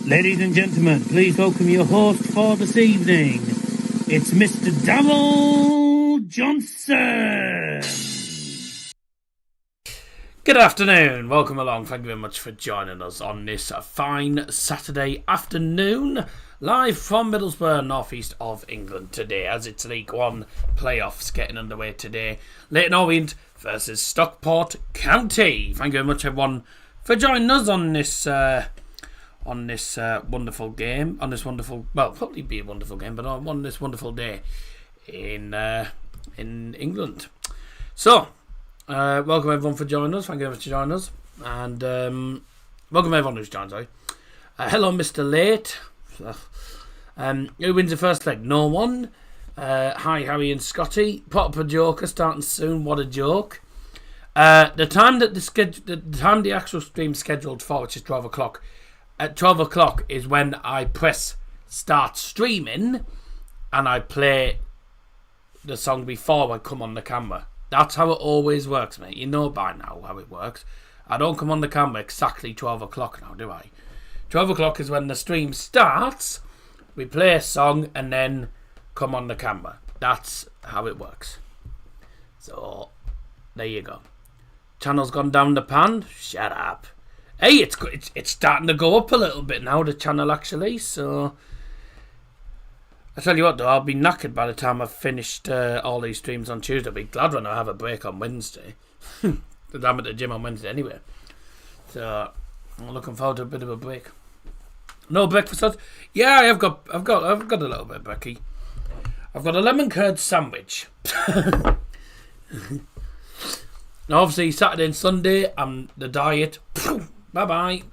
Ladies and gentlemen, please welcome your host for this evening. It's Mr. Darryl Johnson. Good afternoon, welcome along. Thank you very much for joining us on this fine Saturday afternoon, live from Middlesbrough, northeast of England today, as it's League One playoffs getting underway today. Leyton Orient versus Stockport County. Thank you very much, everyone, for joining us on this wonderful game, on this wonderful, well, probably be a wonderful game, but on this wonderful day in England. So, welcome everyone for joining us. Thank you very much for joining us, and welcome everyone who's joined. Sorry. Hello, Mr. Late. Who wins the first leg? No one. Hi, Harry and Scotty. Put up a joker starting soon. What a joke. The time that the actual stream scheduled for, which is 12 o'clock. At 12 o'clock is when I press start streaming and I play the song before I come on the camera. That's how it always works, mate. You know by now how it works. I don't come on the camera exactly 12 o'clock now, do I? 12 o'clock is when the stream starts, we play a song and then come on the camera. That's how it works. So, there you go. Channel's gone down the pan. Shut up. Hey, it's starting to go up a little bit now, the channel, actually. So, I tell you what, though, I'll be knackered by the time I've finished all these streams on Tuesday. I'll be glad when I have a break on Wednesday. I'm at the gym on Wednesday anyway. So I'm looking forward to a bit of a break. No breakfast? Yeah, I've got a little bit of brekkie. I've got a lemon curd sandwich. Now, obviously, Saturday and Sunday, I'm the diet. Bye-bye.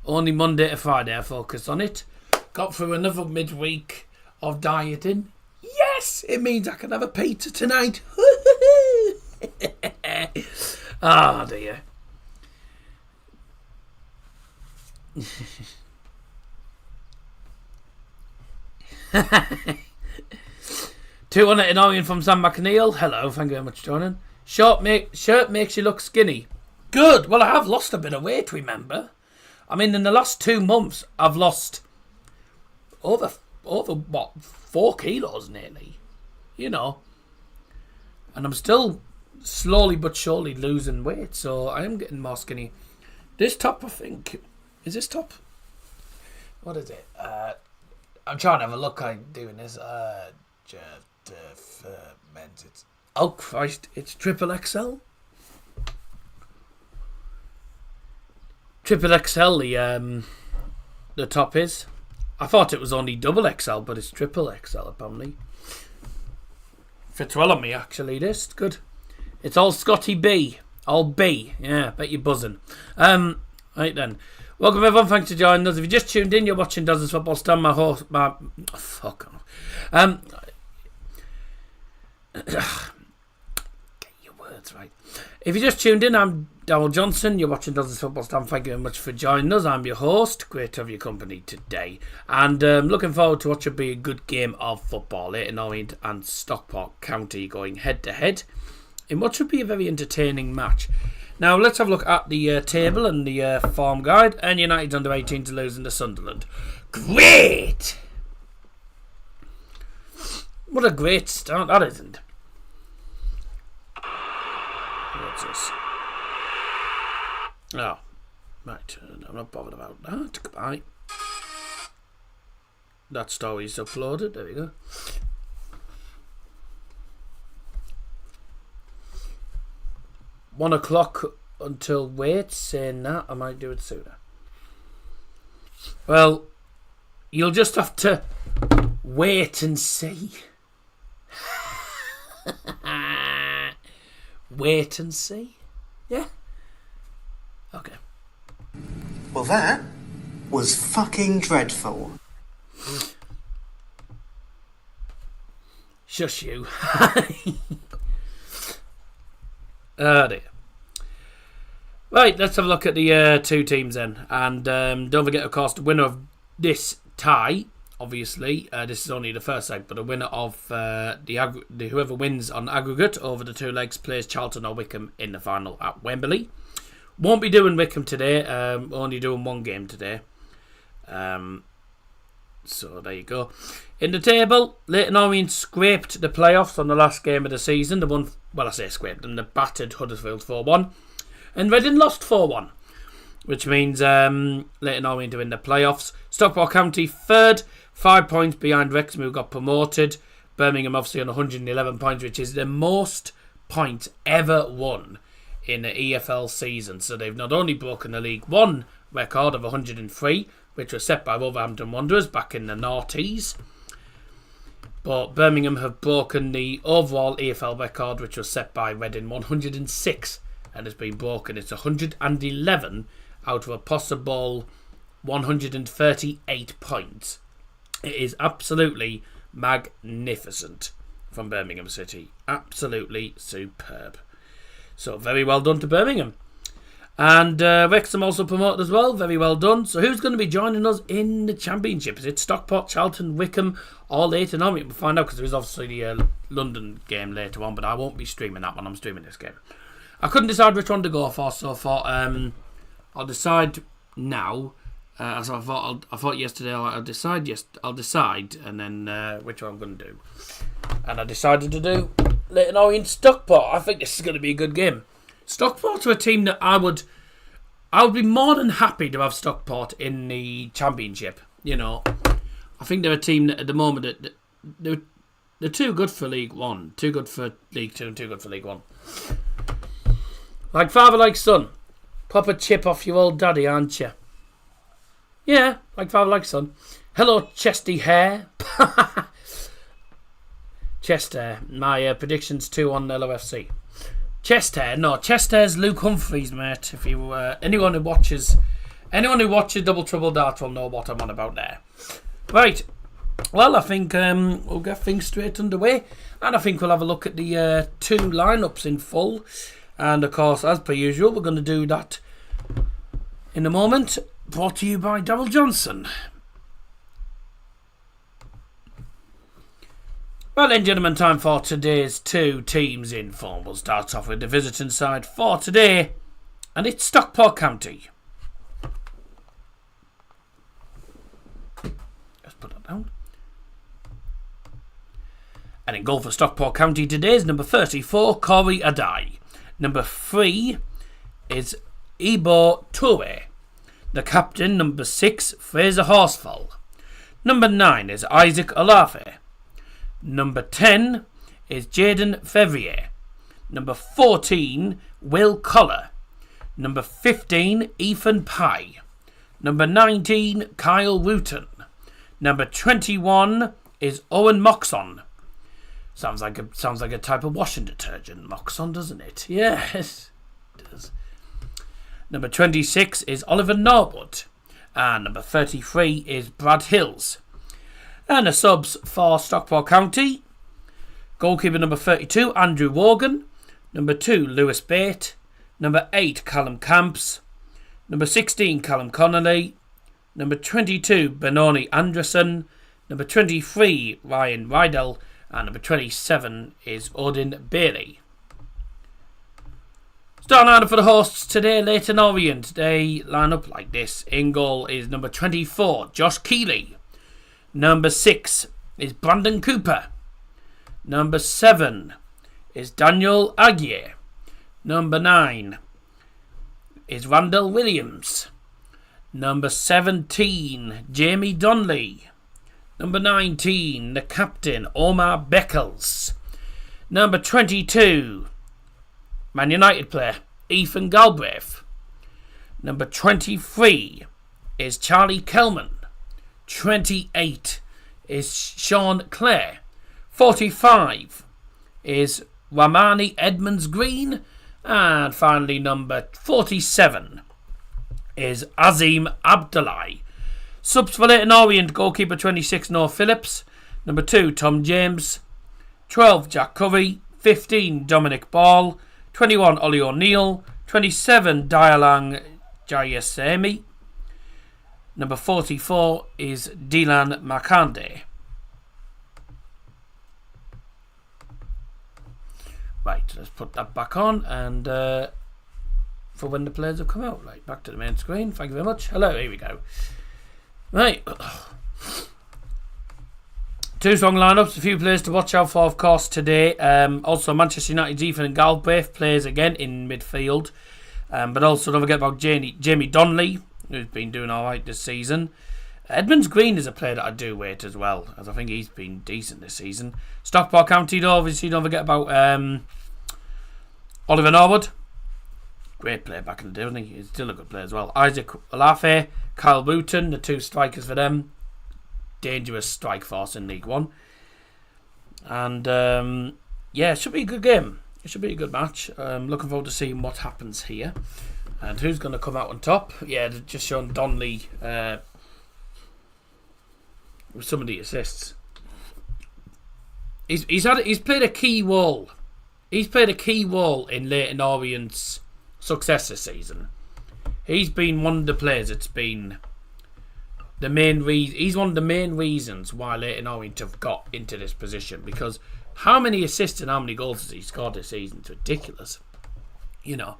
Only Monday to Friday I focus on it. Got through another midweek of dieting. Yes! It means I can have a pizza tonight. Ah, dear. $200 Leyton Orient from Sam McNeil. Hello, thank you very much for joining. Shirt makes you look skinny. Good. Well, I have lost a bit of weight, remember? I mean, in the last 2 months, I've lost over what, 4 kilos nearly. You know. And I'm still slowly but surely losing weight, so I am getting more skinny. This top, I think, is this top? What is it? I'm trying to have a look. I'm doing this. Men's. Oh Christ! It's triple XL. Triple XL. The top is. I thought it was only double XL, but it's triple XL apparently. Fits well on me actually. This good. It's all Scotty B. All B. Yeah, bet you're buzzing. Right then. Welcome everyone, thanks for joining us. If you just tuned in, you're watching Dazzer's Football Stand. Fuck off. Get your words right. If you just tuned in, I'm Darryl Johnson. You're watching Dazzer's Football Stand. Thank you very much for joining us. I'm your host. Great to have your company today. And looking forward to what should be a good game of football. Leyton Orient and Stockport County going head to head in what should be a very entertaining match. Now, let's have a look at the table and the form guide. And United's under 18 to losing to Sunderland. Great! What a great start that isn't. What's this? Oh, right. I'm not bothered about that. Goodbye. That story's uploaded. There we go. $1 until wait, saying that I might do it sooner. Well, you'll just have to wait and see. Wait and see? Yeah? Okay. Well, that was fucking dreadful. Shush you. Oh dear. Right, let's have a look at the two teams then. And don't forget, of course, the winner of this tie, obviously, this is only the first leg, but the winner of whoever wins on aggregate over the 2 legs plays Charlton or Wycombe in the final at Wembley. Won't be doing Wycombe today, only doing 1 game today. So there you go. In the table, Leyton Orient scraped the playoffs on the last game of the season. The one, well, I say scraped, and they battered Huddersfield 4-1. And Reading lost 4-1, which means Leyton Orient are in the playoffs. Stockport County third, 5 points behind Wrexham, who got promoted. Birmingham obviously on 111 points, which is the most points ever won in the EFL season. So they've not only broken the League One record of 103, which was set by Wolverhampton Wanderers back in the noughties, but Birmingham have broken the overall EFL record, which was set by Reading 106, and has been broken. It's 111 out of a possible 138 points. It is absolutely magnificent from Birmingham City. Absolutely superb. So very well done to Birmingham. And Wrexham also promoted as well. Very well done. So who's going to be joining us in the Championship? Is it Stockport, Charlton, Wycombe, or Leyton Orient? We'll find out, because there is obviously the London game later on, but I won't be streaming that one. I'm streaming this game. I couldn't decide which one to go for, so I thought I'll decide now. So I thought yesterday I'll decide, and then which one I'm going to do. And I decided to do Leyton Orient Stockport. I think this is going to be a good game. Stockport are a team that I would be more than happy to have Stockport in the Championship. You know, I think they're a team that at the moment that they're too good for League One, too good for League Two, and too good for League One. Like father, like son. Proper chip off your old daddy, aren't you? Yeah, like father, like son. Hello, chesty hair. Chest hair. My predictions 2-1 LOFC. Chest hair. No, chest hair's Luke Humphries, mate. If you anyone who watches Double Trouble Dart will know what I'm on about there. Right. Well, I think we'll get things straight underway, and I think we'll have a look at the 2 lineups in full. And of course, as per usual, we're going to do that in a moment. Brought to you by Daryl Johnson. Well then, gentlemen, time for today's 2 teams in form. We'll start off with the visiting side for today, and it's Stockport County. Let's put that down. And in goal for Stockport County today is number 34, Corey Adai. Number 3 is Ibo Toure. The captain, number 6, Fraser Horsfall. Number 9 is Isaac Olafe. Number 10 is Jaden Fevrier. Number 14, Will Collar. Number 15, Ethan Pye. Number 19, Kyle Wooten. Number 21 is Owen Moxon. Sounds like a type of washing detergent, Moxon, doesn't it? Yes, it does. Number 26 is Oliver Norwood. And number 33 is Brad Hills. And the subs for Stockport County. Goalkeeper number 32, Andrew Wogan. Number 2, Lewis Bate. Number 8, Callum Camps. Number 16, Callum Connolly. Number 22, Benoni Anderson. Number 23, Ryan Rydell. And number 27 is Odin Bailey. Starting lineup for the hosts today, Leyton Orient. They line up like this. In goal is number 24, Josh Keeley. Number 6 is Brandon Cooper. Number 7 is Daniel Aguirre. Number 9 is Randall Williams. Number 17, Jamie Donnelly. Number 19, the captain, Omar Beckles. Number 22, Man United player, Ethan Galbraith. Number 23 is Charlie Kelman. 28 is Sean Clare. 45 is Ramani Edmonds Green. And finally, number 47 is Azim Abdullahi. Subs for Leyton Orient, goalkeeper 26, Noah Phillips. Number 2, Tom James. 12, Jack Curry. 15, Dominic Ball. 21, Ollie O'Neill. 27, Dialang Jayasemi. Number 44 is Dylan Makande. Right, let's put that back on and for when the players have come out. Right, back to the main screen. Thank you very much. Hello, here we go. Right. 2 strong lineups, a few players to watch out for, of course, today. Also, Manchester United's Ethan Galbraith plays again in midfield. But also, don't forget about Jamie Donnelly, who's been doing alright this season. Edmonds Green is a player that I do rate as well, as I think he's been decent this season. Stockport County, though, obviously, don't forget about Oliver Norwood. Great player back in the day, wasn't he? He's still a good player as well. Isaac Olafe, Kyle Wooten, the 2 strikers for them. Dangerous strike force in League One. And yeah, it should be a good game. It should be a good match. Looking forward to seeing what happens here. And who's going to come out on top? Yeah, just showing Donnelly with some of the assists. He's played a key role. He's played a key role in Leyton Orient's success this season. He's been one of the players that's been the main reason. He's one of the main reasons why Leyton Orient have got into this position, because how many assists and how many goals has he scored this season? It's ridiculous. You know.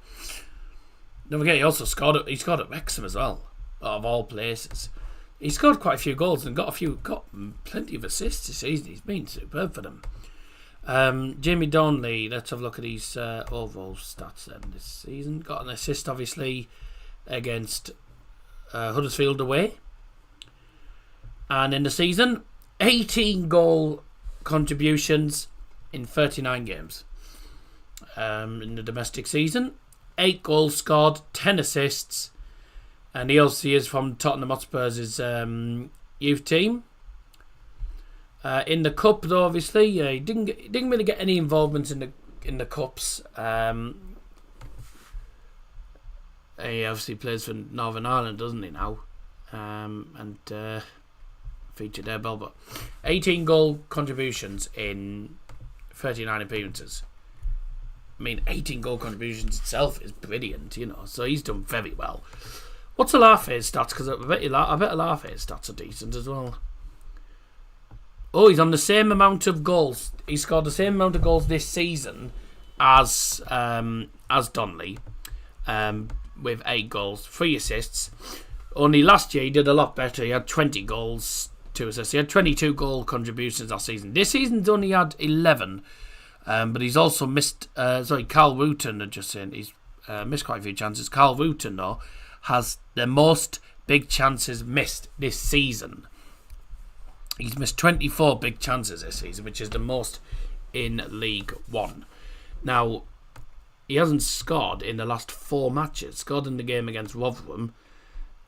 Don't forget, he also scored. He scored at Wrexham as well, of all places. He scored quite a few goals and got plenty of assists this season. He's been superb for them. Jamie Donnelly, let's have a look at his overall stats then this season. Got an assist, obviously, against Huddersfield away. And in the season, 18 goal contributions in 39 games in the domestic season. 8 goals scored, 10 assists, and he also is from Tottenham Hotspur's youth team. In the cup, though, obviously, he didn't really get any involvement in the cups. He obviously plays for Northern Ireland, doesn't he now? And featured there, but 18 goal contributions in 39 appearances. I mean, 18 goal contributions itself is brilliant, so he's done very well. What's the Larface stats? Because I bet Larface stats are decent as well. Oh, he's on the same amount of goals. He scored the same amount of goals this season as Donnelly, with 8 goals, 3 assists. Only last year he did a lot better. He had 20 goals, 2 assists. He had 22 goal contributions last season. This season's only had 11. But he's also missed... Carl Wooten, he's missed quite a few chances. Carl Wooten, though, has the most big chances missed this season. He's missed 24 big chances this season, which is the most in League One. Now, he hasn't scored in the last 4 matches. Scored in the game against Rotherham.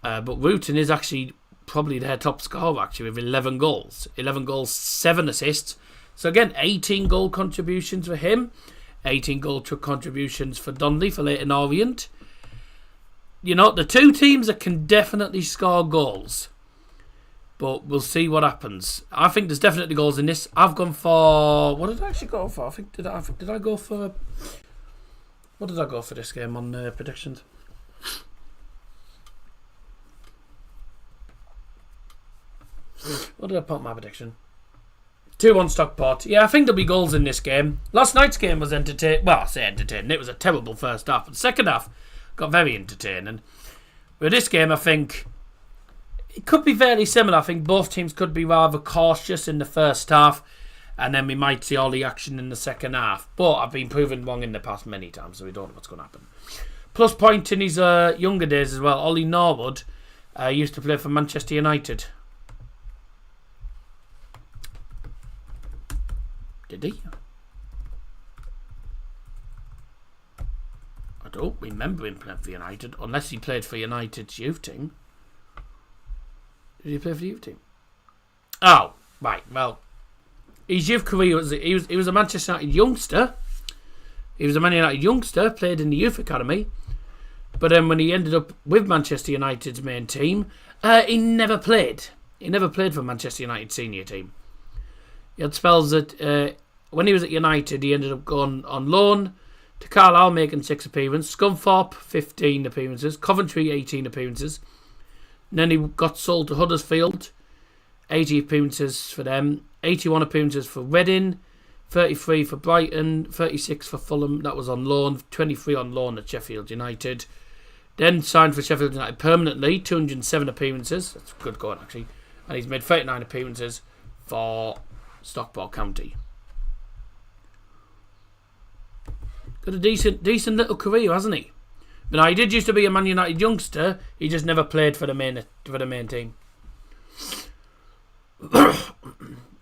But Wooten is actually probably their top scorer, actually, with 11 goals. 11 goals, 7 assists. So again, 18 goal contributions for him. 18 goal contributions for Donnelly, for Leyton Orient. The 2 teams that can definitely score goals. But we'll see what happens. I think there's definitely goals in this. I've gone for... What did I actually go for? Did I go for... What did I go for this game on predictions? What did I put my prediction? 2-1 Stockport. Yeah, I think there'll be goals in this game. Last night's game was entertaining. Well, I say entertaining. It was a terrible first half. But the second half got very entertaining. With this game, I think it could be fairly similar. I think both teams could be rather cautious in the first half. And then we might see all the action in the second half. But I've been proven wrong in the past many times, so we don't know what's going to happen. Plus point in his younger days as well. Ollie Norwood used to play for Manchester United. Did he? I don't remember him playing for United, unless he played for United's youth team. Did he play for the youth team? Oh, right. Well, his youth career was he was a Manchester United youngster. He was a Man United youngster, played in the youth academy, but then when he ended up with Manchester United's main team, he never played. He never played for Manchester United senior team. He had spells that when he was at United, he ended up going on loan to Carlisle, making 6 appearances. Scunthorpe, 15 appearances. Coventry, 18 appearances. And then he got sold to Huddersfield, 80 appearances for them. 81 appearances for Reading, 33 for Brighton, 36 for Fulham. That was on loan. 23 on loan at Sheffield United. Then signed for Sheffield United permanently, 207 appearances. That's good going, actually. And he's made 39 appearances for Stockport County. Got a decent little career, hasn't he? But now, he did used to be a Man United youngster. He just never played for the main team.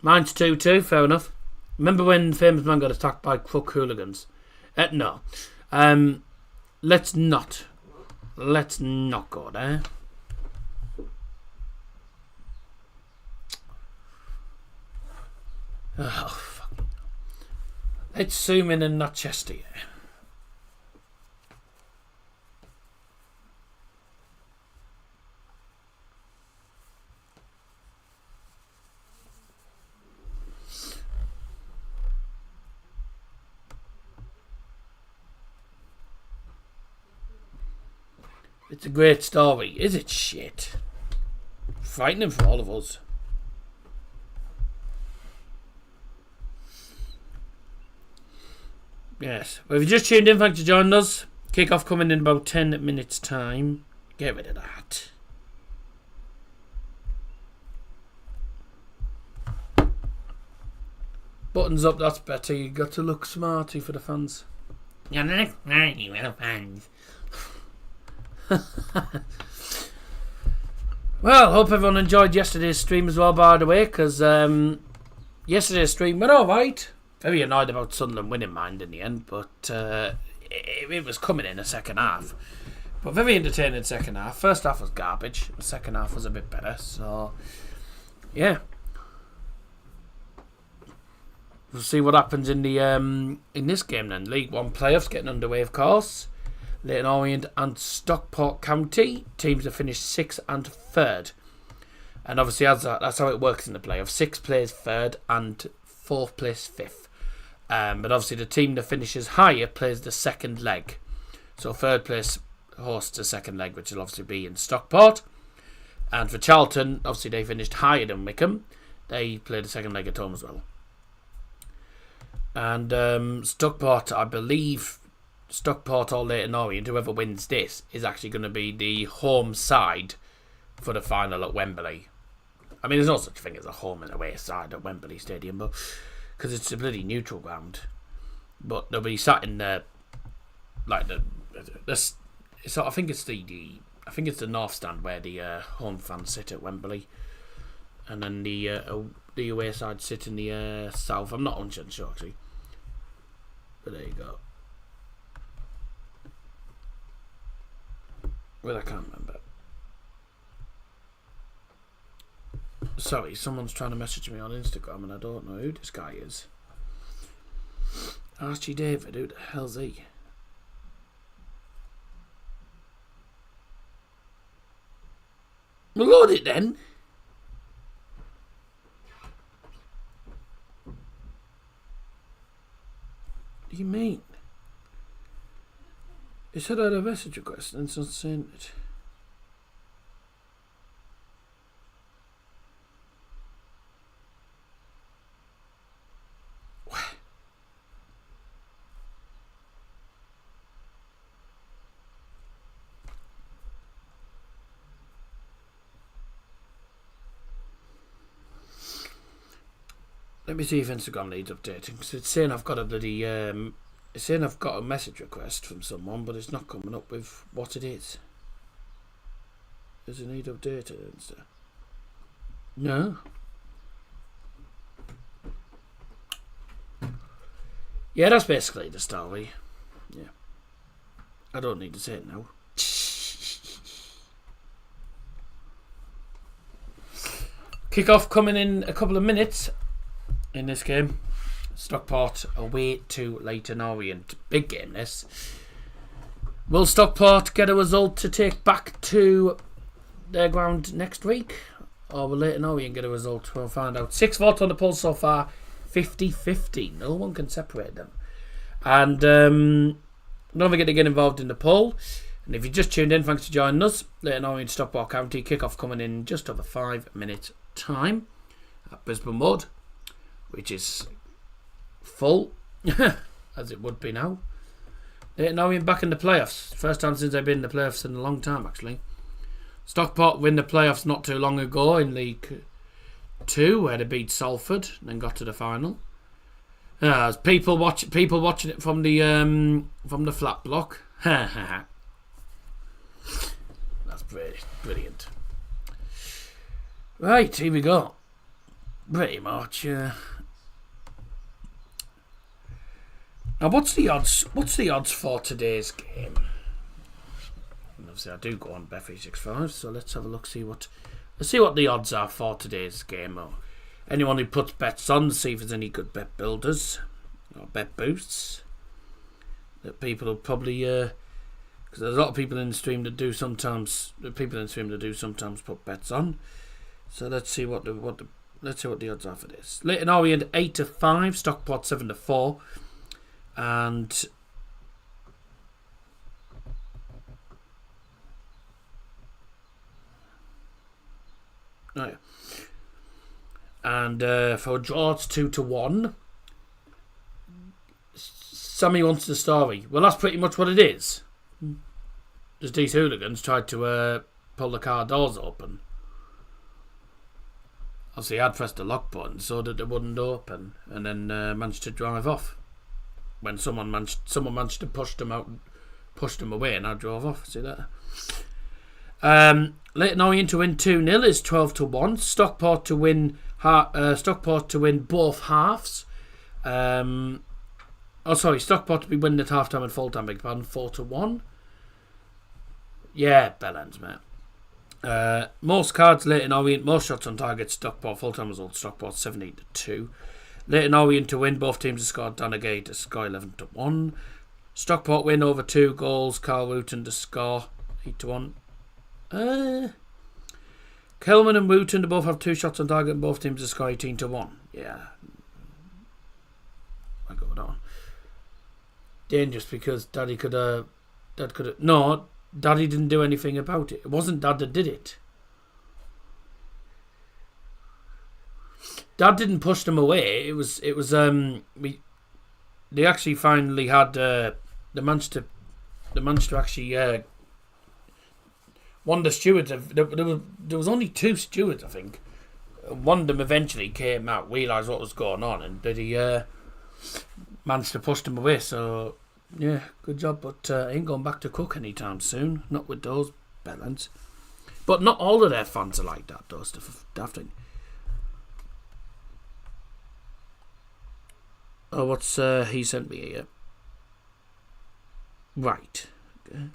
Mine's 2-2, fair enough. Remember when famous man got attacked by crook hooligans? No. Let's not go there. Oh, fuck. Let's zoom in and not Chester here. It's a great story. Is it shit? Frightening for all of us. Yes. Well, if you just tuned in, thanks for joining us. Kick-off coming in about 10 minutes' time. Get rid of that. Buttons up, that's better. You got to look smarty for the fans. You're not smarty for the fans. Well, hope everyone enjoyed yesterday's stream as well, by the way, because yesterday's stream went alright. Very annoyed about Sunderland winning, mind, in the end, but it was coming in the second half. But very entertaining second half. First half was garbage. The second half was a bit better. So, yeah. We'll see what happens in the in this game then. League One playoffs getting underway, of course. Leyton Orient and Stockport County. Teams have finished 6th and 3rd. And obviously that's how it works in the playoffs. 6th plays 3rd and 4th plays 5th. But obviously the team that finishes higher plays the second leg. So 3rd place hosts the second leg, which will obviously be in Stockport. And for Charlton, obviously they finished higher than Wickham. They played the second leg at home as well. And Stockport, I believe, Stockport or Leyton Orient, whoever wins this, is actually going to be the home side for the final at Wembley. I mean, there's no such thing as a home and away side at Wembley Stadium, but because it's a bloody neutral ground. But they'll be sat in the so I think it's the north stand where the home fans sit at Wembley, and then the away side sit in the south. I'm not 100% sure actually, but there you go. Well, I can't remember. Sorry, someone's trying to message me on Instagram and I don't know who this guy is. Archie David, who the hell's he? We'll load it then. What do you mean? He said I had a message request and it's not saying it. Let me see if Instagram needs updating, because it's saying I've got a bloody it's saying I've got a message request from someone, but it's not coming up with what it is. Does it need updated? Insta? No. Yeah, that's basically the story. Yeah. I don't need to say it now. Kick-off coming in a couple of minutes in this game. Stockport away to Leyton Orient. Big game this. Will Stockport get a result to take back to their ground next week? Or will Leyton Orient get a result? We'll find out. 6 votes on the poll so far. 50-50. No one can separate them. And don't forget to get involved in the poll. And if you just tuned in, thanks for joining us. Leyton Orient, Stockport County. Kick-off coming in just over 5 minutes time at Brisbane Road, which is full, as it would be now. Leyton Orient back in the playoffs. First time since they've been in the playoffs in a long time, actually. Stockport win the playoffs not too long ago in League 2, where they beat Salford and then got to the final. People watching it from the flat block. That's brilliant. Right, here we go. Pretty much. Now, what's the odds? What's the odds for today's game? And obviously, I do go on Bet365, so let's have a look. Let's see what the odds are for today's game. Or anyone who puts bets on, see if there's any good bet builders or bet boosts that people will probably. Because there's a lot of people in the stream that do sometimes. The people in the stream that do sometimes put bets on. So let's see what the odds are for this. Leyton Orient 8-5, Stockport 7-4, and for draws 2-1. Sammy wants the story. Well, that's pretty much what it is. Just these hooligans tried to pull the car doors open. Obviously, I'd pressed the lock button so that it wouldn't open, and then managed to drive off. When someone managed to push them out, push them away, and I drove off. See that? Leyton Orient to win 2-0 is 12-1. Stockport to win both halves. Stockport to be winning at half time and full time, 4-1. Yeah, bellends, mate. Most cards, Leyton Orient. Most shots on target, Stockport. Full time result, Stockport 17-2. Leyton Orient to win. Both teams have scored. Donegate to score 11-1. Stockport win over 2 goals. Carl Wooten to score 8-1. Kelman and Wooten to both have 2 shots on target and both teams to score 18-1. Yeah. I got that one. Dangerous because Daddy could have. No, Daddy didn't do anything about it. It wasn't Dad that did it. Dad didn't push them away. It was they actually finally had they managed to actually one of the stewards. There was only 2 stewards, I think. One of them eventually came out, realised what was going on, and he managed to push them away. So yeah, good job. But ain't going back to cook anytime soon. Not with those bellends. But not all of their fans are like that, though. Stuff daft. Oh, what's he sent me here? Right. Okay.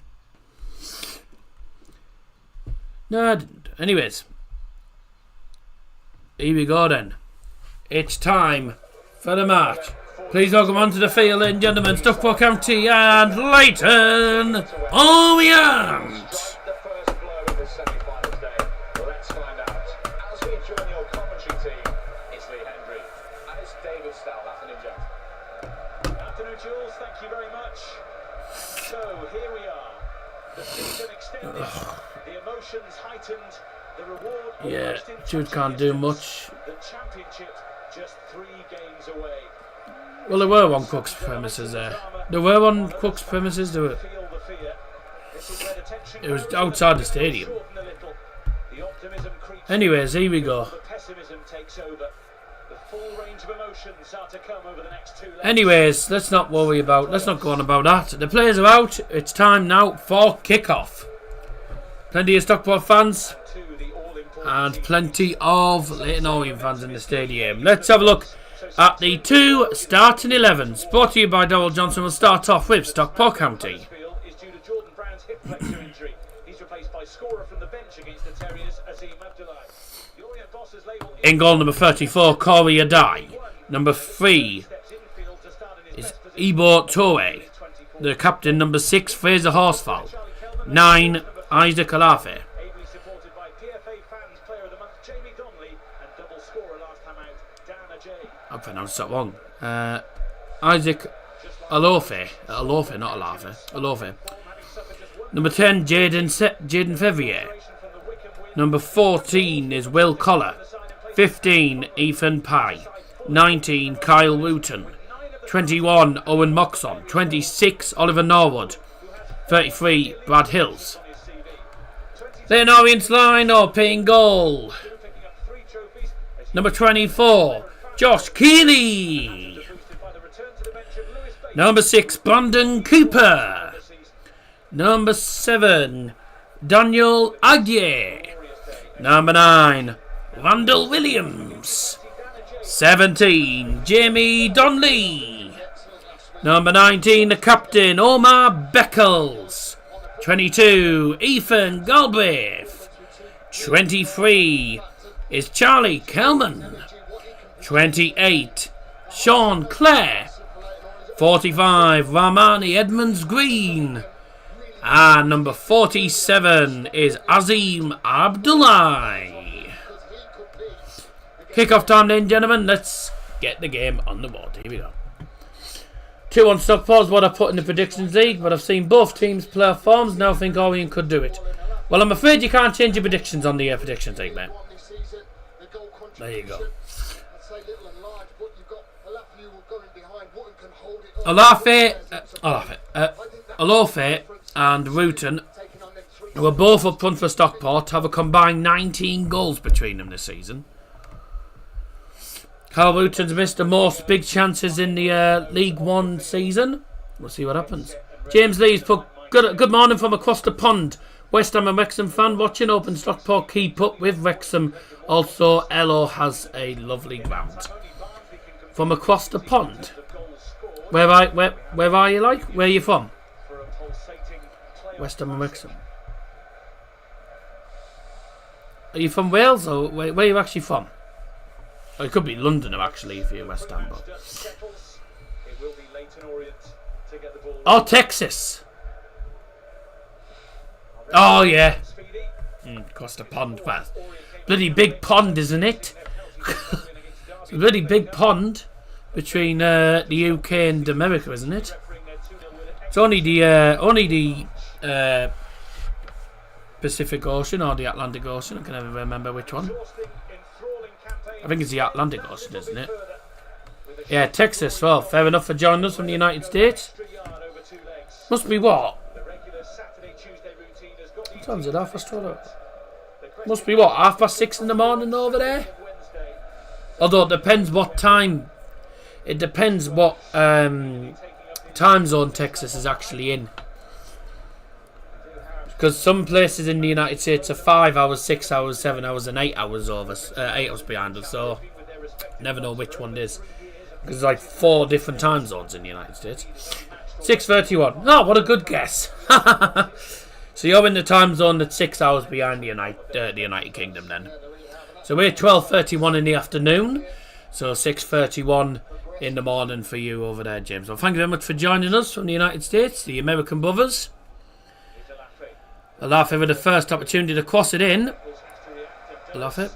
No, I didn't. Anyways. Here we go then. It's time for the match. Please welcome onto the field, ladies and gentlemen, Stockport County and Leyton Orient. Yeah, Jude can't do much. Well, there were on Cook's premises there. There were on Cook's premises. There were. It was outside the stadium. Anyways, here we go. Anyways, let's not go on about that. The players are out. It's time now for kick-off. Plenty of Stockport fans and plenty of Leyton Orient fans in the stadium. Let's have a look at the 2 starting 11s. Brought to you by Darrell Johnson. We'll start off with Stockport County. In goal, number 34, Corey Adai. Number 3 is Ibo Toure. The captain, number 6, Fraser Horsfall. 9, Isaac Alafe. I pronounced that wrong. Isaac Alofe, not Alafe. Alofe. Number 10, Jaden Fevrier. Number 14 is Will Collar. 15, Ethan Pye. 19, Kyle Wooten. 21, Owen Moxon. 26, Oliver Norwood. 33, Brad Hills. Leyton Orient's line-up in goal. Number 24, Josh Keeley. Number 6, Brandon Cooper. Number 7, Daniel Aguirre. Number 9, Randall Williams. 17, Jamie Donnelly. Number 19, the captain, Omar Beckles. 22, Ethan Galbraith. 23 is Charlie Kelman. 28, Sean Clare. 45, Ramani Edmonds Green. And number 47 is Azim Abdullahi. Kick-off time, ladies and gentlemen. Let's get the game on the board. Here we go. 2-1 Stockport is what I put in the predictions league, but I've seen both teams play forms. Now I think Orient could do it. Well, I'm afraid you can't change your predictions on the predictions league, mate. There you go. Alofe and Wooten, who are both up front for Stockport, have a combined 19 goals between them this season. Carl Wooten's missed the most big chances in the League One season. We'll see what happens. James Lee's put good morning from across the pond. West Ham and Wrexham fan watching. Open Stockport, keep up with Wrexham. Also, Ello has a lovely ground. From across the pond. Where are you like? Where are you from? West Ham and Wrexham. Are you from Wales or where are you actually from? Oh, it could be London actually if you're West Ham. But... Oh, Texas. Oh, yeah. Across the pond. Well, bloody big pond, isn't it? It's a bloody big pond between the UK and America, isn't it? It's only the Pacific Ocean or the Atlantic Ocean. I can never remember which one. I think it's the Atlantic Ocean, isn't it? Yeah, Texas. Well, fair enough for joining us from the United States. Must be what? What time is it? 6:30? Must be what? 6:30 in the morning over there? Although it depends what time. It depends what time zone Texas is actually in. Because some places in the United States are 5 hours, 6 hours, 7 hours, and 8 hours over, 8 hours behind us. So never know which one it is. Because there's like 4 different time zones in the United States. 6:31. Oh, what a good guess. So you're in the time zone that's 6 hours behind the United Kingdom then. So we're 12:31 in the afternoon. So 6:31 in the morning for you over there, James. Well, thank you very much for joining us from the United States, the American brothers. Alafe with the first opportunity to cross it in. Alafe.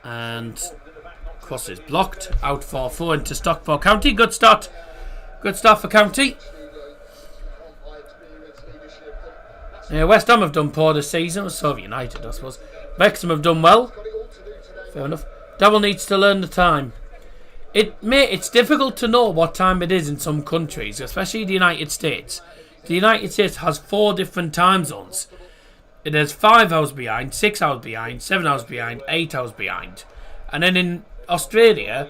And cross is blocked. Out for 4 into Stockport County. Good start. Good start for County. Yeah, West Ham have done poor this season. So have United, I suppose. Wrexham have done well. Fair enough. Devil needs to learn the time. It's difficult to know what time it is in some countries, especially the United States. The United States has 4 different time zones. It has 5 hours behind, 6 hours behind, 7 hours behind, 8 hours behind. And then in Australia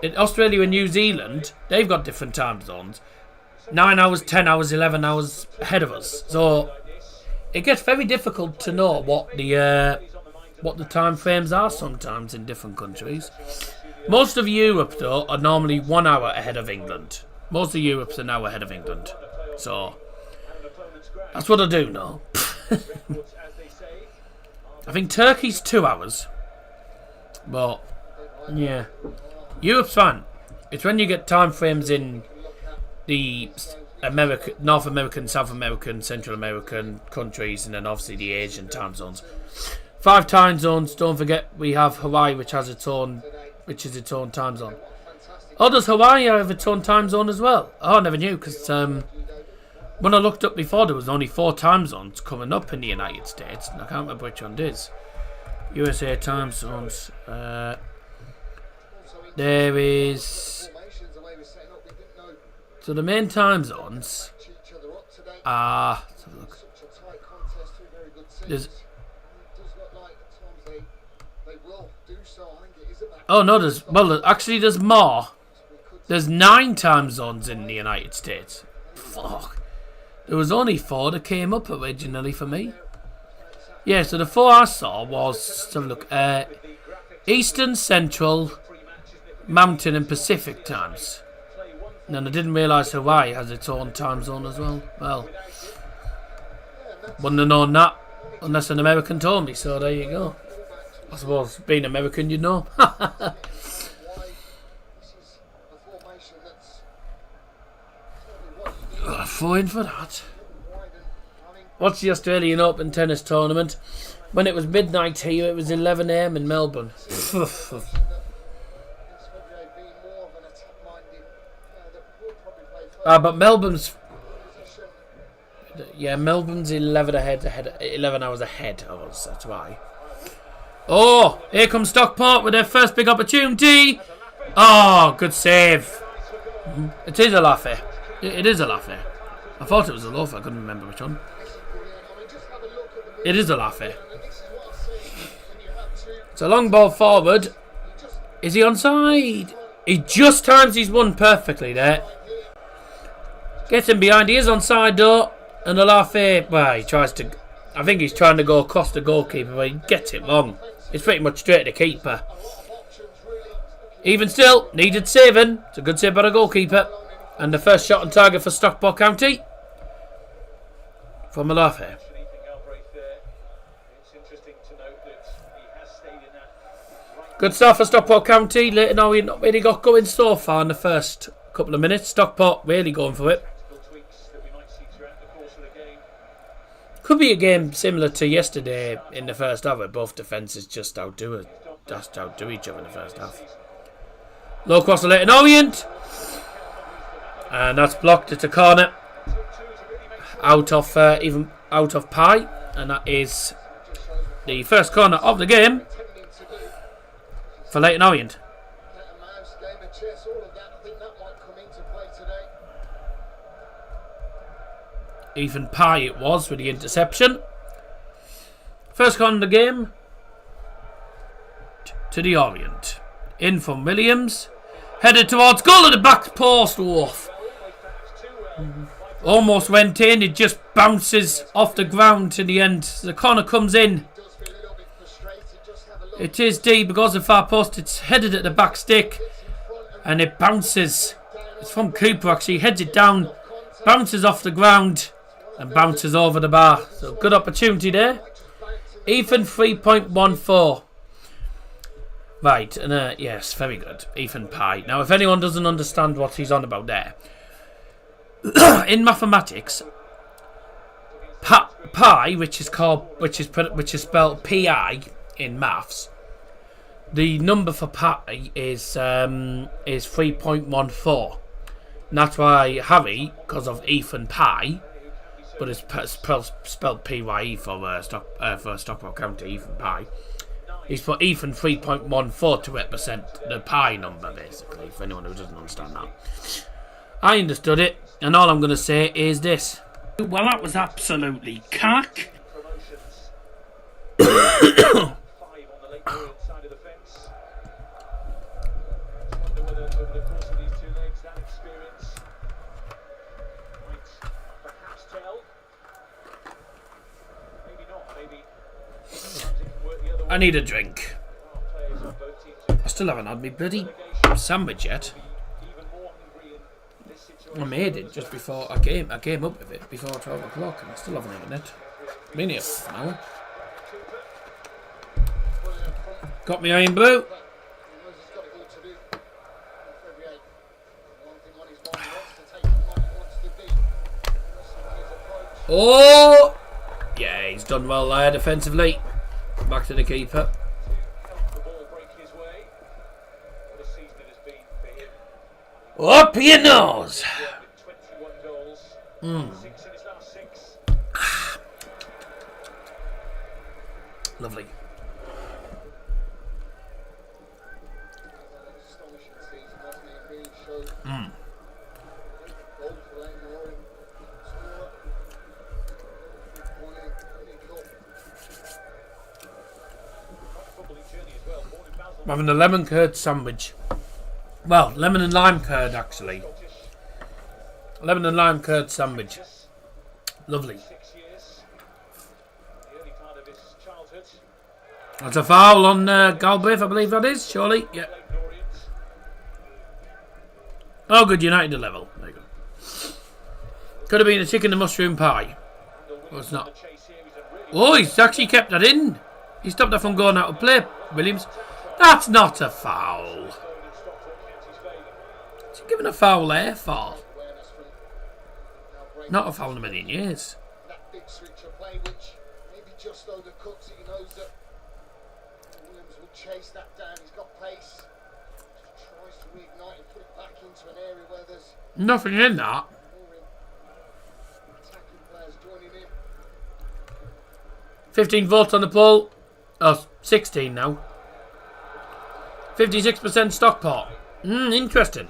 and New Zealand, they've got different time zones. 9 hours, 10 hours, 11 hours ahead of us. So it gets very difficult to know what the time frames are sometimes in different countries. Most of Europe, though, are normally 1 hour ahead of England. Most of Europe's an hour ahead of England. So that's what I do know. I think Turkey's 2 hours. But, yeah. Europe's fine. It's when you get time frames in the North American, South American, Central American countries, and then obviously the Asian time zones. 5 time zones. Don't forget we have Hawaii, which is its own time zone. Oh, does Hawaii have its own time zone as well? Oh, I never knew, because when I looked up before, there was only 4 time zones coming up in the United States. And I can't remember which one it is. USA time zones. There is... So the main time zones are... Let's have a look. There's... Oh no, there's more. There's 9 time zones in the United States. Fuck. There was only 4 that came up originally for me. Yeah, so the 4 I saw was, let's have a look, Eastern, Central, Mountain and Pacific times. And then I didn't realise Hawaii has its own time zone as well. Well, wouldn't have known that unless an American told me, so there you go. I suppose being American, you'd know. Fine for that. What's the Australian Open tennis tournament? When it was midnight here, it was 11 AM in Melbourne. But Melbourne's... Yeah, Melbourne's 11 hours ahead of us, that's why. Oh, here comes Stockport with their first big opportunity. Oh, good save. It is a Laffy. It is a Laffy. I thought it was a loafer, I couldn't remember which one. It is a Laffy. It's a long ball forward. Is he onside? He just times his one perfectly there. Gets him behind. He is onside though. And the Laffy, well, he tries to I think he's trying to go across the goalkeeper, but he gets it wrong. It's pretty much straight to the keeper. Even still, needed saving. It's a good save by the goalkeeper. And the first shot on target for Stockport County. From Malafi. Good start for Stockport County. Leyton Orient not really got going so far in the first couple of minutes. Stockport really going for it. Could be a game similar to yesterday in the first half, where both defences just outdo each other in the first half. Low cross to Leyton Orient. And that's blocked. It's a corner. Out of Pie. And that is the first corner of the game for Leyton Orient. Ethan Pye it was with the interception. First corner of the game to the Orient. In from Williams. Headed towards goal at the back post. Woof. Almost went in. It just bounces off the ground to the end. The corner comes in. It is deep because of far post. It's headed at the back stick. And it bounces. It's from Cooper actually. Heads it down. Bounces off the ground. And bounces over the bar. So good opportunity there. Ethan 3.14. Right, and yes, very good. Ethan Pye. Now, if anyone doesn't understand what he's on about there, in mathematics, pi, which is spelled pi in maths, the number for pi is 3.14. And that's why Harry, because of Ethan Pye, but it's spelled PYE for Stockport County, Ethan Pye. He's put Ethan 3.14 to represent the pi number, basically, for anyone who doesn't understand that. I understood it, and all I'm going to say is this. Well, that was absolutely cack. I need a drink. I still haven't had my bloody sandwich yet. I made it just before I came up with it before 12 o'clock and I still haven't eaten it. Been here for an hour. Got my iron brew. Oh! Yeah, he's done well there defensively. Back to the keeper. Up your nose! Lovely. I'm having a lemon curd sandwich. Well, lemon and lime curd actually. Lemon and lime curd sandwich. Lovely. That's a foul on Galbraith, I believe that is, surely. Yeah. Oh, good, United at level. There you go. Could have been a chicken and mushroom pie. Well, it's not. Oh, he's actually kept that in. He stopped that from going out of play, Williams. That's not a foul. What's he giving a foul there for? Not a foul in a million years. That big switch of play, which maybe just undercuts it. He knows that Williams will chase that down. He's got pace. Just tries to reignite and put it back into an area where there's nothing in that. Attacking players joining in. 15 votes on the poll. Oh, 16 now. 56% Stockport. Interesting.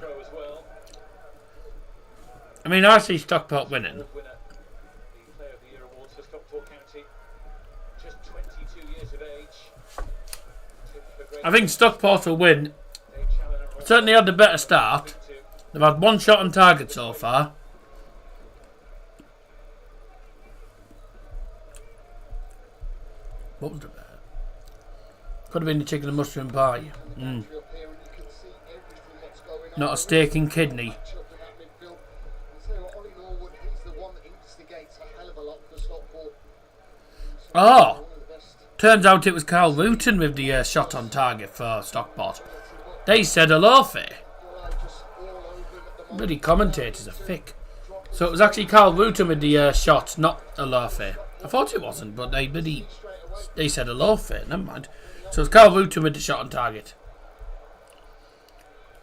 I mean, I see Stockport winning. I think Stockport will win. Certainly had the better start. They've had one shot on target so far. What was the bet? Could have been the chicken and mushroom pie. Not a steak and kidney. Oh! Turns out it was Carl Wooten with the shot on target for Stockport. They said hello, fair. Bloody commentators are thick. So it was actually Carl Wooten with the shot, not hello, fair. I thought it wasn't, but they said hello, fair. Never mind. So it's Carl Wooten with the shot on target.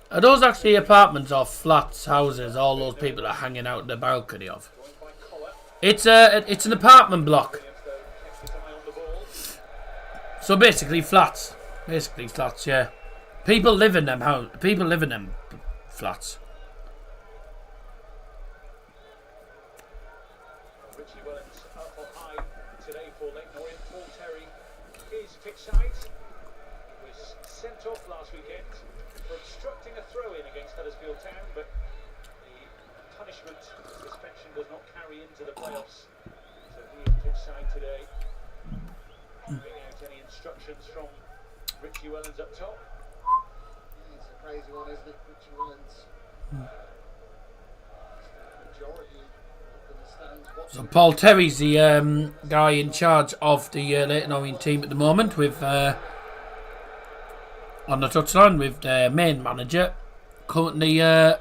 Are those actually apartments or flats, houses, all those people are hanging out the balcony of? It's an apartment block. So basically flats. Basically flats, yeah. People live in them flats. Richie Wellens up on high today for Leyton Orient. Paul Terry is pitch side. He was sent off last weekend for obstructing a throw-in against Huddersfield Town, but the punishment suspension does not carry into the playoffs. So he is pitch side today. Giving out any instructions from Richie Wellens up top. It's a crazy one, isn't it? Richie Wellens. Majority up in the stands watching. So Paul Terry's the guy in charge of the Leyton Orient team at the moment, with on the touchline with their main manager currently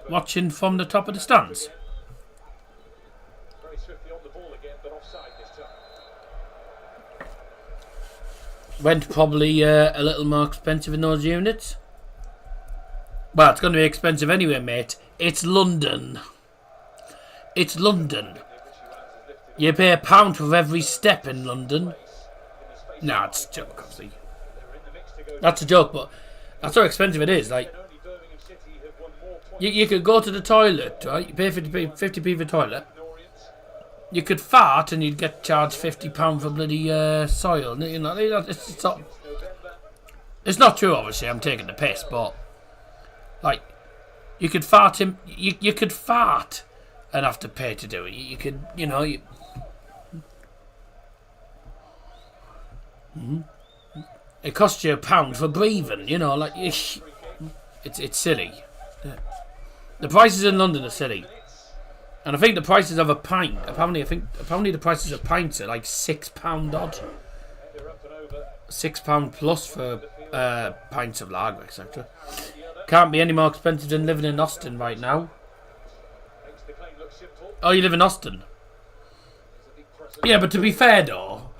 watching from the top of the stands. Very swiftly on the ball again, but offside this time. Went probably a little more expensive in those units. Well, it's going to be expensive anyway, mate. It's London. It's London. You pay £1 for every step in London. Nah, it's a joke, obviously. That's a joke, but that's how expensive it is. Like, you could go to the toilet, right? You pay 50p for the toilet. You could fart and you'd get charged £50 for bloody soil. You know, it's not true, obviously. I'm taking the piss, but like, you could fart him. You could fart and have to pay to do it. You could, you know. It costs you £1 for breathing. You know, like it's silly. The prices in London are silly. And I think the prices of a pint, apparently the prices of pints are like £6 odd. £6 plus for pints of lager, etc. Can't be any more expensive than living in Austin right now. Oh, you live in Austin? Yeah, but to be fair though,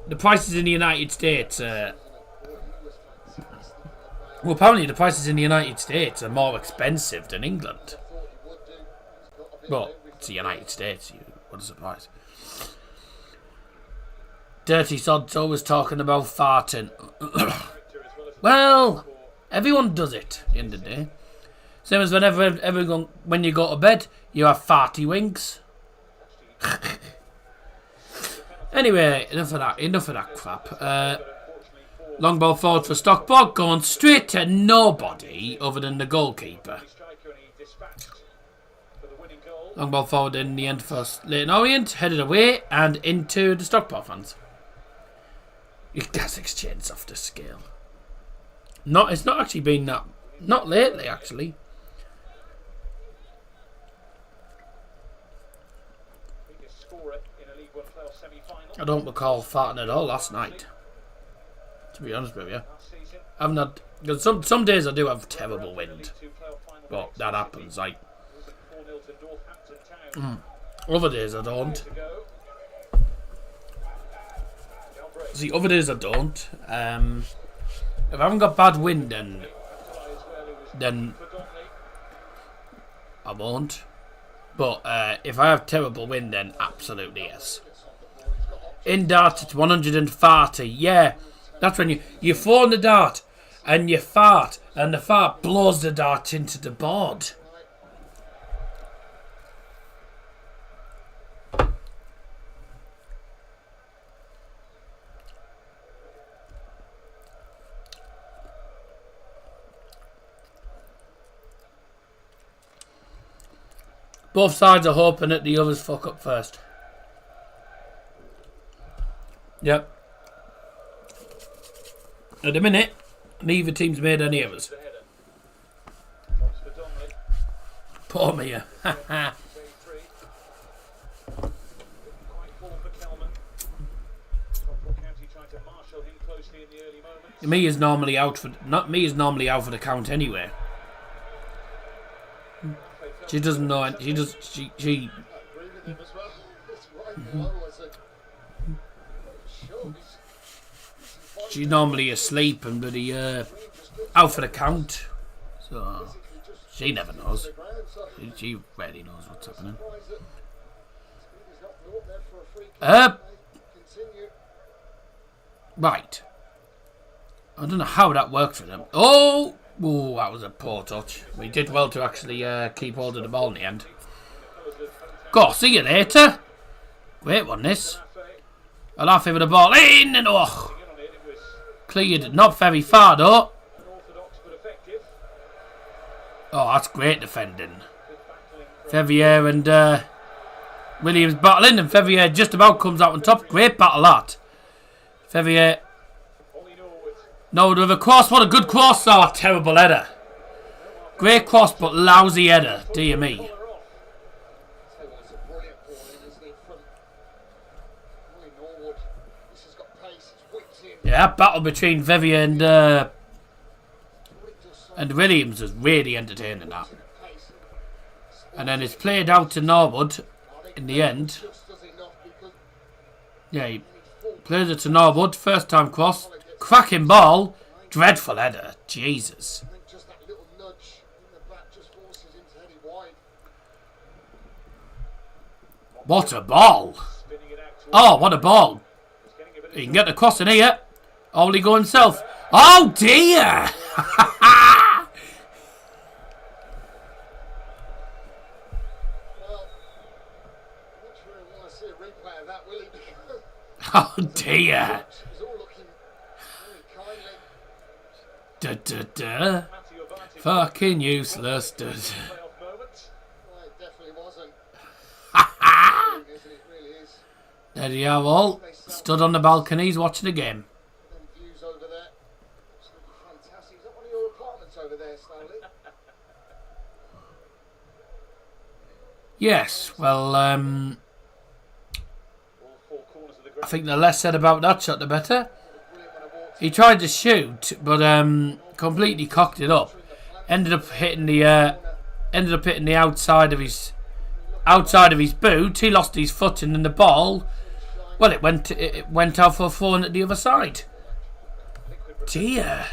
the prices in the United States well, apparently the prices in the United States are more expensive than England. Well, it's the United States. What a surprise. Dirty Sod's always talking about farting. Well, everyone does it at the end of the day. Same as when you go to bed, you have farty winks. Anyway, enough of that crap. Long ball forward for Stockport, going straight to nobody other than the goalkeeper. Long ball forward in the end for Leyton Orient, headed away and into the Stockport fans. Gas exchange off the scale. It's not actually been that. Not lately, actually. I don't recall farting at all last night. To be honest with you, I've not. Because some days I do have terrible wind, but that happens. Like. Other days I don't. See, other days I don't. If I haven't got bad wind, then I won't. But if I have terrible wind, then absolutely yes. In dart, it's 140. Yeah, that's when you throw the dart and you fart, and the fart blows the dart into the board. Both sides are hoping that the others fuck up first. Yep. At the minute, neither team's made any of us. Poor Mia. Mia's normally out for the count anyway. She doesn't know. She. She's normally asleep and bloody out for the count. So she never knows. She rarely knows what's happening. Right. I don't know how that worked for them. Oh, that was a poor touch. We did well to actually keep hold of the ball in the end. Go, see you later. Great one, this. I'll have it with the ball in and cleared. Not very far though. Oh, that's great defending. Ferrier and Williams battling, and Ferrier just about comes out on top. Great battle that. Ferrier. No, with a cross. What a good cross. Oh, terrible header. Great cross, but lousy header. Dear me. Yeah, that battle between Ferrier and Williams was really entertaining, that. And then it's played out to Norwood in the end. Yeah, he plays it to Norwood. First time cross. Cracking ball. Dreadful header. Jesus. What a ball. Oh, what a ball. He can get the cross in here. Or will he go himself? Oh, dear. Oh dear. Fucking useless. There you are all. Stood on the balconies watching the game. Yes, well, I think the less said about that shot, the better. He tried to shoot, but completely cocked it up. Ended up hitting the outside of his boot. He lost his footing, and the ball, well, it went out for a throw at the other side. Dear.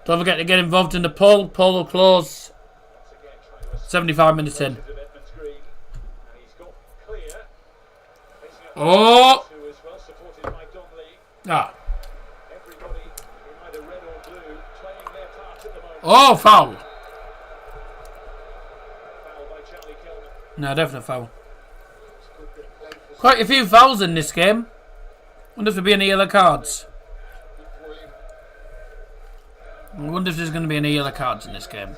Don't forget to get involved in the poll. Poll will close 75 minutes in. Oh! Ah. Oh, foul. No, definitely foul. Quite a few fouls in this game. Wonder if there'll be any yellow cards. I wonder if there's going to be any yellow cards in this game.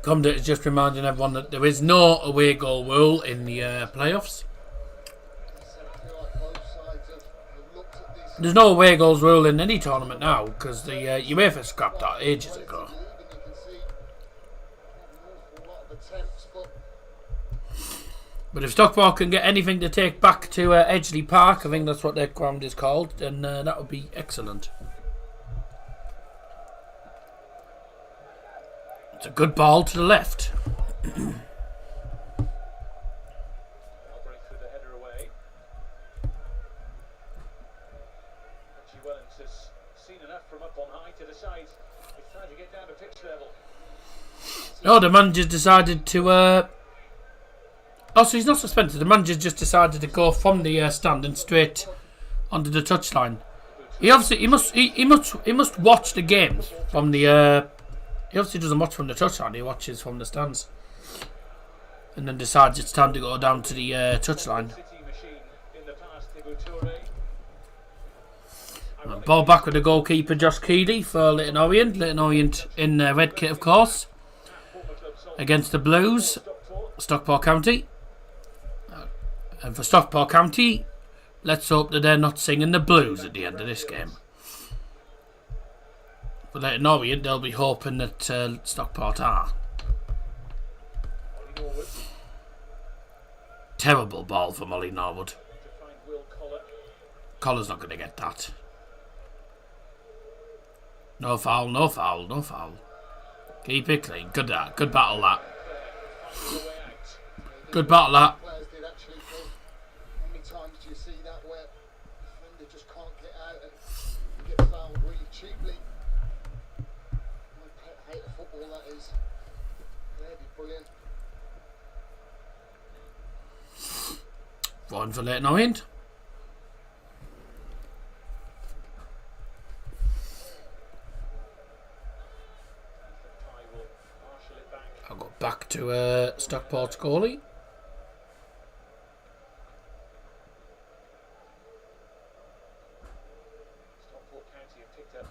Comdit is just reminding everyone that there is no away goal rule in the playoffs. There's no away goals rule in any tournament now because the UEFA scrapped that ages ago. But if Stockport can get anything to take back to Edgeley Park, I think that's what their ground is called, then that would be excellent. It's a good ball to the left. Oh, the manager's decided to... Oh, so he's not suspended. The manager's just decided to go from the stand and straight onto the touchline. He obviously he must watch the games from the. He obviously doesn't watch from the touchline. He watches from the stands, and then decides it's time to go down to the touchline. Ball back with the goalkeeper Josh Keeley for Leyton Orient. Leyton Orient in red kit, of course, against the Blues, Stockport County. And for Stockport County, let's hope that they're not singing the blues at the end of this game. For Leyton Orient, they'll be hoping that Stockport are. Terrible ball for Molly Norwood. Collar's not going to get that. No foul, no foul, no foul. Keep it clean. Good battle that. Good battle that. One for Leyton Orient. I'll go back to Stockport's goalie. Stockport County have picked up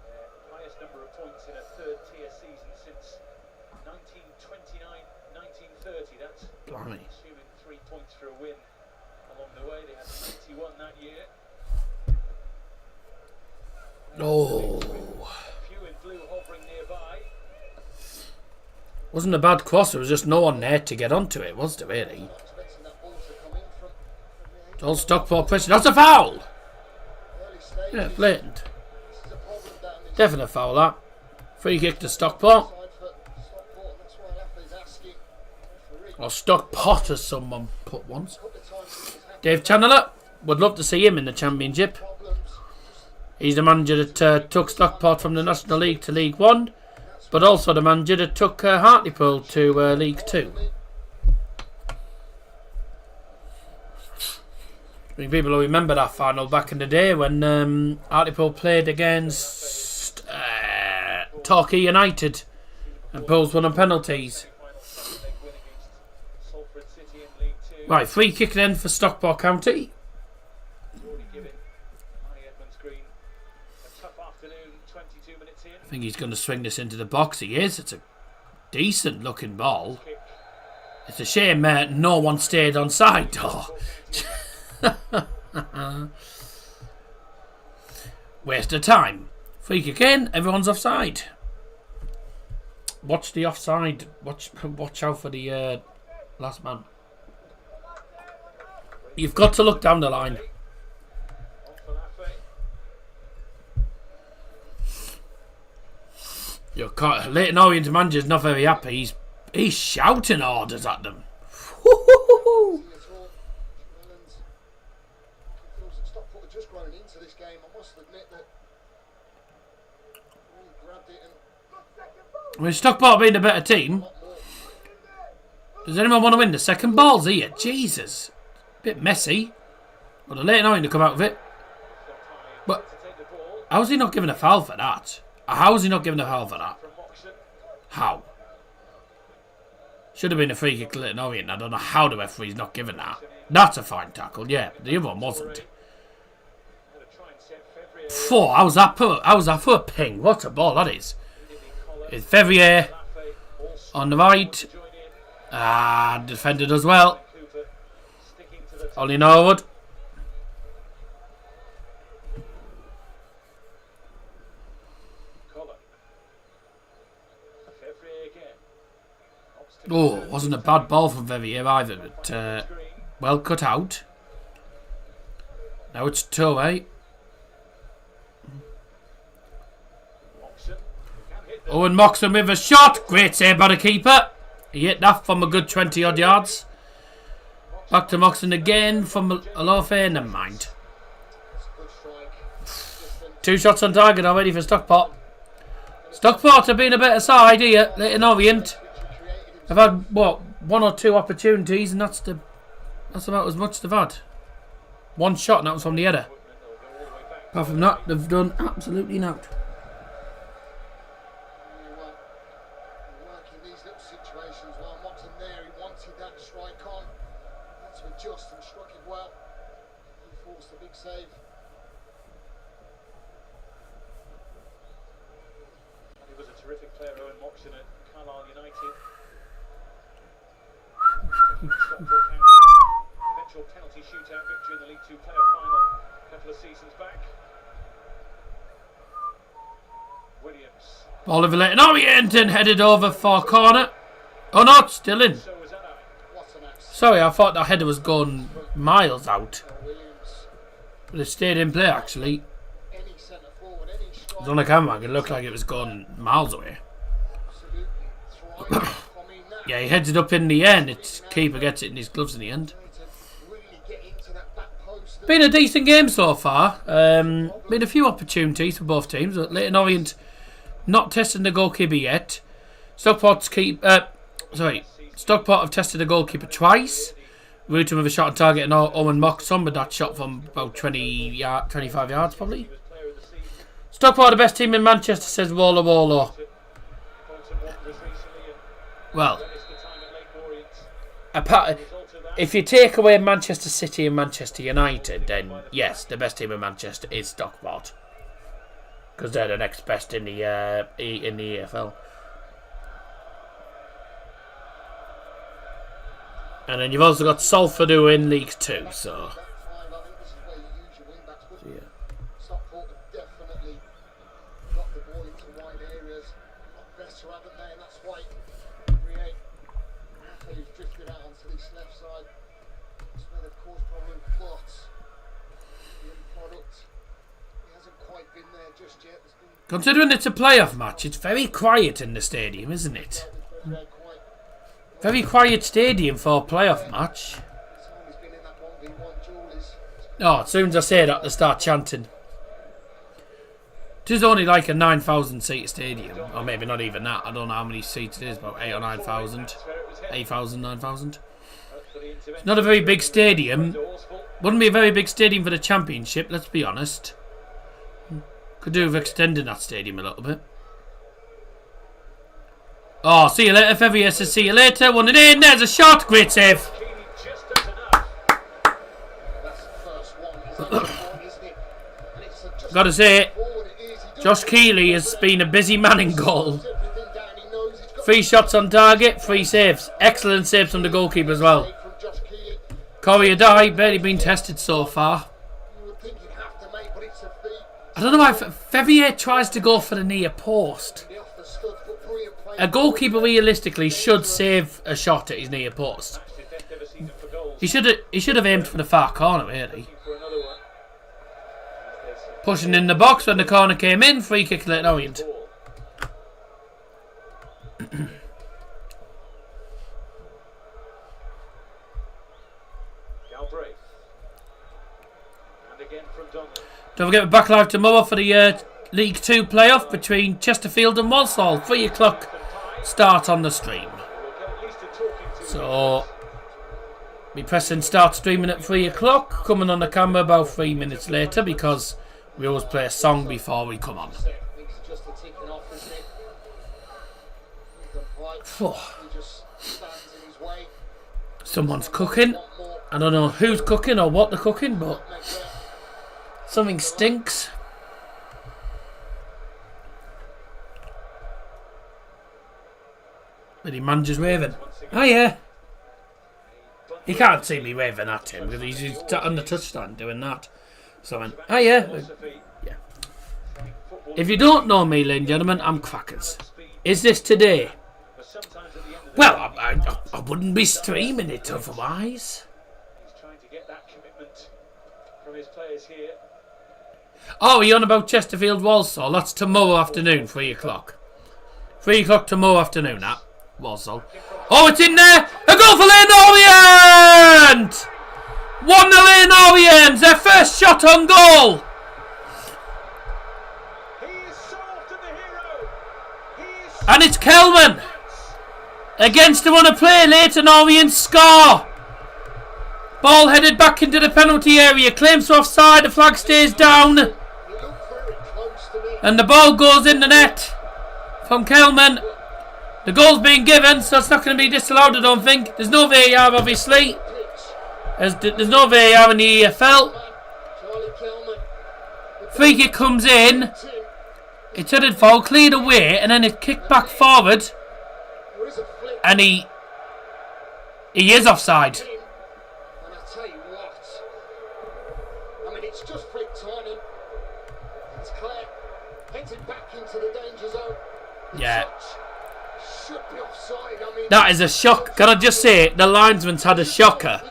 their highest number of points in a third-tier season since 1929-1930. That's Blimey. assuming 3 points for a win along the way. They had 91 that year. Oh. Few in blue hovering nearby. Wasn't a bad cross, there was just no one there to get onto it, was there really? It's all Stockport pressure. That's a foul! Yeah, blatant. Definite foul that. Free kick to Stockport. Or Stockport as someone put once. Dave Chandler, would love to see him in the Championship. He's the manager that took Stockport from the National League to League 1. But also the manager that took Hartlepool to League 2. I think people will remember that final back in the day when Hartlepool played against Torquay United and Pools won on penalties. Right, free kick then for Stockport County. I think he's going to swing this into the box. He is. It's a decent looking ball. It's a shame no one stayed on side though. Waste of time. Free kick in. Everyone's offside. Watch the offside. Watch out for the last man. You've got to look down the line. Leyton Orient's manager's not very happy. He's shouting orders at them. I mean, Stockport being a better team. Does anyone want to win the second balls here? Jesus. Bit messy. Well, the Leyton Orient to come out of it. But how's he not given a foul for that? How is he not given a foul for that? How? Should have been a free kick to Leyton Orient. I don't know how the referee's not given that. That's a fine tackle, yeah. The other one wasn't. How's that for a ping? What a ball that is. It's Ferrier on the right. Defended as well. Ollie Norwood. Oh, wasn't a bad ball from Verrier either, but well cut out. Now it's Toure. Owen Moxon with a shot. Great save by the keeper. He hit that from a good 20 odd yards. Back to Moxon again from a low fair. Never mind. 2 shots on target already for Stockport. Stockport have been a better side here. Leyton Orient have had, what, 1 or 2 opportunities, and that's about as much they've had. 1 shot, and that was from the header. Apart from that, they've done absolutely nothing. Working these little situations while Moxon there, he wanted that strike on. Had to adjust and struck it well. He forced a big save. He was a terrific player, Owen Moxon, at Carlisle United. Stockport County, eventual penalty shootout victory in the League Two playoff final a couple of seasons back. Williams. Ball over Leyton Orient and headed over for corner. Oh no, it's still in. So was that. Sorry, I thought that header was going miles out. Williams, But it stayed in play actually. any centre forward, any It striker, was on the camera, it looked like it was going miles away. absolutely thriving. I mean, that Yeah, he heads it up in the end. Its keeper gets it in his gloves in the end. to really get into that back post. Been a decent game so far. Been a few opportunities for both teams. But Leyton Orient not testing the goalkeeper yet. Stockport have tested the goalkeeper twice. Rooted with a shot on target and Owen Moxon, but that shot from about 25 yards probably. Stockport the best team in Manchester, says Wallo Wallo. Well, apart, if you take away Manchester City and Manchester United, then yes, the best team in Manchester is Stockport. Because they're the next best in the EFL. And then you've also got Salford who are in League 2, so... I think this is where you use your wing backs, wouldn't you? Stockport have definitely got the ball into wide areas. Got better, haven't they? And that's why Riet, who's drifted out onto this left side. That's where they've caused problems. But the end product, he hasn't quite been there just yet. There's been Considering it's a playoff match, it's very quiet in the stadium, isn't it? quite. Very quiet stadium for a playoff match. It's always been in that 1v1 duel. Oh, as soon as I say that, they start chanting. It is only like a 9,000 seat stadium. Or maybe not even that. I don't know how many seats it is, about 8 or 9,000. 8,000, 9,000. It's not a very big stadium. Wouldn't be a very big stadium for the Championship, let's be honest. Could do with extending that stadium a little bit. Oh, see you later, Fevier says see you later. 1 in, there's a shot. Great save. Just does enough. That's the first one. It's only one, isn't it? And it's just Gotta say, forward it is. He does Josh Keeley has been a busy man in goal. everything down. He knows he's got 3 shots on target, 3 saves. Excellent saves from the goalkeeper as well. from Josh Keeley. Corey Adai, barely been tested so far. You would think he'd have to make, but it's a feat. I don't know why Fevier tries to go for the near post. The off the stud, but brilliant play. A goalkeeper realistically should save a shot at his near post. His best ever season for goals. He should have aimed for the far corner really. For another one. Pushing in the box when the corner came in, free kick Leyton Orient. Ball. Galbraith. And again from Donald. Don't forget we're back live tomorrow for the League 2 playoff between Chesterfield and Walsall. 3 o'clock start on the stream. We'll get at least a talking to. So, be pressing start streaming at 3 o'clock, coming on the camera about 3 minutes later because we always play a song before we come on. It's just a ticking off, isn't it? He's done quite. Phew. He just stands in his way. Someone's cooking. Want more. I don't know who's cooking or what they're cooking, but Make that. something stinks. But the manager's waving. Oh yeah. He can't see me waving at him because he's on the touchline doing that. So I went, oh yeah. Yeah. If you don't know me, ladies and gentlemen, I'm Crackers. Is this today? Well, I wouldn't be streaming it otherwise. He's trying to get that commitment from his players here. Oh, are you on about Chesterfield Walsall? That's tomorrow afternoon, 3 o'clock. 3 o'clock tomorrow afternoon, that. Walsall. Oh, it's in there! A goal for Leyton Orient! 1-0 Leyton Orient! Their first shot on goal! He is so often the hero. And it's Kelman against the run of play. Leyton Orient score. Ball headed back into the penalty area. Claims for offside. The flag stays down. And the ball goes in the net from Kelman. The goal's being given, so it's not going to be disallowed, I don't think. There's no VAR, obviously. There's no VAR in the EFL. Free kick comes in. It's headed foul, cleared away, and then it kicked back forward. And he is offside. And I tell you what, I mean, it's just flicked on him. It's clear. Headed back into the danger zone. Yeah. Should be offside. I mean, That is a shock. Can I just say, the linesman's had a shocker.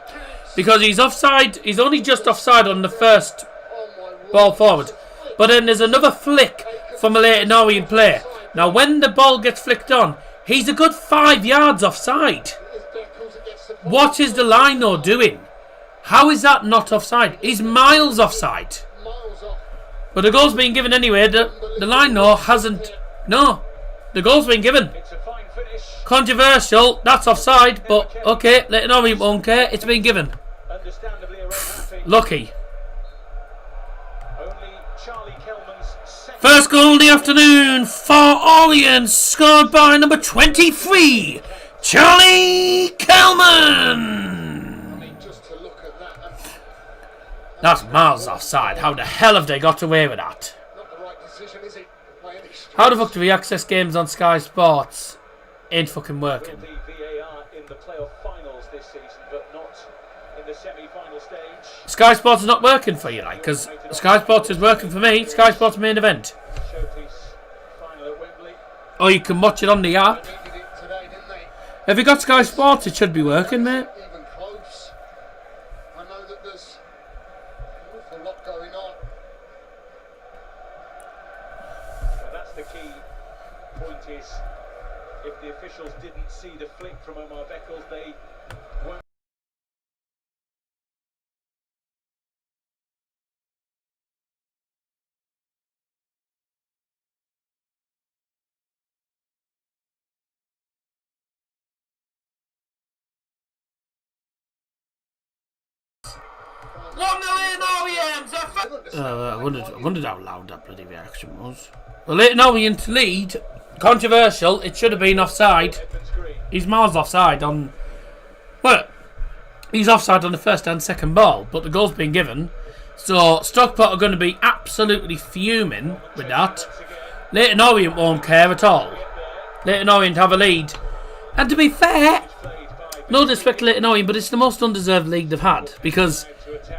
Because he's offside, he's only just offside on the first ball forward. But then there's another flick from a Leyton Orient player. Now when the ball gets flicked on, he's a good 5 yards offside. What is the lino doing? How is that not offside? He's miles offside. But the goal's been given anyway. The lino hasn't... No, the goal's been given. Controversial, that's offside, but okay, Leyton Orient won't care, it's been given. Lucky. First goal of the afternoon for Orient, scored by number 23, Charlie Kelman. That's miles offside. How the hell have they got away with that? How the fuck do we access games on Sky Sports? Ain't fucking working. Sky Sports is not working for you, like, because Sky Sports is working for me. Sky Sports main event. Or you can watch it on the app. Have you got Sky Sports? It should be working, mate. I know that there's an awful lot going on. That's the key point is, if the officials didn't see the flick from Omar Beckles, they won't. I wondered how loud that bloody reaction was. Well, Leyton Orient lead. Controversial. It should have been offside. He's miles offside on... Well, he's offside on the first and second ball, but the goal's been given. So Stockport are going to be absolutely fuming with that. Leyton Orient won't care at all. Leyton Orient have a lead. And to be fair, no disrespect to Leyton Orient, but it's the most undeserved league they've had. Because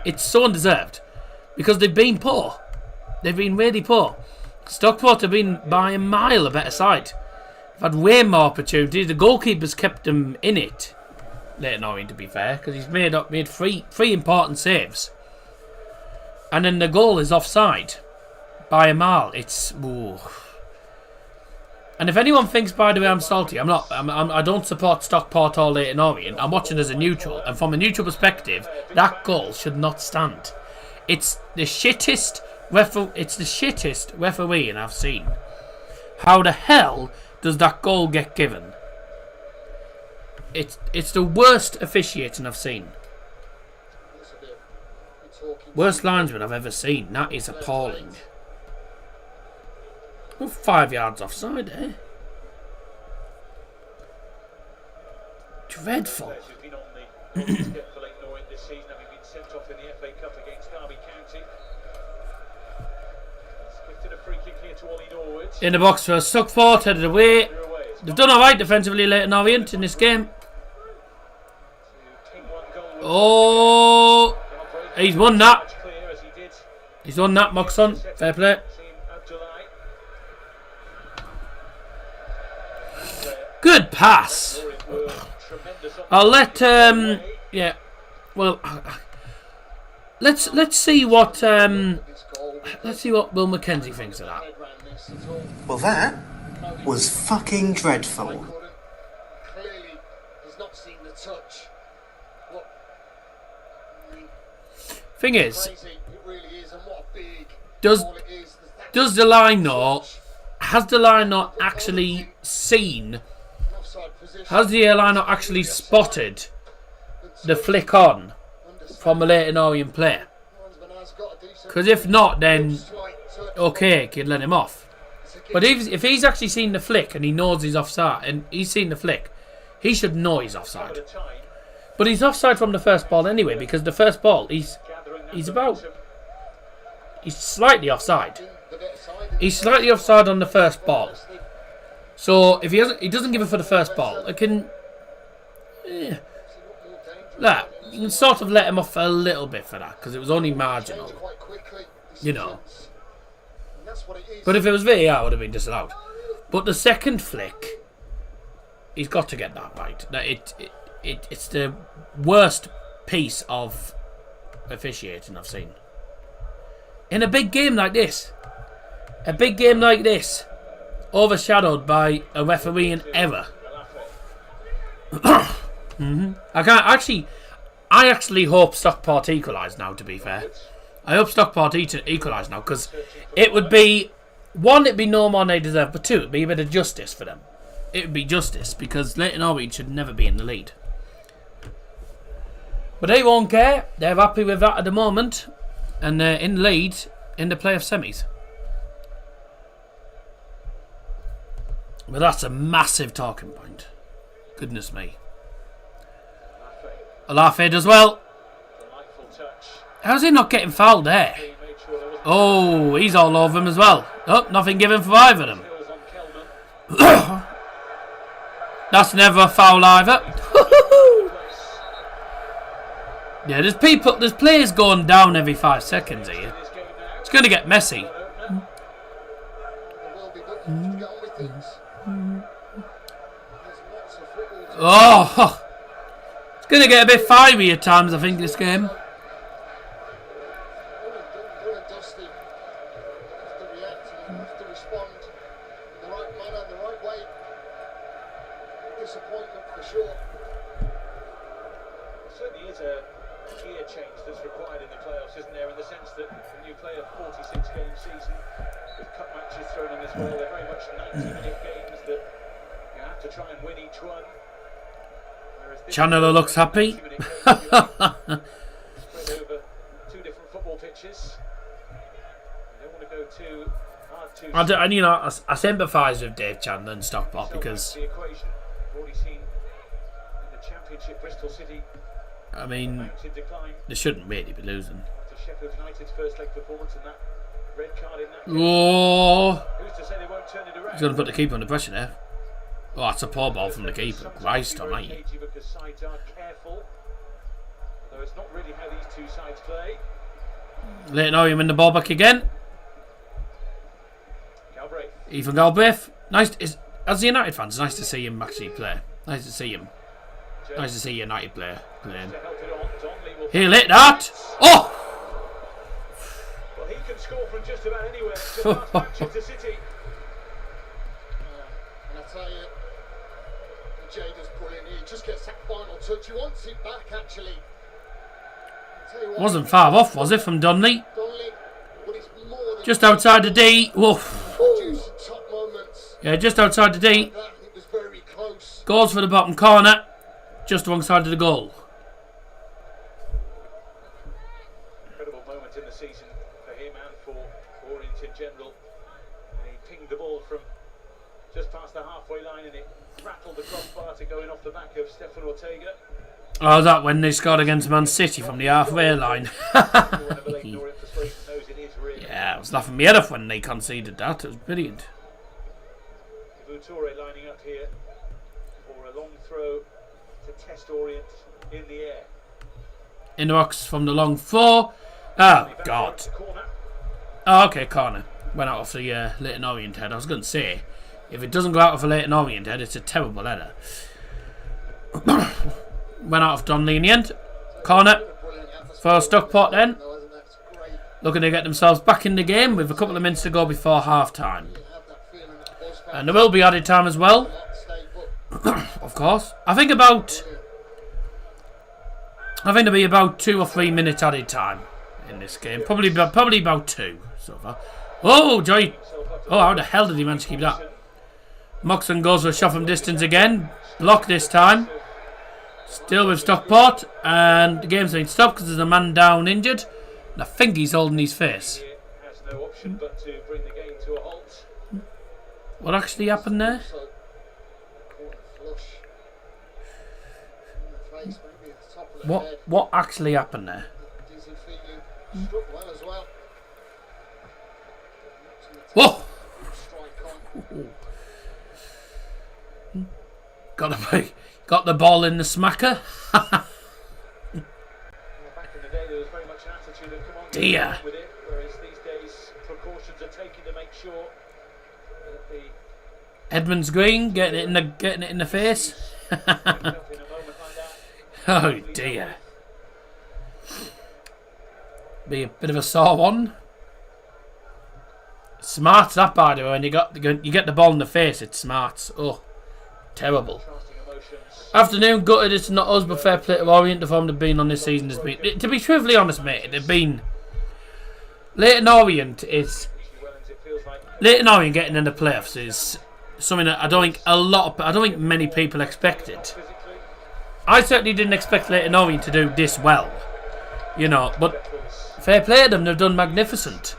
it's so undeserved. Because they've been poor. They've been really poor. Stockport have been by a mile a better side. They've had way more opportunities. The goalkeeper's kept them in it. Leyton Orient, to be fair, because he's made three important saves. And then the goal is offside by a mile. It's... Ooh. And if anyone thinks, by the way, I'm salty, I'm not. I don't support Stockport or Leyton Orient. I'm watching as a neutral. And from a neutral perspective, that goal should not stand. It's the shittest refereeing I've seen. How the hell does that goal get given? It's the worst officiating I've seen. Worst linesman I've ever seen. That is appalling. Well, 5 yards offside, eh? Dreadful. In the box for Stockport, headed away. They've done alright defensively, Leyton Orient, in this game. Oh, he's won that. He's won that, Moxon. Fair play. Good pass. I'll let yeah. Well, let's see what Will Mackenzie thinks of that. Well, that was fucking dreadful. Clearly, he's not seen the touch. What? Thing is, Crazy, it really is, and what a big does ball it is. the line know has the line not actually seen? Offside position. Has the line not actually spotted the flick on from a Leyton Orient player? Linesman has got a decent Because if not, then slight touch. okay, kid, let him off. But if he's actually seen the flick and he knows he's offside and he's seen the flick, he should know he's offside. But he's offside from the first ball anyway, because the first ball he's slightly offside. He's slightly offside on the first ball. So if he doesn't give it for the first ball, it can you can sort of let him off a little bit for that, because it was only marginal, Quite quickly. you know. And that's what it is. But if it was VAR, it would have been disallowed. But the second flick, he's got to get that right. It's the worst piece of officiating I've seen in a big game like this. A big game like this, overshadowed by a refereeing error. I actually hope Stockport equalise now, to be fair. I hope Stockport equalise now, because it would be, one, it'd be no more than they deserve, but two, it'd be a bit of justice for them. It would be justice, because Leyton Orient should never be in the lead. But they won't care. They're happy with that at the moment, and they're in the lead in the playoff semis. But that's a massive talking point. Goodness me. Alafe does well. How's he not getting fouled there? Oh, he's all over him as well. Oh, nothing given for either of them. That's never a foul either. Yeah, there's players going down every 5 seconds here. It's going to get messy. Oh, it's going to get a bit fiery at times, I think, this game. Disappointment for sure. Certainly is a gear change that's required in the playoffs, isn't there? In the sense that when you play a 46-game season with cup matches thrown in as well, they're very much 90-minute games that you have to try and win each one. Chandler looks happy. Spread over 2 different football pitches. You don't want to go too hard too. I sympathise with Dave Chandler and Stockport, because the equation we've already seen in the Championship, Bristol City. I mean, they shouldn't really be losing. After Sheffield United's first leg performance and that red card in that game. Oh, Who's to say they won't turn it around? he's going to put the keeper under pressure there. Oh, that's a poor ball from the keeper. Christ almighty. Because sides are careful, although it's not really how these two sides play. Leyton Orient win the ball back again. Galbraith. Ethan Galbraith. Nice. As the United fans, nice to see him actually play. Nice to see him. Nice to see a United player playing. He'll hit that. Oh! Well, he can score from just about anywhere. Just past Manchester City. And I tell you, Jada's brilliant. He just gets that final touch. He wants it back, actually. Wasn't far off, was it, from Donnelly? Just outside the D. Woof. Top moments. Yeah, just outside the D. It was very close. Goals for the bottom corner. Just alongside of the goal. Incredible moment in the season for him and for Orient in general. And he pinged the ball from just past the halfway line and it rattled the crossbar to going off the back of Stefan Ortega. Oh, was that when they scored against Man City from the halfway line? Yeah, I was laughing my head off when they conceded that. It was brilliant. Voutoure lining up here for a long throw to test Orient in the air. In the box from the long throw. Oh, God. Oh, okay, corner. Went out of the Leyton Orient head. I was going to say, if it doesn't go out of a Leyton Orient head, it's a terrible header. Went out of Donnelly in the end. Corner for Stockport then. Looking to get themselves back in the game with a couple of minutes to go before half time. And there will be added time as well. Of course. I think there'll be about 2 or 3 minutes added time in this game. Probably about 2 so far. Oh, Joy. Oh, how the hell did he manage to keep that? Moxon goes for a shot from distance again. Block this time. Still with Stockport. And the game's been stopped because there's a man down injured. And I think he's holding his face. Has no option but to bring the game to a halt. What actually happened there? What actually happened there? Whoa! Got the ball in the smacker. Back in the day, there was very much an attitude of come on, Dear. with it, whereas these days precautions are taken to make sure that the Edmonds Green getting it in the face. Oh dear. Be a bit of a sore one. Smart that, by the way. When you get the ball in the face, it's smart. Oh, terrible. Afternoon, gutted it's not us, but fair play to Orient. The form they've been on this season has been, to be truthfully honest, mate, they've been. Leyton Orient getting in the playoffs is something that I don't think many people expected. I certainly didn't expect Leyton Orient to do this well, you know. But fair play to them, they've done magnificent.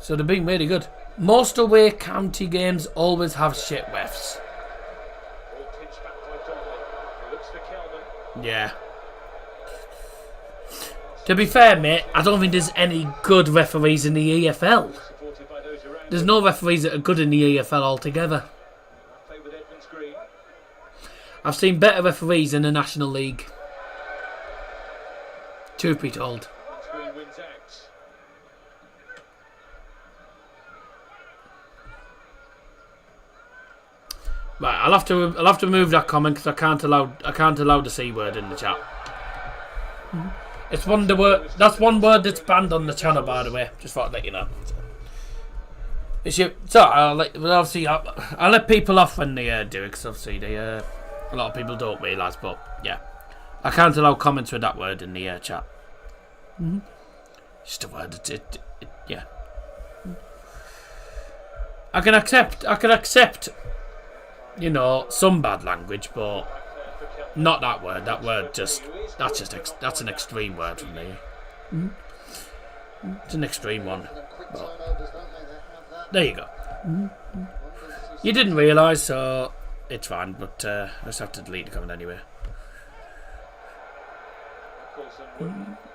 So they've been really good. Most away county games always have shit refs. Yeah. To be fair, mate, I don't think there's any good referees in the EFL. There's no referees that are good in the EFL altogether. I've seen better referees in the National League. Truth be told. Right, I'll have to move that comment because I can't allow the C word in the chat. It's that's one word that's banned on the channel, by the way. Just thought I'd let you know. I'll let people off when they do it because obviously a lot of people don't realise, but yeah, I can't allow comments with that word in the chat. Just a word. Yeah. I can accept. You know, some bad language, but not that word. That word that's an extreme word for me. It's an extreme one. But there you go. You didn't realise, so it's fine. But I just have to delete the comment anyway.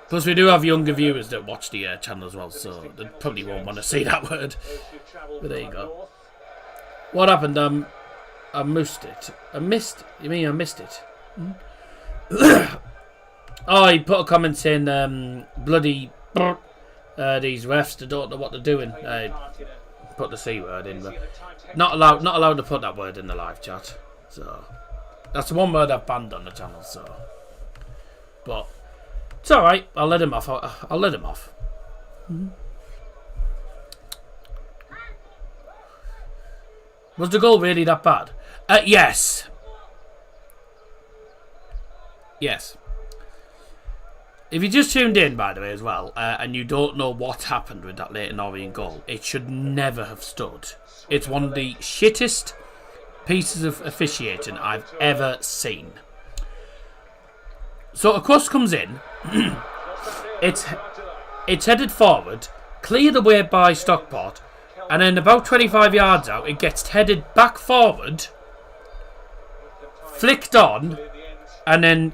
Plus, we do have younger viewers that watch the channel as well, so they probably won't want to see that word. But there you go. What happened? I missed it. You mean I missed it? Oh, he put a comment saying, bloody these refs, they don't know what they're doing. Put the C word in, but not allowed to put that word in the live chat. So that's the one word I've banned on the channel. So, but it's all right. I'll let him off. I'll let him off. Was the goal really that bad? Yes. Yes. If you just tuned in, by the way, as well, and you don't know what happened with that Leyton Orient goal, it should never have stood. It's one of the shittest pieces of officiating I've ever seen. So a cross comes in. It's headed forward, cleared away by Stockport, and then about 25 yards out, it gets headed back forward, flicked on, and then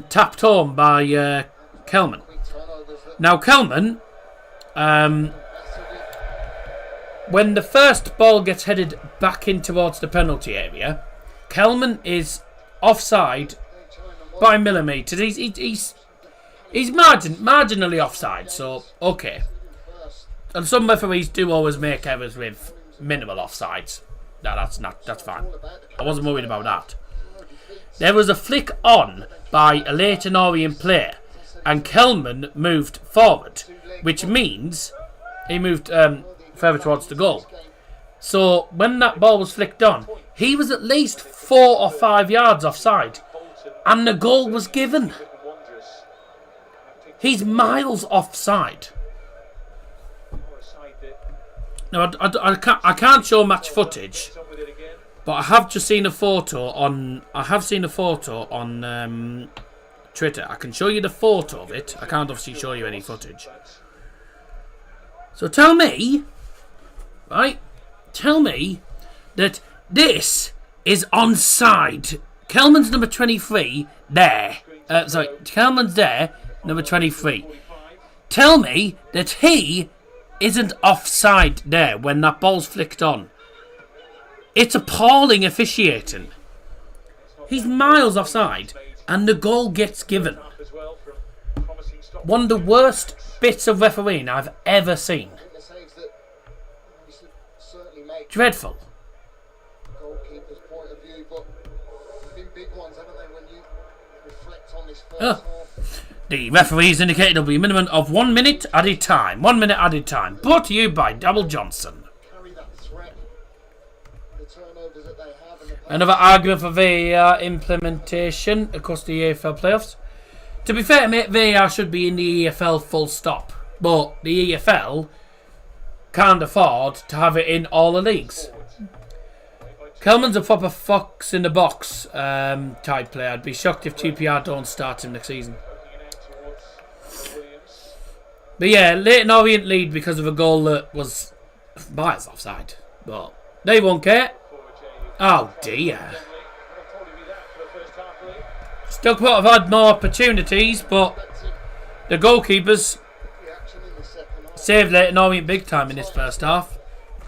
tapped home by Kelman. Now Kelman, when the first ball gets headed back in towards the penalty area, Kelman is offside by millimetres. He's marginally offside, so okay. And some referees do always make errors with minimal offsides. That's fine. I wasn't worried about that. There was a flick on by a Leyton Orient player, and Kelman moved forward, which means he moved further towards the goal. So when that ball was flicked on, he was at least 4 or 5 yards offside, and the goal was given. He's miles offside. No, I can't show match footage, but I have just seen a photo on. Twitter. I can show you the photo of it. I can't obviously show you any footage. So tell me, right? Tell me that this is onside. Kelman's number 23 there. Kelman's there, number 23. Tell me that he isn't offside there when that ball's flicked on. It's appalling officiating. He's miles offside and the goal gets given. One of the worst bits of refereeing I've ever seen. Dreadful. Goalkeeper's point of view, but been big ones, haven't they, when you reflect on this first half. The referees indicated there'll be a minimum of 1 minute added time. 1 minute added time. Brought to you by Double Johnson. Carry that threat. The turnovers that they have and the Another argument for VAR implementation across the EFL playoffs. To be fair, mate, VAR should be in the EFL full stop. But the EFL can't afford to have it in all the leagues. Kelman's a proper fox in the box type player. I'd be shocked if QPR don't start him next season. But yeah, Leyton Orient lead because of a goal that was miles offside. But they won't care. Oh dear. Stockport have had more opportunities, but the goalkeepers saved Leyton Orient big time in this first half.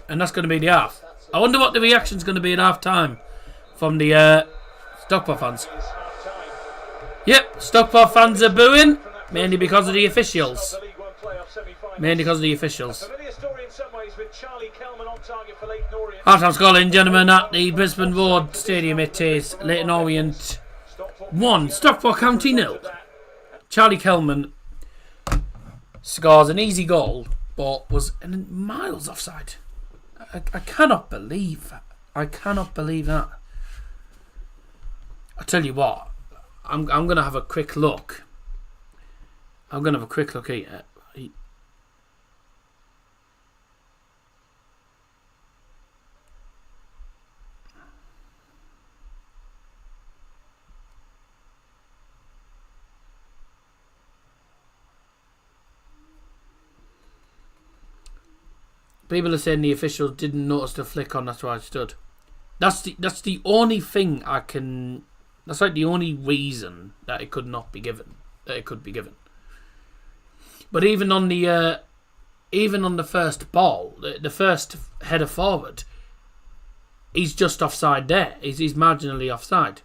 And that's going to be the half. I wonder what the reaction's going to be at half time from the Stockport fans. Yep, Stockport fans are booing, mainly because of the officials. Half-time score, ladies and gentlemen, at the Brisbane Road Stadium. It is Leyton Orient 1, Stockport County 0. Charlie Kelman scores an easy goal, but was miles offside. I cannot believe that. I cannot believe that. I tell you what, I'm going to have a quick look. I'm going to have a quick look here. People are saying the officials didn't notice the flick on. That's why I stood. That's the only thing I can. That's like the only reason that it could not be given. That it could be given. But even on the first ball, the first header forward, he's just offside there. He's marginally offside.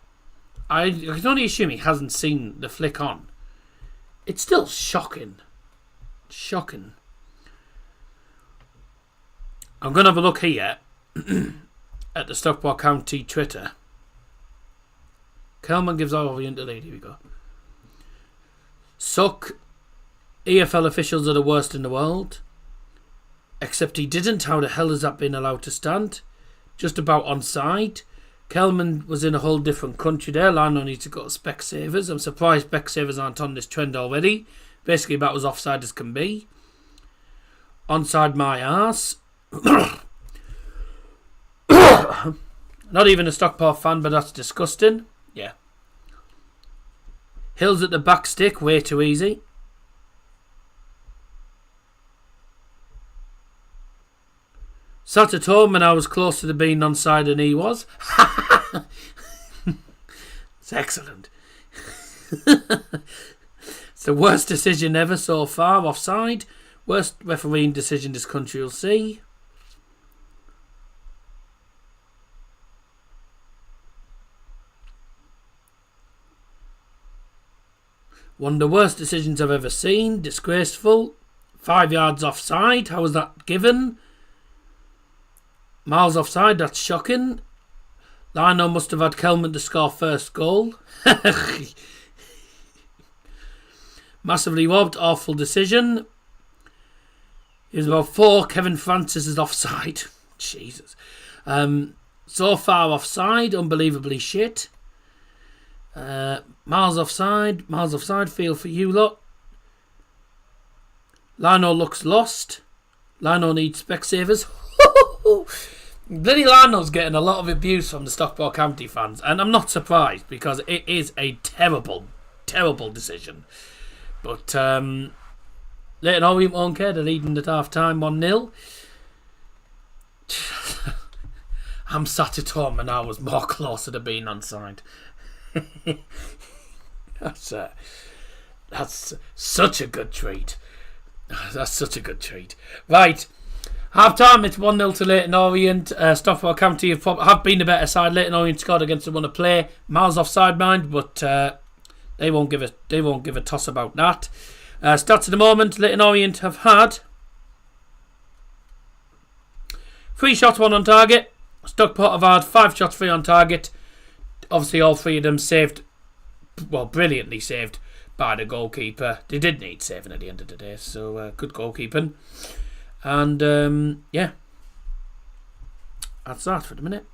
I can only assume he hasn't seen the flick on. It's still shocking. Shocking. I'm going to have a look here at the Stockport County Twitter. Kelman gives Orient the lead. Here we go. Suck. EFL officials are the worst in the world. Except he didn't. How the hell has that been allowed to stand? Just about onside. Kelman was in a whole different country there. Lano needs to go to Specsavers. I'm surprised Specsavers aren't on this trend already. Basically, about as offside as can be. Onside my arse. Not even a Stockport fan, but that's disgusting. Yeah. Hills at the back stick, way too easy. Sat at home and I was closer to being onside than he was. It's excellent. It's the worst decision ever so far, offside. Worst refereeing decision this country will see. One of the worst decisions I've ever seen. Disgraceful. 5 yards offside. How was that given? Miles offside. That's shocking. Lino must have had Kelman to score first goal. Massively robbed. Awful decision. He was about 4. Kevin Francis is offside. Jesus. So far offside. Unbelievably shit. Miles offside. Feel for you lot. Lino looks lost. Lino needs Specsavers. Bloody Lano's getting a lot of abuse from the Stockport County fans, and I'm not surprised because it is a terrible, terrible decision. But Leyton Orient won't care. They're leading at half time 1-0. I'm sat at home and I was more closer to being onside. That's such a good treat. That's such a good treat. Right. Half time, it's 1-0 to Leyton Orient. Stockport County have been the better side. Leyton Orient scored against them on a play. Miles offside mind, but they won't give a toss about that. Stats at the moment, Leyton Orient have had 3 shots, 1 on target. Stockport have had 5 shots, 3 on target. Obviously, all 3 of them saved, well, brilliantly saved by the goalkeeper. They did need saving at the end of the day, so good goalkeeping. And yeah, that's that for the minute.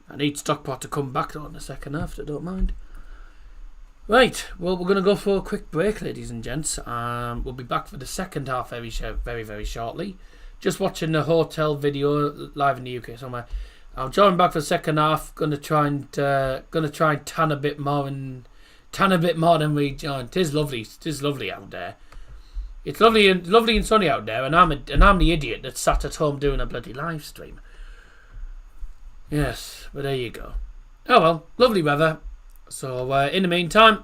I need Stockport to come back though in the second half, I don't mind. Right, well, we're going to go for a quick break, ladies and gents. We'll be back for the second half very, very shortly. Just watching the hotel video live in the UK somewhere. I'm joining back for the second half. Going to try and tan a bit more than we joined. It is lovely out there. It's lovely and sunny out there, and I'm the idiot that sat at home doing a bloody live stream. Yes, but there you go. Oh well, lovely weather. So in the meantime,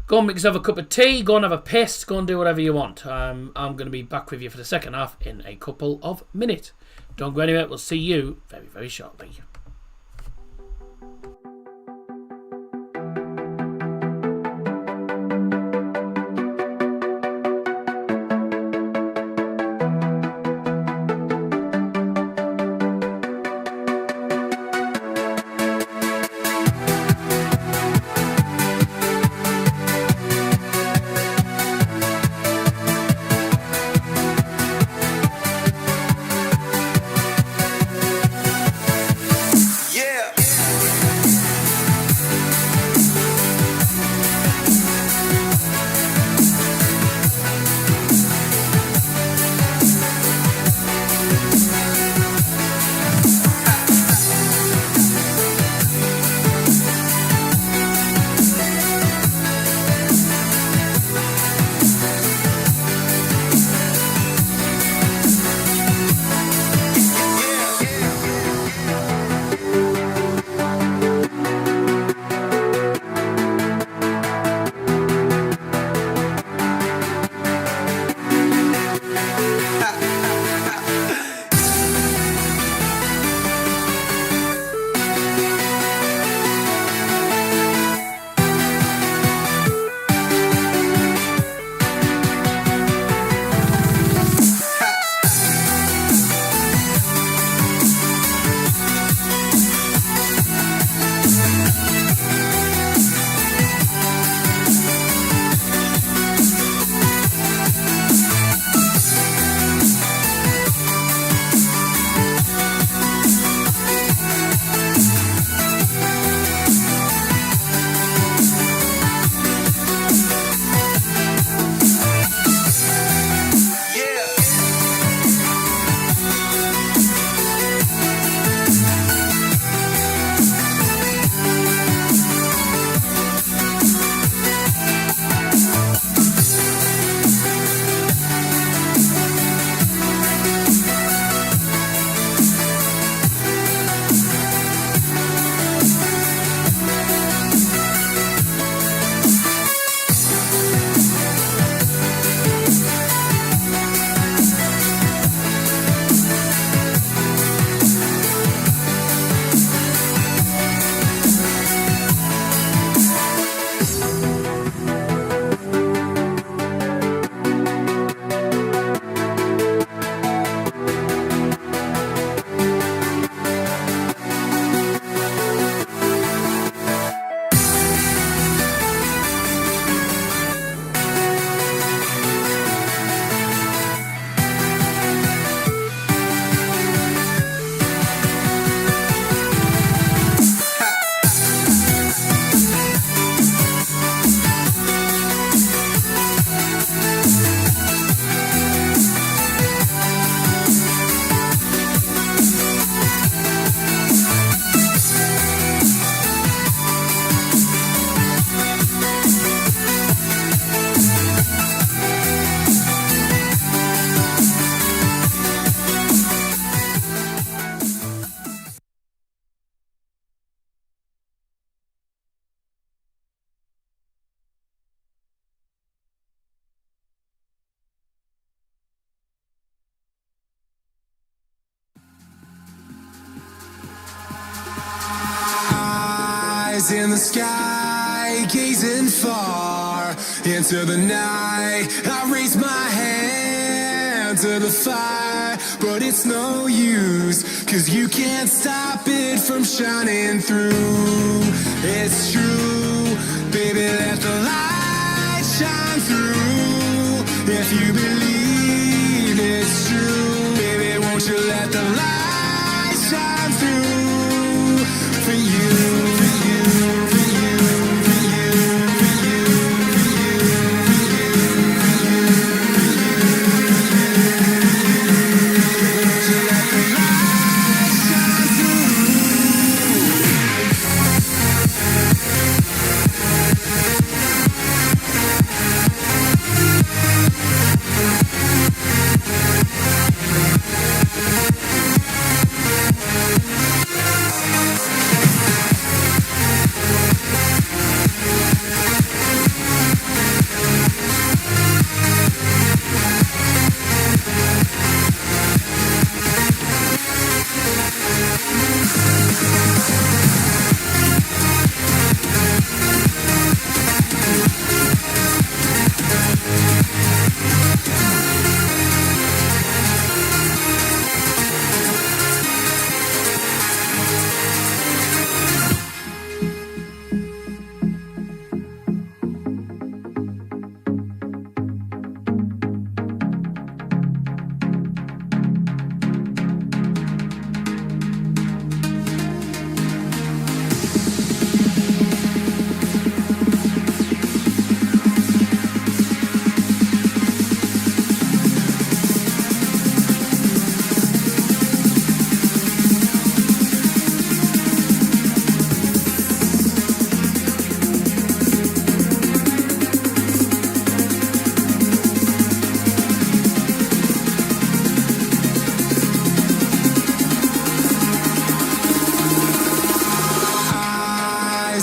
go and make yourself a cup of tea, go and have a piss, go and do whatever you want. I'm going to be back with you for the second half in a couple of minutes. Don't go anywhere. We'll see you very, very shortly. Eyes in the sky, gazing far into the night. I raise my hand to the fire, but it's no use, 'cause you can't stop it from shining through. It's true, baby, let the light shine through. If you believe it's true, baby, won't you let the light shine through for you, for you, for you, for you, for you, for you, for you, won't you let the light shine through.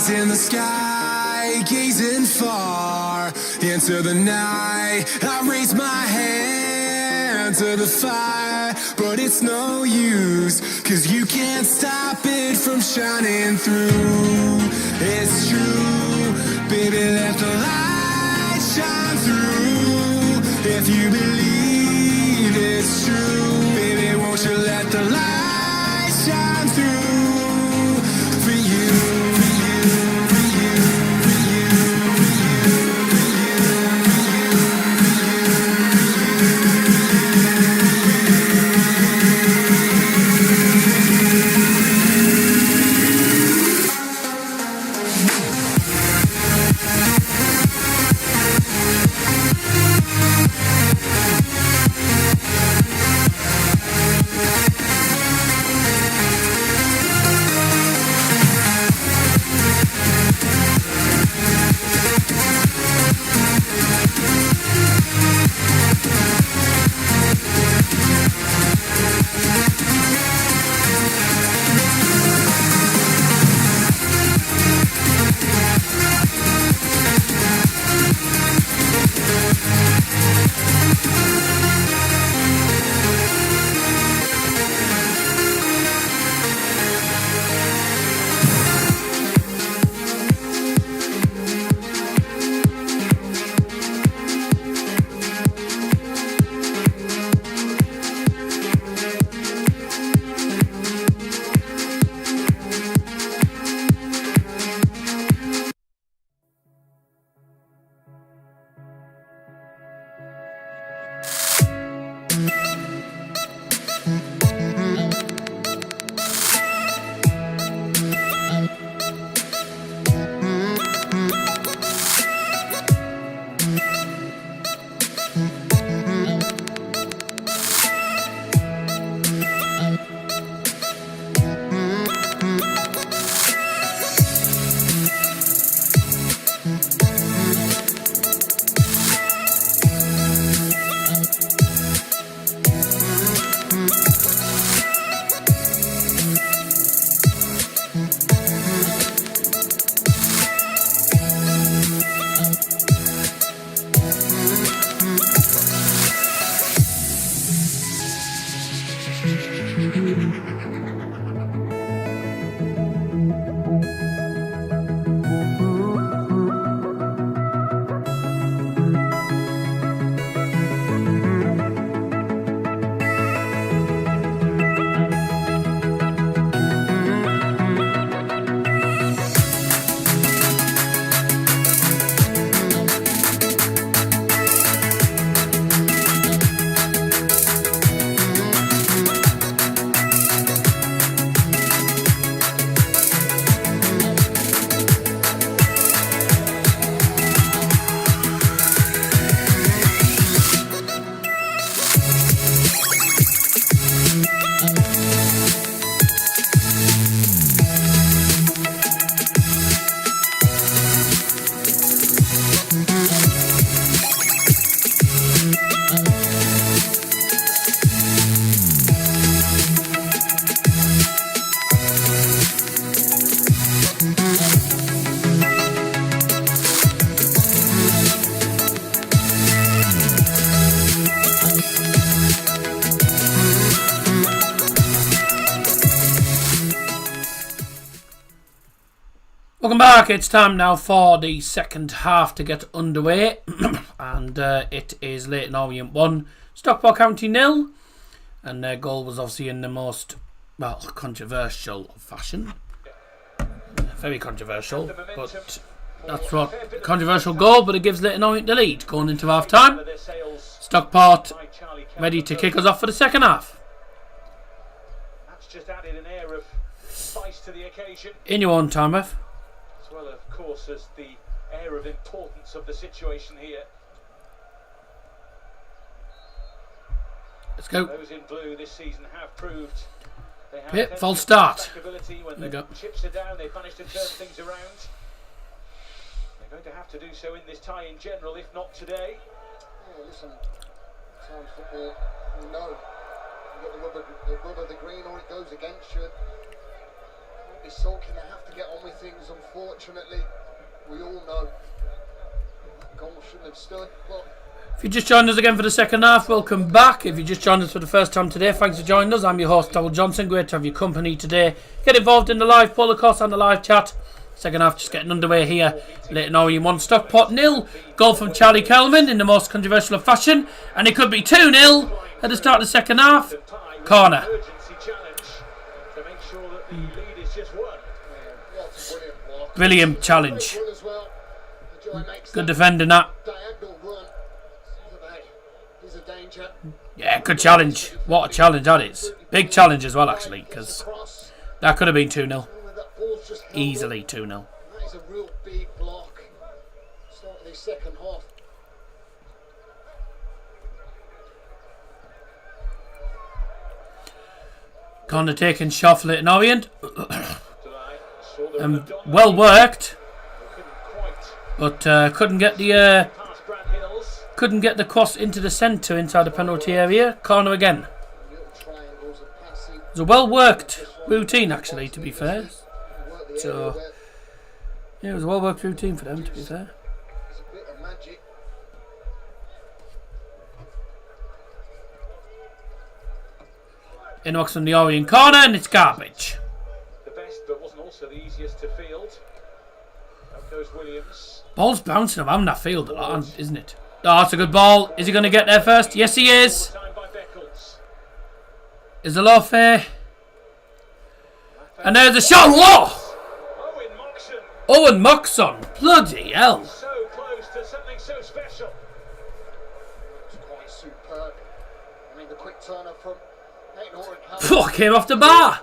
In the sky, gazing far into the night. I raise my hand to the fire, but it's no use, 'cause you can't stop it from shining through. It's true, baby, let the light shine through. If you believe it's true, baby, won't you let the light shine through for you. Welcome back. It's time now for the second half to get underway. And it is Leyton Orient 1, Stockport County 0. And their goal was obviously in the most, well, controversial fashion. Very controversial, but that's what controversial goal, but it gives Leyton Orient the lead going into half time. Stockport ready to kick us off for the second half. That's just added an air of spice to the occasion. In your own time, ref. As well, of course, as the air of importance of the situation here. Let's go. Those in blue this season have proved they have Yep, false start. when There we the go. chips are down, they've managed to turn things around. They're going to have to do so in this tie in general, if not today. Yeah, listen, sometimes football, you know, you get the rubber, the green, or it goes against you. Won't be sulking, they have to get on with things, unfortunately. We all know that goal shouldn't have stood, but If you just joined us again for the second half, welcome back. If you just joined us for the first time today, thanks for joining us. I'm your host, Dowell Johnson. Great to have your company today. Get involved in the live poll, of course, and the live chat. Second half just getting underway here. Leyton Orient 1, Stockport 0. Goal from Charlie Kelman in the most controversial of fashion. And it could be 2-0 at the start of the second half. Corner. Emergency challenge to make sure that the lead is just won. what's a brilliant block. Brilliant challenge. Run as well. The Joy makes Good that defending that. diagonal run. He's a danger. Yeah, good challenge. What a challenge that is. Big challenge as well, actually, because Across. that could have been 2-0. That ball's just held Easily up. 2-0. That is a real big block. Start of the second half. Corner taken shot for Leyton Orient. Saw them Well worked, couldn't quite but couldn't get the pass Brad Hills. couldn't get the cross into the centre inside the penalty area. Corner again. Little triangles of passing. It was a well worked routine, actually, to be fair. Work the So- area where Yeah, it was a well worked routine for them, to be fair. there's a bit of magic. Inbox from the Orient corner, and it's garbage. The best, but wasn't also the easiest to field. Out goes Williams. Ball's bouncing around that field a lot, isn't it? Oh, that's a good ball. Is he going to get there first? Yes, he is. Time by Beckles. Is the law fair? And there's a shot. Whoa! Owen Moxon. Owen Moxon. Bloody hell. So close to something so special. It's quite superb. I mean, the quick turner from Leyton Orient. Oh, came off the bar.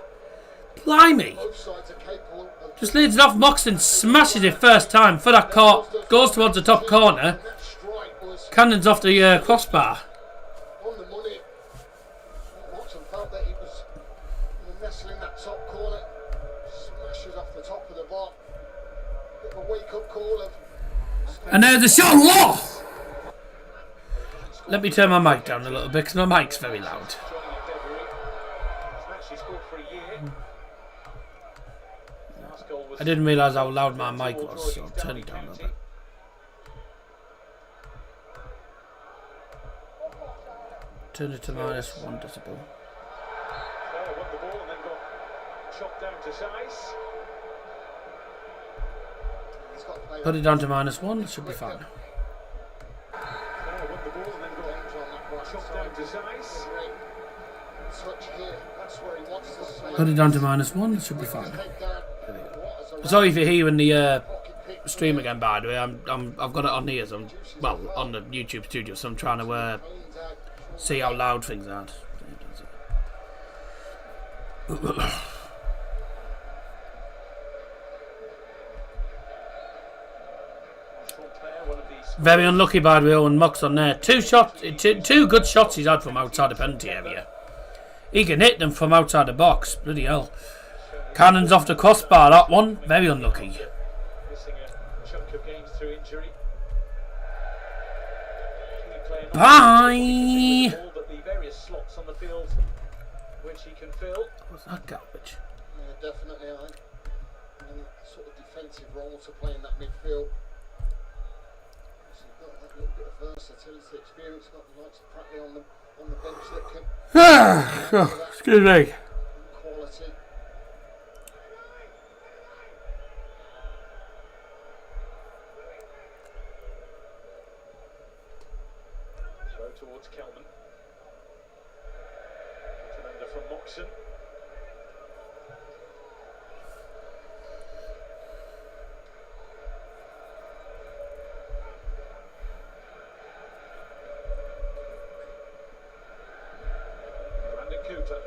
Blimey. Both sides are capable of Just leads it off. Moxon smashes it first time for that court. Goes towards the top corner. that strike was Cannons off the crossbar. on the money. Watson felt that he was nestling that top corner. Smashes off the top of the bar. Bit of a wake-up call of And there's the shot. Whoa! Let me turn my mic down a little bit because my mic's very loud. Joining in February. He's actually scored for a year. Last goal was I didn't realise how loud my mic was, so I'll turn it down a little bit. Turn it to -1 decibel. Player won the ball and then got chopped down to size. he's got to play Put it down to -1, it should be fine. Player won the ball and then got chopped down to size. touch here. That's where he wants to play. Put it down to -1, it should be fine. Take that. What is a Sorry if you're hearing the pocket pick. stream again, by the way. I've got it on here, so on the YouTube studio, so I'm trying to see how loud things are. Very unlucky, by the way, Owen Moxon there. Two good shots he's had from outside the penalty area. He can hit them from outside the box. Bloody hell. Cannons off the crossbar, that one. Very unlucky. Missing a chunk of games through injury. Bye! All but the various slots on the field which he can fill. What's that garbage? Yeah, definitely, I think. And sort of defensive role to play in that midfield. So you've got that little bit of versatility, experience, got the likes of Pratley on the bench that can Excuse me. quality. towards Kelman. Defender from Moxon. Cooper.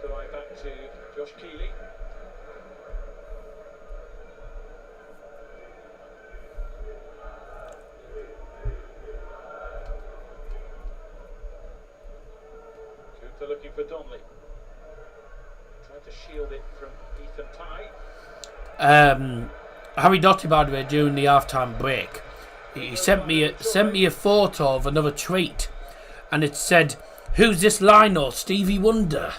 Drive back to Josh Keeley. Cooper looking for Donnelly. Tried to shield it from Ethan Pye. Harry Doty, by the way, during the half-time break, he sent me a photo of another treat, and it said, "Who's this Lino? Stevie Wonder."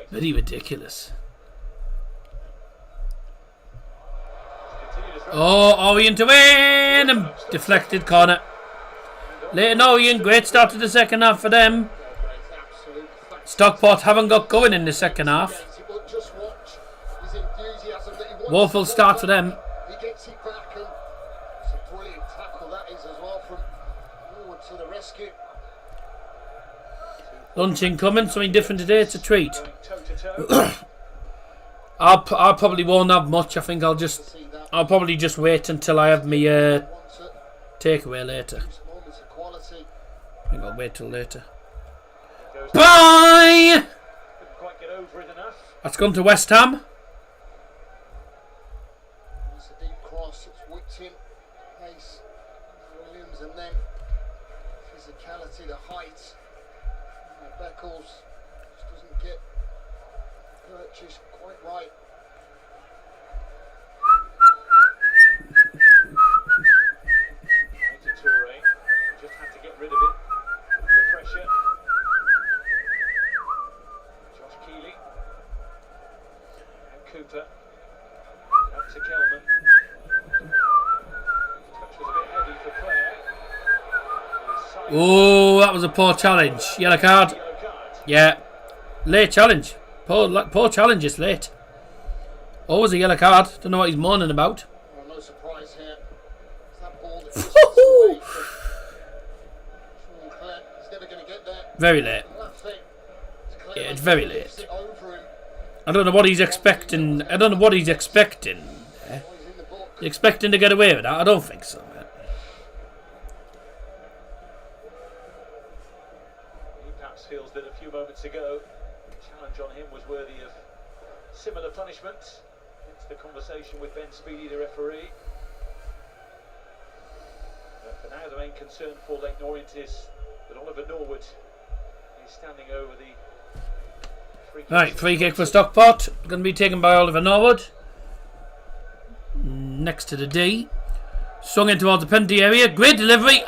Very ridiculous. Oh, Orient to win! And deflected corner. Leyton Orient, great start to the second half for them. Stockport haven't got going in the second half. Woeful start for them. He gets it back, and it's a brilliant tackle that is as well from forward to the rescue. Lunch incoming, something different today. It's a treat. I probably won't have much. I think I'll probably just wait until I have my takeaway later. I think I'll wait till later. Bye. That's gone to West Ham. Williams, and then physicality, the height. Beckles just doesn't get purchased quite right. Toure just had to get rid of it. The pressure. Josh Keeley and Cooper. Up to Kelman. Oh, that was a poor challenge. Yellow card. Yeah. Late challenge. Poor challenge is late. Always a yellow card. Don't know what he's moaning about. Well, no surprise here. It's that ball that he's never going to get there. Very late. Yeah, it's very late. I don't know what he's expecting. He's expecting to get away with that? I don't think so, man. Feels that a few moments ago, the challenge on him was worthy of similar punishment. It's the conversation with Ben Speedy, the referee. But for now, the main concern for Leyton Orient is that Oliver Norwood is standing over the free kick. Right, free kick for Stockport. Going to be taken by Oliver Norwood. Next to the D. Swung in towards the penalty area. Great delivery.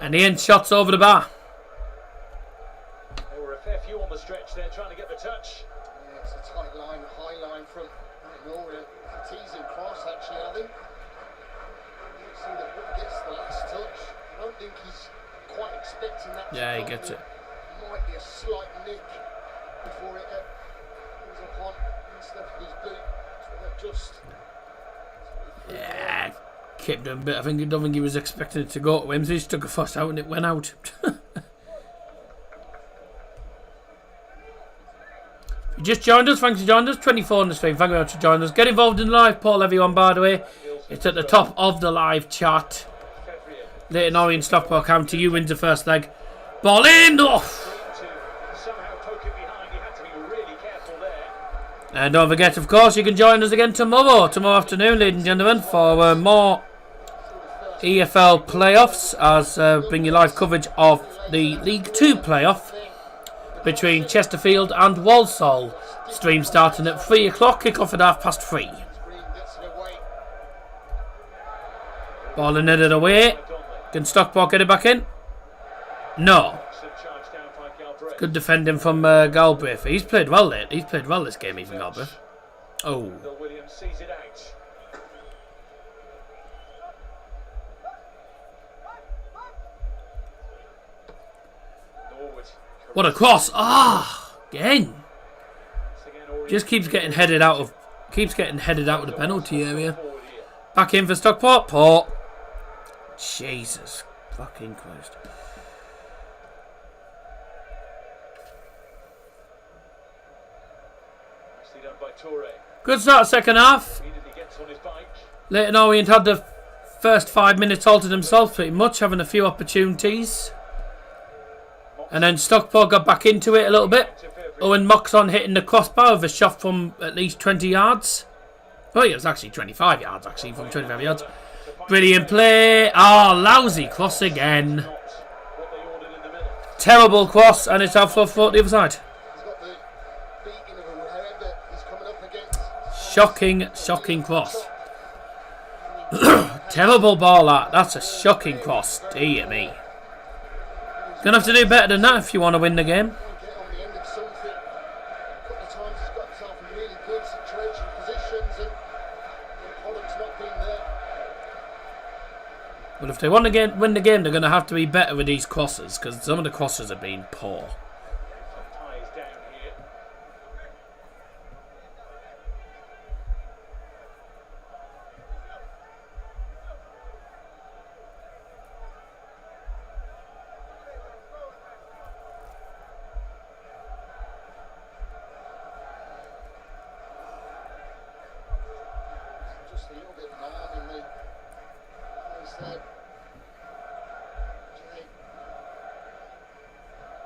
And Ian shots over the bar. Stretch there, trying to get the touch. Yeah, it's a tight line, high line from Leyton Orient. It's a teasing cross, actually, I think. You see that Wood gets the last touch. I don't think he's quite expecting that. Yeah, he gets it. Might be a slight nick before it comes upon instead of his boot. So that just. Yeah, kept him a bit. I don't think he was expecting it to go to him. So he just took a fuss out and it went out. You just joined us, thanks for joining us. 24 on the stream, thank you very much for joining us. Get involved in the live poll, everyone, by the way. It's at the top of the live chat. Leyton Orient, Stockport County, you wins the first leg. Ball in! And don't forget, of course, you can join us again tomorrow afternoon, ladies and gentlemen, for more EFL playoffs, as bring you live coverage of the League 2 playoff between Chesterfield and Walsall. Stream starting at 3 o'clock, kick off at 3:30. Ball and headed away. Can Stockport get it back in? No. Good defending from Galbraith. He's played well late. He's played well this game, even Galbraith. Oh. What a cross. Again. Just keeps getting headed out of the penalty area. Back in for Stockport. Port. Jesus fucking Christ. Good start, second half. Leyton Orient had the first 5 minutes all to themselves, pretty much, having a few opportunities. And then Stockport got back into it a little bit. Owen Moxon hitting the crossbar with a shot from at least 20 yards. Oh, it was actually 25 yards, actually, from 25 yards. Brilliant play. Oh, lousy cross again. Terrible cross, and it's out for the other side. Shocking cross. Terrible ball, that. That's a shocking cross. Dear me. Gonna have to do better than that if you want to win the game. But if they want to win the game, they're going to have to be better with these crosses, because some of the crosses have been poor.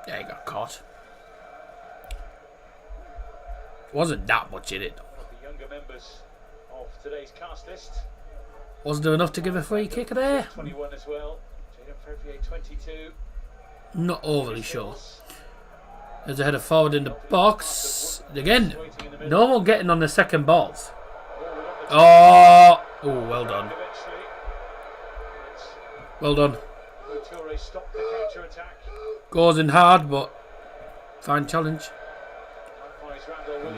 Yeah, he got caught. Wasn't that much in it. The younger members of today's cast list. Wasn't there enough to give a free kick there? 21 as well. February 22. Not overly sure. There's a header forward in the box. Again, no one getting on the second balls. Oh, well done. Well done. Goes in hard, but fine challenge.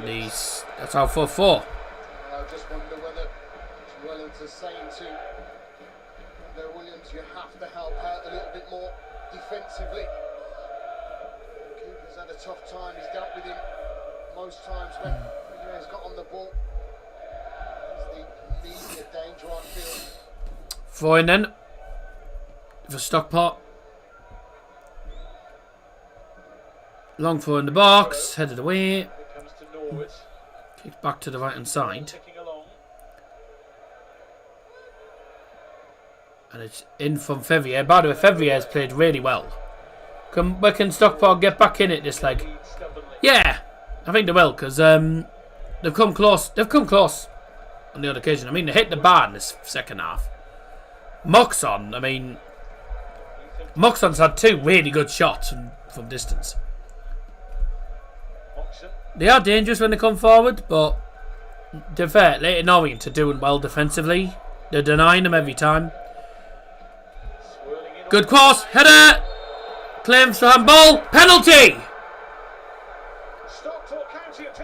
Nice. That's out for 4. I just wonder whether Wellington's saying to Williams, you have to help out a little bit more defensively. Cooper's had a tough time. He's dealt with him most times when he's got on the ball. He's the immediate danger, I feel. Throw in then for Stockport. Long throw in the box, headed away. Kicked back to the right hand side. And it's in from Fevrier. By the way, Fevrier has played really well. Where can Stockport get back in it this leg? Yeah, I think they will, because they've come close. They've come close on the other occasion. I mean, they hit the bar in this second half. Moxon, I mean, Moxon's had 2 really good shots from distance. They are dangerous when they come forward, but to be fair, Leyton Orient are doing well defensively. They're denying them every time. Good cross, header, claims for handball, penalty!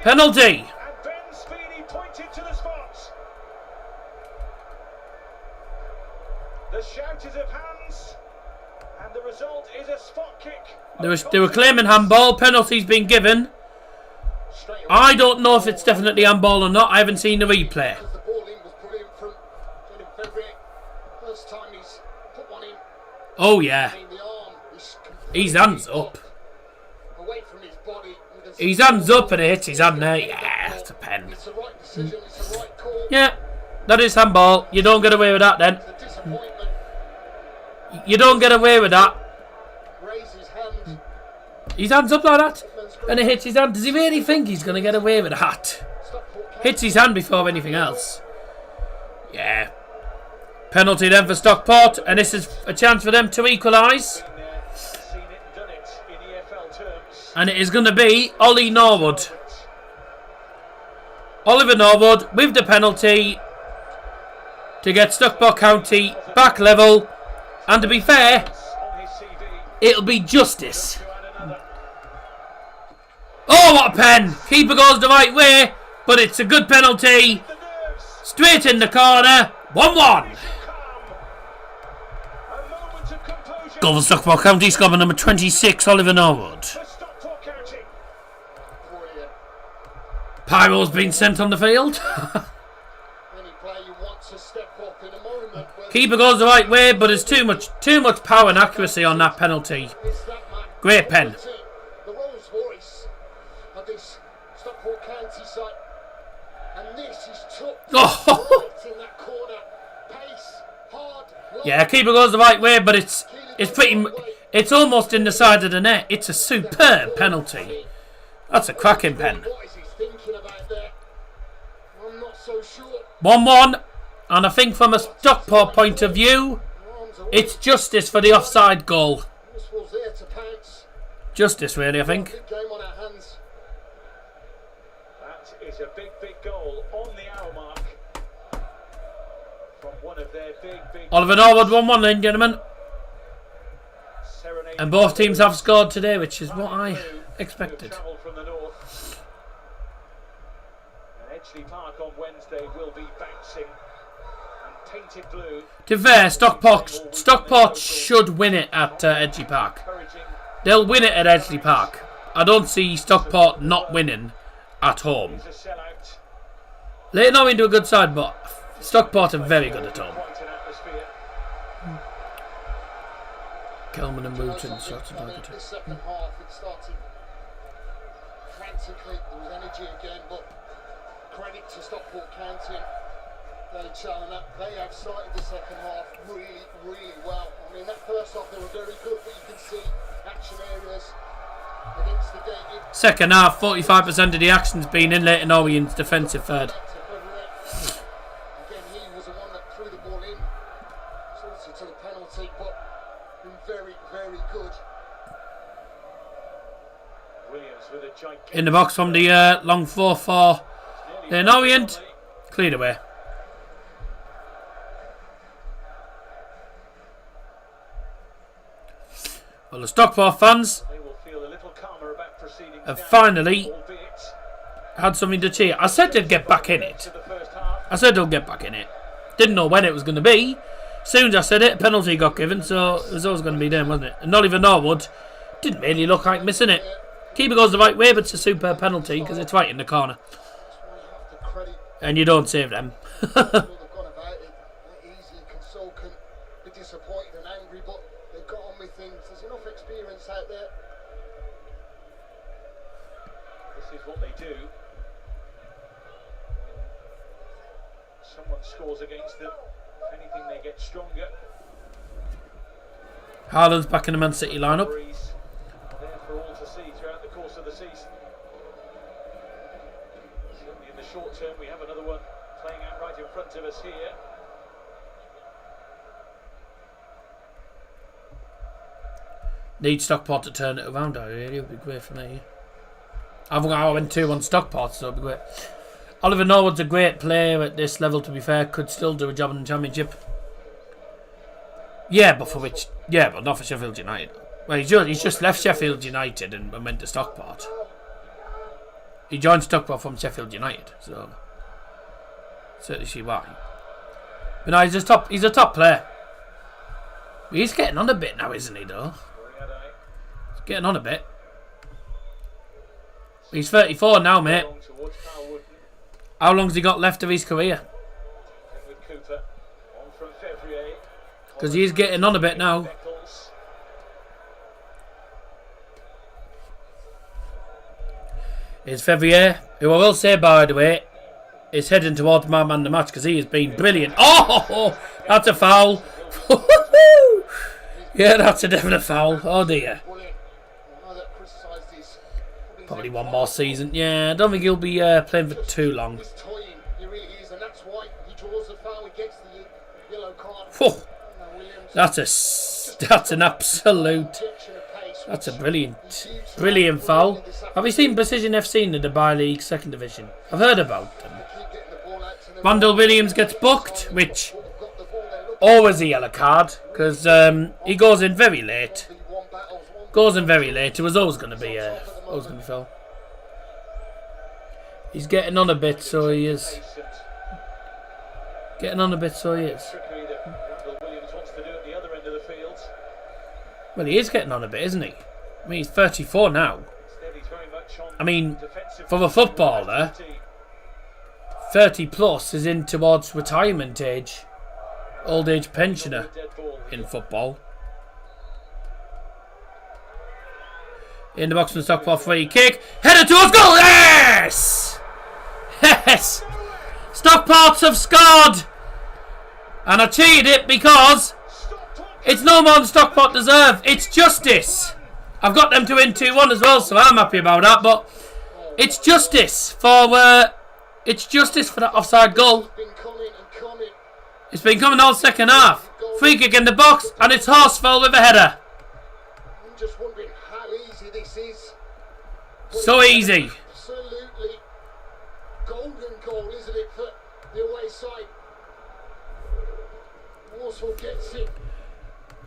Penalty! And Ben Speedy pointed to the spot. The shout is of hands, and the result is a spot kick. They were claiming handball, penalty's been given. I don't know if it's definitely handball or not. I haven't seen the replay. The ball in was put in from February. First time he's put one in. Oh yeah. I mean, the arm is His hands up. away from his body. His hands up and it hits his hand there. Yeah, it's a pen. It's the right decision. It's the right call. Yeah, that is handball. You don't get away with that then. It's a disappointment. You don't get away with that. Raise his hand. His hands up like that. And it hits his hand. Does he really think he's going to get away with that? Hits his hand before anything else. Yeah. Penalty then for Stockport. And this is a chance for them to equalise. And it is going to be Ollie Norwood. Oliver Norwood with the penalty to get Stockport County back level. And to be fair, it'll be justice. Oh, what a pen! Keeper goes the right way, but it's a good penalty. Straight in the corner. 1-1. Goal for Stockport County, scorer number 26, Oliver Norwood. Pyro's been sent on the field. Any player you want to step up in a moment where Keeper goes the right way, but there's too much power and accuracy on that penalty. it's that man. Great pen. The Rolls Royce of this Stockport County side. And this is tough. Oh. In that corner. Pace, hard, long. Yeah, keeper goes the right way, but it's almost in the side of the net. It's a superb penalty. That's a cracking pen. What is he thinking about there? I'm not so sure. 1-1, and I think from a Stockport point of view, it's justice for the offside goal. This was there to pounce. Justice, really, I think. Big game on our hands. That is a big, big goal on the hour mark from one of their big. Oliver Norwood 1-1 then, gentlemen. Serenade. And both teams have scored today, which is what I expected. Travelled from the north. And Edgeley Park on Wednesday will be bouncing and painted blue. To be fair, Stockport should win it at Edgeley Park. Encouraging. They'll win it at Edgeley Park. I don't see Stockport not winning at home. It's a sellout. Leyton Orient do a good side, but Stockport are very good at home. Quite an atmosphere. Kelman and Wooten shot to target. The second half, it started frantically. There was energy again, but credit to Stockport County. They have started the second half really, really well. I mean, that first half they were very good, but you can see action areas against the game. Second half, 45% of the action's been in Leyton Orient's defensive third. Again, he was the one that threw the ball in, sorted to the penalty, but been very, very good. Williams with a gigantic In the box from the long 4-4. Leyton Orient, cleared away. Well, the Stockport fans They will feel a little calmer about proceeding have down, finally albeit had something to cheer. I said they'd get back in it. to the first half. I said they'll get back in it. Didn't know when it was going to be. As soon as I said it, a penalty got given, so it was always going to be them, wasn't it? And Oliver Norwood didn't really look like missing it. Keeper goes the right way, but it's a superb penalty because it's right in the corner. That's why you have to credit And you don't save them. how they've gone about it. Not easy, Console can be disappointed and angry, but they've got on with things. There's enough experience out there. This is what they do. When someone scores against them, if anything, they get stronger. Haaland's back in the Man City lineup. Referees are there for all to see throughout the course of the season. Certainly in the short term, we have another one playing out right in front of us here. Need Stockport to turn it around, I really. It would be great for me. I went 2-1 Stockport, so it would be great. Oliver Norwood's a great player at this level, to be fair. Could still do a job in the Championship. Yeah, but not for Sheffield United. Well, he's just left Sheffield United and went to Stockport. He joined Stockport from Sheffield United, so certainly see why. But no, he's a top player. He's getting on a bit now, isn't he, though? He's getting on a bit. He's 34 now, mate. How long's he got left of his career? Because he's getting on a bit now. Here's Fevrier, who I will say, by the way, is heading towards my man the match because he has been brilliant. Oh, that's a foul. Yeah, that's a definite foul. Oh dear. Probably one more season. Yeah, I don't think he'll be playing for too long. Oh, that's an absolute. That's a brilliant foul. Have you seen Precision FC in the Dubai League Second Division? I've heard about them. Randall Williams gets booked, which always a yellow card because he goes in very late. It was always going to be foul. He's getting on a bit, so he is. Well, he is getting on a bit, isn't he? I mean, he's 34 now. I mean, for a footballer, 30 plus is in towards retirement age. Old age pensioner in football. In the box from Stockport, free kick. Header towards goal. Yes! Yes! Stockport have scored. And I cheated it because it's no more than Stockport deserve. It's justice. I've got them to win 2-1 as well, so I'm happy about that. But it's justice for that offside goal. It's been coming all second half. Free kick in the box, and it's Horsfall with a header. I'm just wondering how easy this is. So easy. Absolutely golden goal, isn't it, for the away side? Walsall gets it.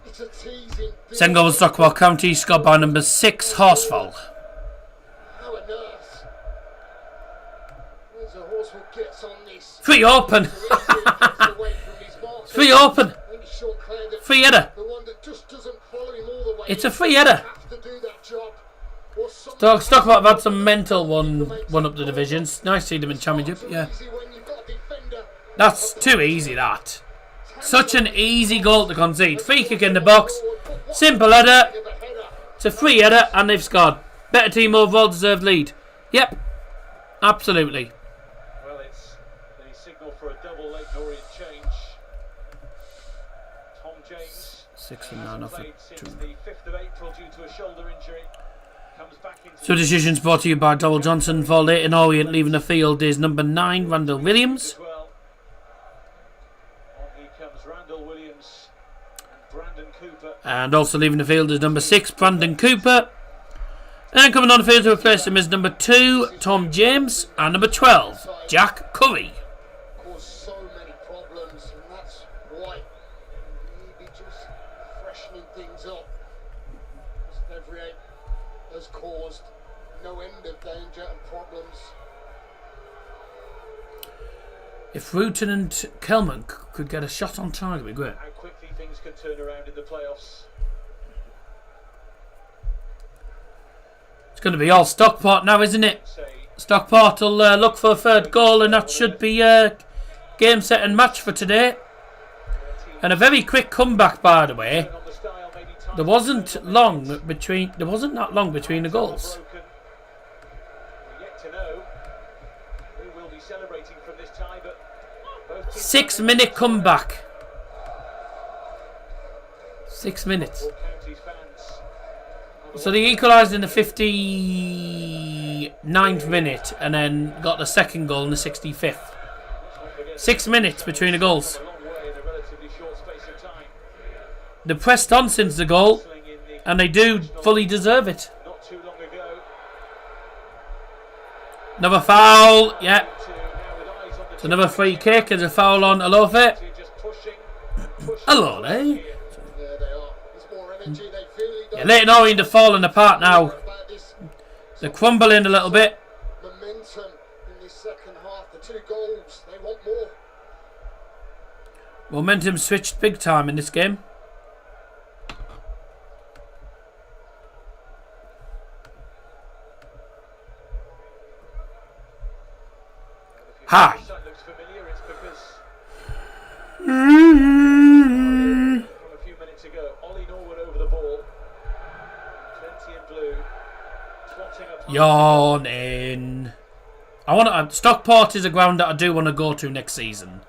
It's a teasing. Second goal with Stockport County, scored by number 6, Horsfall. How on earth? There's a Horsfall gets on this. Free open. Free open. Free header. It's a free header. Stockport have had some mental one up the divisions. Nice to see them in Championship. Yeah. That's too easy, that. Such an easy goal to concede. Free kick in the box. Simple header. It's a free header and they've scored. Better team overall, deserved lead. Yep. Absolutely. Well, it's the signal for a double Leyton Orient change. Tom James, 69 off it. since the 5th of April due to a shoulder injury, comes back into... So decisions brought to you by Double Johnson. For Leyton Orient leaving the field is number 9, Randall Williams. Well, on he comes Randall Williams and Brandon Cooper. And also leaving the field is number 6, Brandon Cooper. And coming on the field to replace him is number 2, Tom James. And number 12, Jack Curry. Caused so many problems, and that's why maybe just freshening things up. Every eight has caused no end of danger and problems. If Rutan and Kelman could get a shot on target, it'd be great. How quickly things can turn around in the playoffs. It's going to be all Stockport now, isn't it? Stockport will look for a third goal, and that should be a game set and match for today. And a very quick comeback, by the way. There wasn't that long between the goals. 6-minute comeback. 6 minutes. So they equalised in the 59th minute and then got the second goal in the 65th. 6 minutes between the goals. They pressed on since the goal and they do fully deserve it. Another foul, yeah. It's another free kick. There's a foul on Alofe. Hello, eh? Yeah, Leyton Orient are falling apart now. They're crumbling a little bit. Momentum in this second half. The 2 goals. They want more. Momentum switched big time in this game. Hi. Yawning. Stockport is a ground that I do want to go to next season.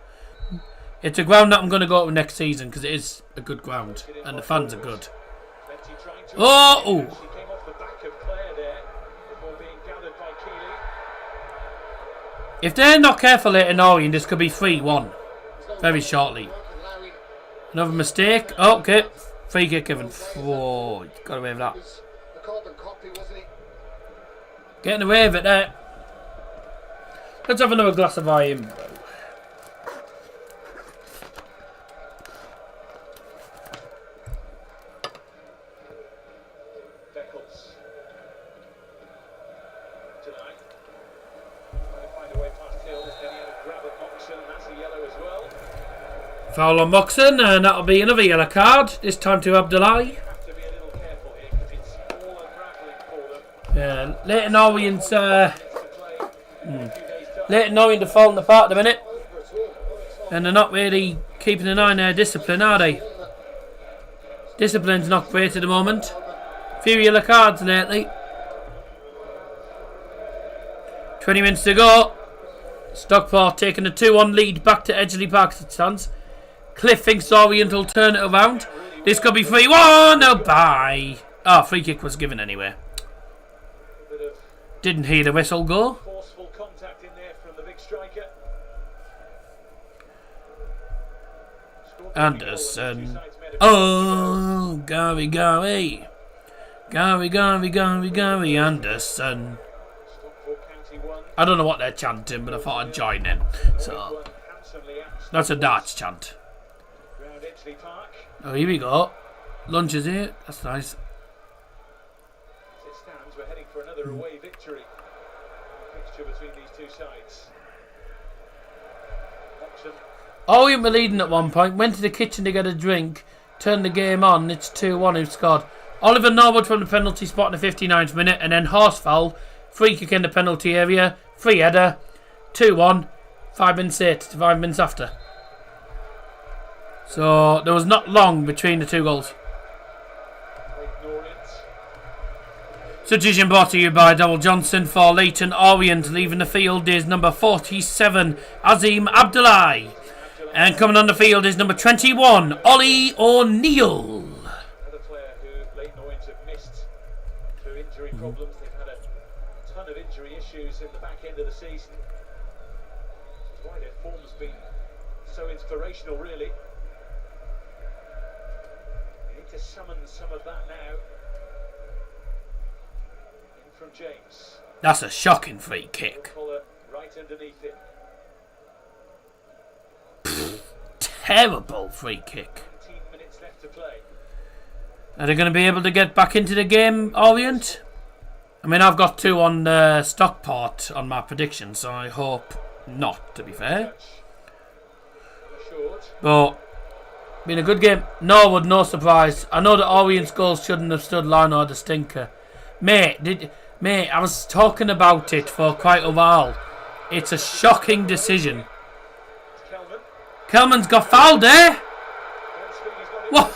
It's a ground that I'm going to go to next season because it is a good ground and the fans are good. Oh! If they're not careful Leyton Orient, this could be 3-1 very shortly. Another mistake. Oh, okay. Free kick given. Whoa, got away with that. Getting away with it there. Let's have another glass of iron. Foul on Moxon, and that'll be another yellow card. This time to Abdullahi. Yeah, Leyton Orient's Leyton Orient are falling apart at the minute. And they're not really keeping an eye on their discipline, are they? Discipline's not great at the moment. Few yellow cards lately. 20 minutes to go. Stockport taking a 2-1 lead back to Edgeley Park as it stands. Cliff thinks Orient will turn it around. This could be 3-1. No, bye. Oh, free kick was given anyway. Didn't hear the whistle go. Forceful contact in there from the big striker. Anderson. Oh, Gary Anderson. Stockport County 1. I don't know what they're chanting, but I thought I'd join in. So, that's a darts chant. Round Edgeley Park. Oh, here we go. Lunch is here. That's nice. As it stands, we're heading for another away victory. A fixture between these two sides. Watchalong. Orient were leading at one point, went to the kitchen to get a drink, turned the game on, it's 2-1 who scored. Oliver Norwood from the penalty spot in the 59th minute, and then Horsfowl, free kick in the penalty area, free header, 2-1, 5 minutes after. So there was not long between the two goals. Leyton Orient. Substitution brought to you by Double Johnson for Leyton Orient. Leaving the field is number 47, Azim Abdullahi. And coming on the field is number 21, Ollie O'Neill. Another player who Leyton Orient have missed through injury problems. They've had a ton of injury issues in the back end of the season. Which is why their form's been so inspirational, really. They need to summon some of that now. In from James. That's a shocking free kick. Collar right underneath it. Terrible free kick. 18 minutes left to play. Are they going to be able to get back into the game, Orient? I mean, I've got 2 on Stockport on my prediction, so I hope not, to be fair. Short. But, been a good game. Norwood, no surprise. I know that Orient's goals shouldn't have stood line or the stinker. Mate, I was talking about it for quite a while. It's a shocking decision. Kelman. Kelman's got fouled there. What?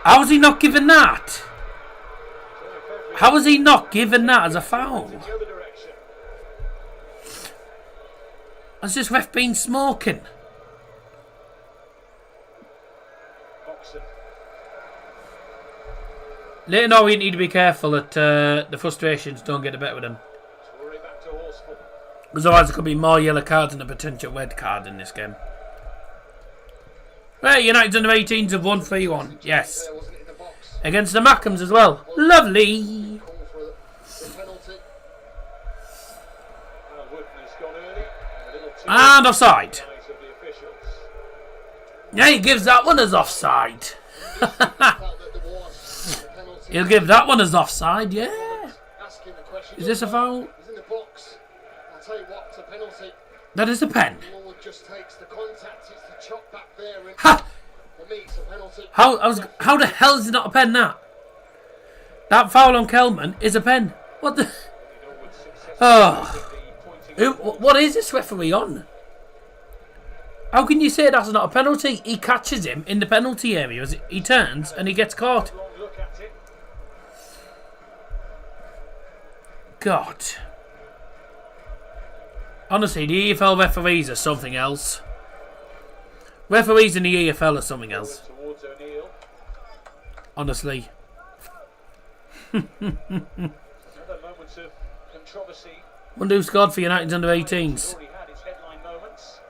How was he not given that? How was he not given that as a foul? The other direction. Has this ref been smoking? Boxer. Leyton Orient need to be careful that the frustrations don't get the better with them. Torrey back to Horsford. Because otherwise there could be more yellow cards and a potential red card in this game. Right, United's under 18s have won 3-1. Yes. There wasn't in the box. Against the Mackhams as well. Lovely. Call for the penalty. Woodman has gone early. A little too And offside. eyes of the officials. Yeah, he gives that one as offside. Felt that there was a penalty. He'll give that one as offside, yeah. Asking the question. Is this a foul? He's in the box. I'll tell you what, it's a penalty. That is a pen. Lord just takes the contact. It's the chop back there. And Ha! for me, it's a penalty. How the hell is it not a pen, that? That foul on Kelman is a pen. What the... Oh. What is this referee on? How can you say that's not a penalty? He catches him in the penalty area as he turns and he gets caught. Long look at it. God. Honestly, the EFL referees are something else. Referees in the EFL are something else. Towards O'Neill. Honestly. Another moment of controversy. Wonder who scored for United's under 18s. Already had its headline moments.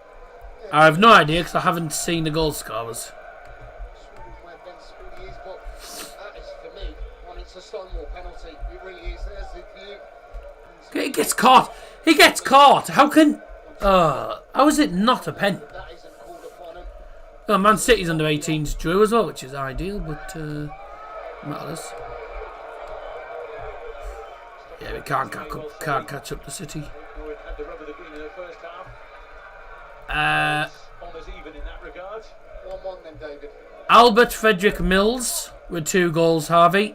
I have no idea because I haven't seen the goal scorers. Where Ben Spoody is, but that is for me. Well, it's a Stonewall penalty. It really is. There's the view. He gets caught. He gets caught. How can... how is it not a pen? That isn't called upon him. Well, Man City's under 18s drew as well, which is ideal, but matters. Yeah, we can't catch up to City. Norwood had the rub of the green in the first half. Almost even in that regard. 1-1 then, David. Albert Frederick Mills with 2 goals, Harvey.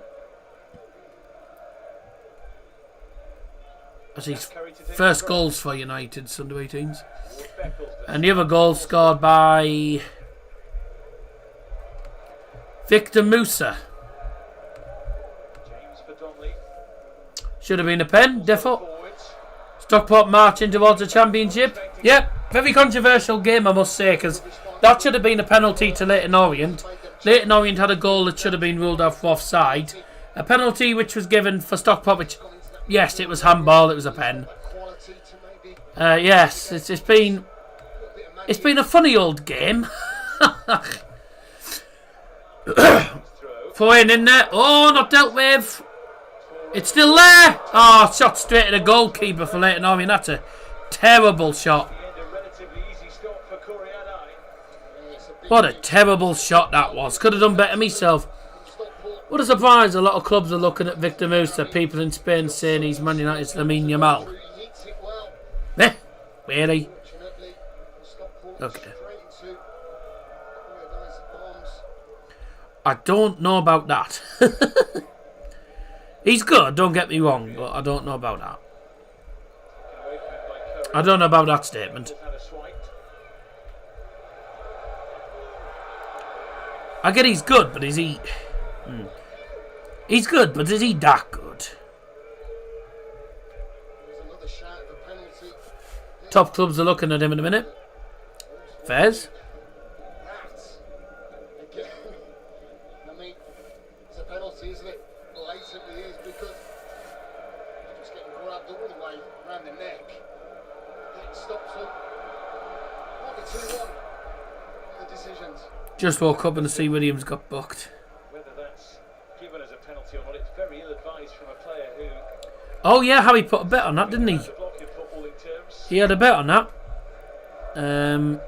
was his first goals for United's under 18s. And the other goal scored by Victor Musa. Should have been a pen, defo. Stockport marching towards the championship. Yep, very controversial game, I must say, because that should have been a penalty to Leyton Orient. Leyton Orient had a goal that should have been ruled off offside. A penalty which was given for Stockport, which, yes, it was handball, it was a pen. Yes, it's been a funny old game. Throw in there. Oh, not dealt with. It's still there. Oh, shot straight at the goalkeeper for Leyton Orient. That's a terrible shot. What a terrible shot that was. Could have done better myself. What a surprise. A lot of clubs are looking at Victor Musa. People in Spain saying he's Man United's Lamine Yamal. Really? Okay. I don't know about that. He's good, don't get me wrong, but I don't know about that. I don't know about that statement. I get he's good, but is he... He's good, but is he that good? Top clubs are looking at him in a minute. Fairs? I mean, it's a penalty, isn't it? Blatantly is, because he's just getting grabbed all the way around the neck. It stops him. Might be 2-1. The decisions. Just woke up and the C. Williams got booked. Whether that's given as a penalty or not, it's very ill-advised from a player who... Oh yeah, Harry put a bet on that, didn't he? He had a bet on that. Some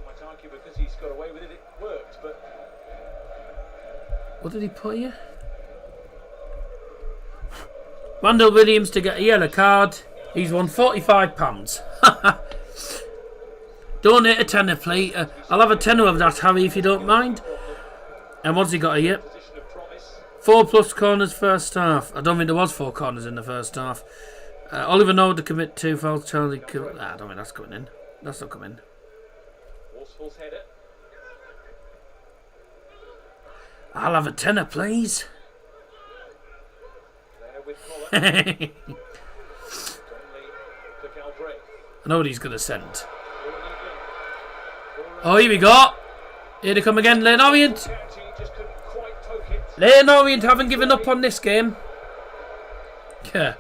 might argue because he's got away with it, it worked, but... What did he put here? Randall Williams to get a yellow card. He's won £45. Donate a tenner, please. I'll have a tenner of that, Harry, if you don't mind. And what's he got here? 4+ corners first half. I don't think there was 4 corners in the first half. Oliver Noah to commit 2 fouls. Charlie... I don't think that's coming in. That's not coming in. I'll have a tenner, please. I know what he's going to send. Oh, here we go. Here they come again, Leyton Orient. Leyton Orient haven't given up on this game. Yeah.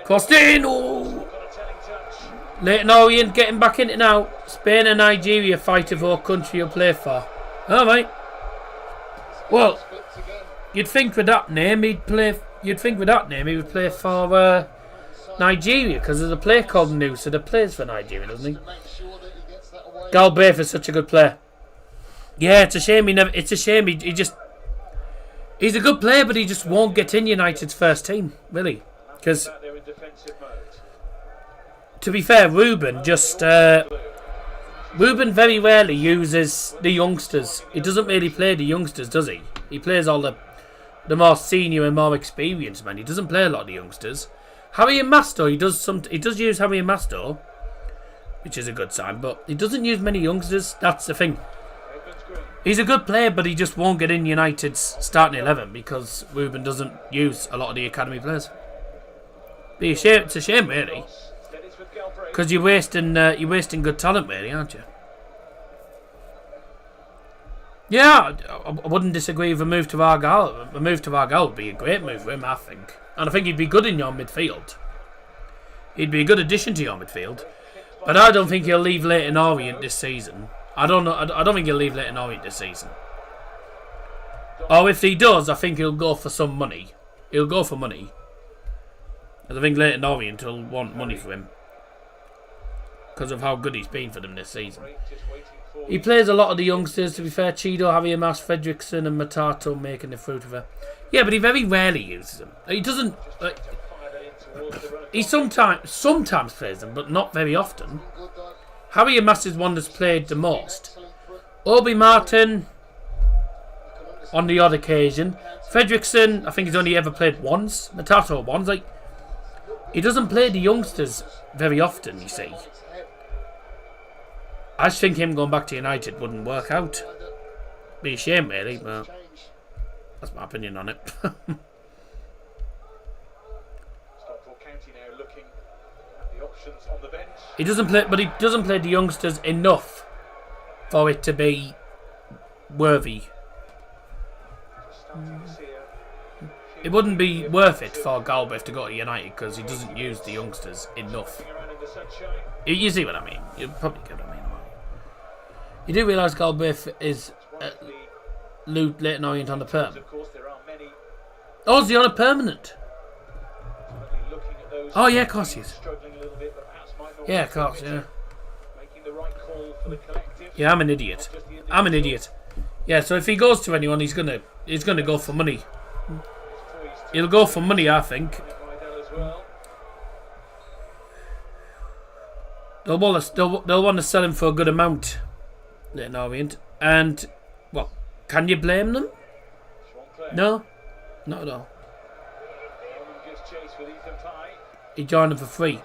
Costino! Leyton Orient getting back into it now. Spain and Nigeria fighting for what country you'll play for. Alright. Well, you'd think with that name he would play for Nigeria, because there's a player called Noosa that plays for Nigeria, doesn't he? Galbraith is such a good player. Yeah, it's a shame he just... He's a good player, but he just won't get in United's first team, really. Because, to be fair, Ruben very rarely uses the youngsters. He doesn't really play the youngsters, does he? He plays all the more senior and more experienced men. He doesn't play a lot of the youngsters. Harry and Masto, he does use Harry and Masto, which is a good sign, but he doesn't use many youngsters. That's the thing. He's a good player, but he just won't get in United's starting 11 because Ruben doesn't use a lot of the academy players. It's a shame, really, because you're wasting good talent, really, aren't you? Yeah, I wouldn't disagree with a move to Argyle. A move to Argyle would be a great move for him, I think, and I think he'd be good in your midfield. He'd be a good addition to your midfield, but I don't think he'll leave Leyton Orient this season. I don't think he'll leave Leyton Orient this season. Or if he does, I think he'll go for some money. He'll go for money. I think Leyton Orient will want money for him because of how good he's been for them this season. He plays a lot of the youngsters, to be fair. Chido, Javier Mas, Fredrickson and Matato making the fruit of it. Yeah, but he very rarely uses them. He doesn't... he sometimes plays them, but not very often. Javier Mas is one that's played the most. Obi Martin... on the odd occasion. Fredrickson, I think he's only ever played once. Matato once. Like, he doesn't play the youngsters very often, you see. I just think him going back to United wouldn't work out. Be a shame, really, but that's my opinion on it. Stockport County now looking at the options on the bench. He doesn't play, but he doesn't play the youngsters enough for it to be worthy. It wouldn't be worth it for Galbraith to go to United because he doesn't use the youngsters enough. You see what I mean? You probably get what I mean. You do realise Galbraith is Leyton Orient on the perm. Oh, is he on a permanent? Oh yeah, of course he is. Yeah, of course, yeah. Yeah, I'm an idiot. I'm an idiot. Yeah, so if he goes to anyone, he's gonna go for money. He'll go for money, I think. They'll want to sell him for a good amount. Leyton Orient. And, well, can you blame them? No, not at all. He joined them for free.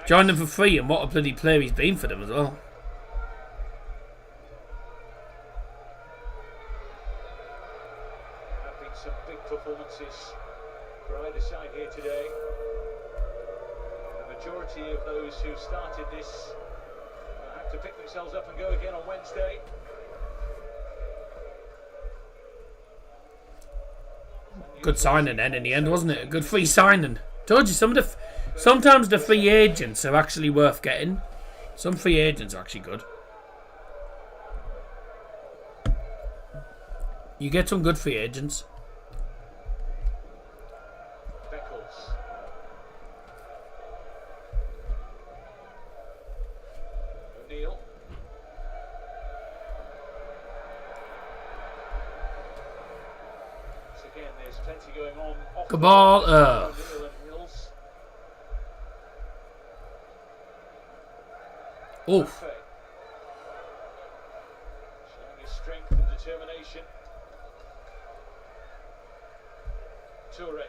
Joined them for free, and what a bloody player he's been for them as well. There have been some big performances for either side here today. The majority of those who started this have to pick themselves up and go again on Wednesday. Good signing then in the end, wasn't it? A good free signing. Told you, sometimes the free agents are actually worth getting. Some free agents are actually good. You get some good free agents. Beckles. O'Neill. Once again, there's plenty going on. Good ball. Oof. Showing his strength and determination. Toure.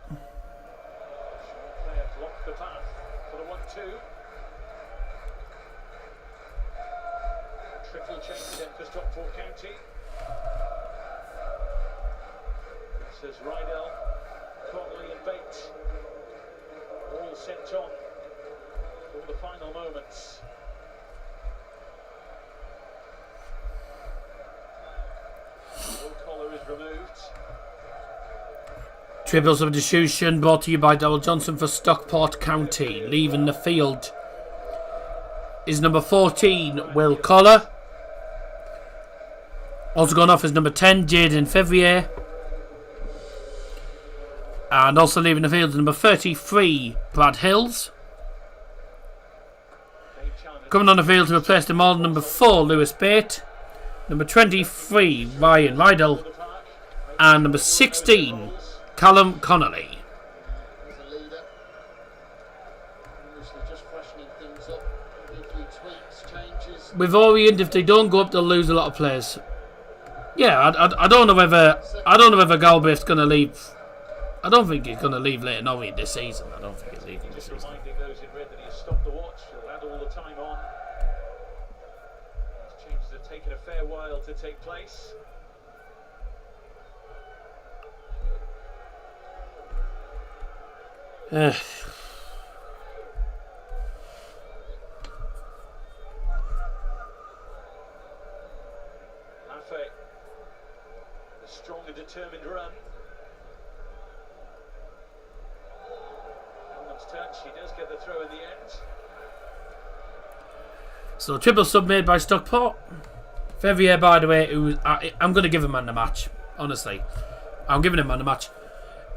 Short player blocked the path for the 1-2. Triple change then for Stockport County. This is Rydell, Connolly and Bates. All sent on for the final moments. No collar is removed. Tribble substitution brought to you by Darryl Johnson for Stockport County. Leaving the field is number 14, Will Collar. Also gone off is number 10, Jaden Fevrier. And also leaving the field is number 33, Brad Hills. Coming on the field to replace them all, number 4, Lewis Bate. Number 23, Ryan Rydell. And number 16, Callum Connolly. With Orient, if they don't go up, they'll lose a lot of players. Yeah, I don't know whether Galbraith's going to leave. I don't think he's going to leave Leyton Orient this season. I don't think he'll leave him this season. Reminding those in red that he has stopped the watch. He'll add all the time on. These changes have taken a fair while to take place. Maffei, the strong and determined run. Hellman's touch, he does get the throw in the end. So triple sub made by Stockport. Fevrier, by the way, I'm going to give him man the match. Honestly, I'm giving him man the match.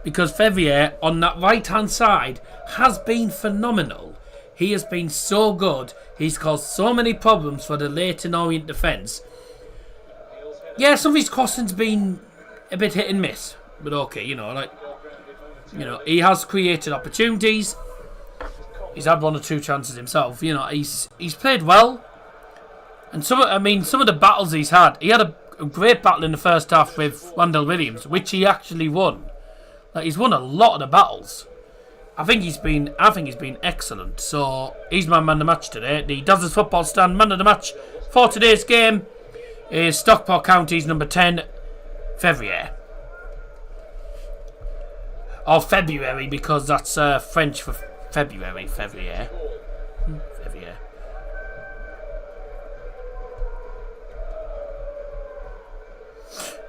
Because Fevrier, on that right-hand side, has been phenomenal. He has been so good. He's caused so many problems for the Leyton Orient defence. Yeah, some of his crossing's been a bit hit and miss. But okay, he has created opportunities. He's had 1 or 2 chances himself. He's played well. And some of the battles he had a great battle in the first half with Randall Williams, which he actually won. Like, he's won a lot of the battles. I think he's been excellent. So he's my man of the match today. The Dazzer Football Stand man of the match for today's game is Stockport County's number 10, Fevrier. Or February, because that's French for February. Fevrier. Fevrier.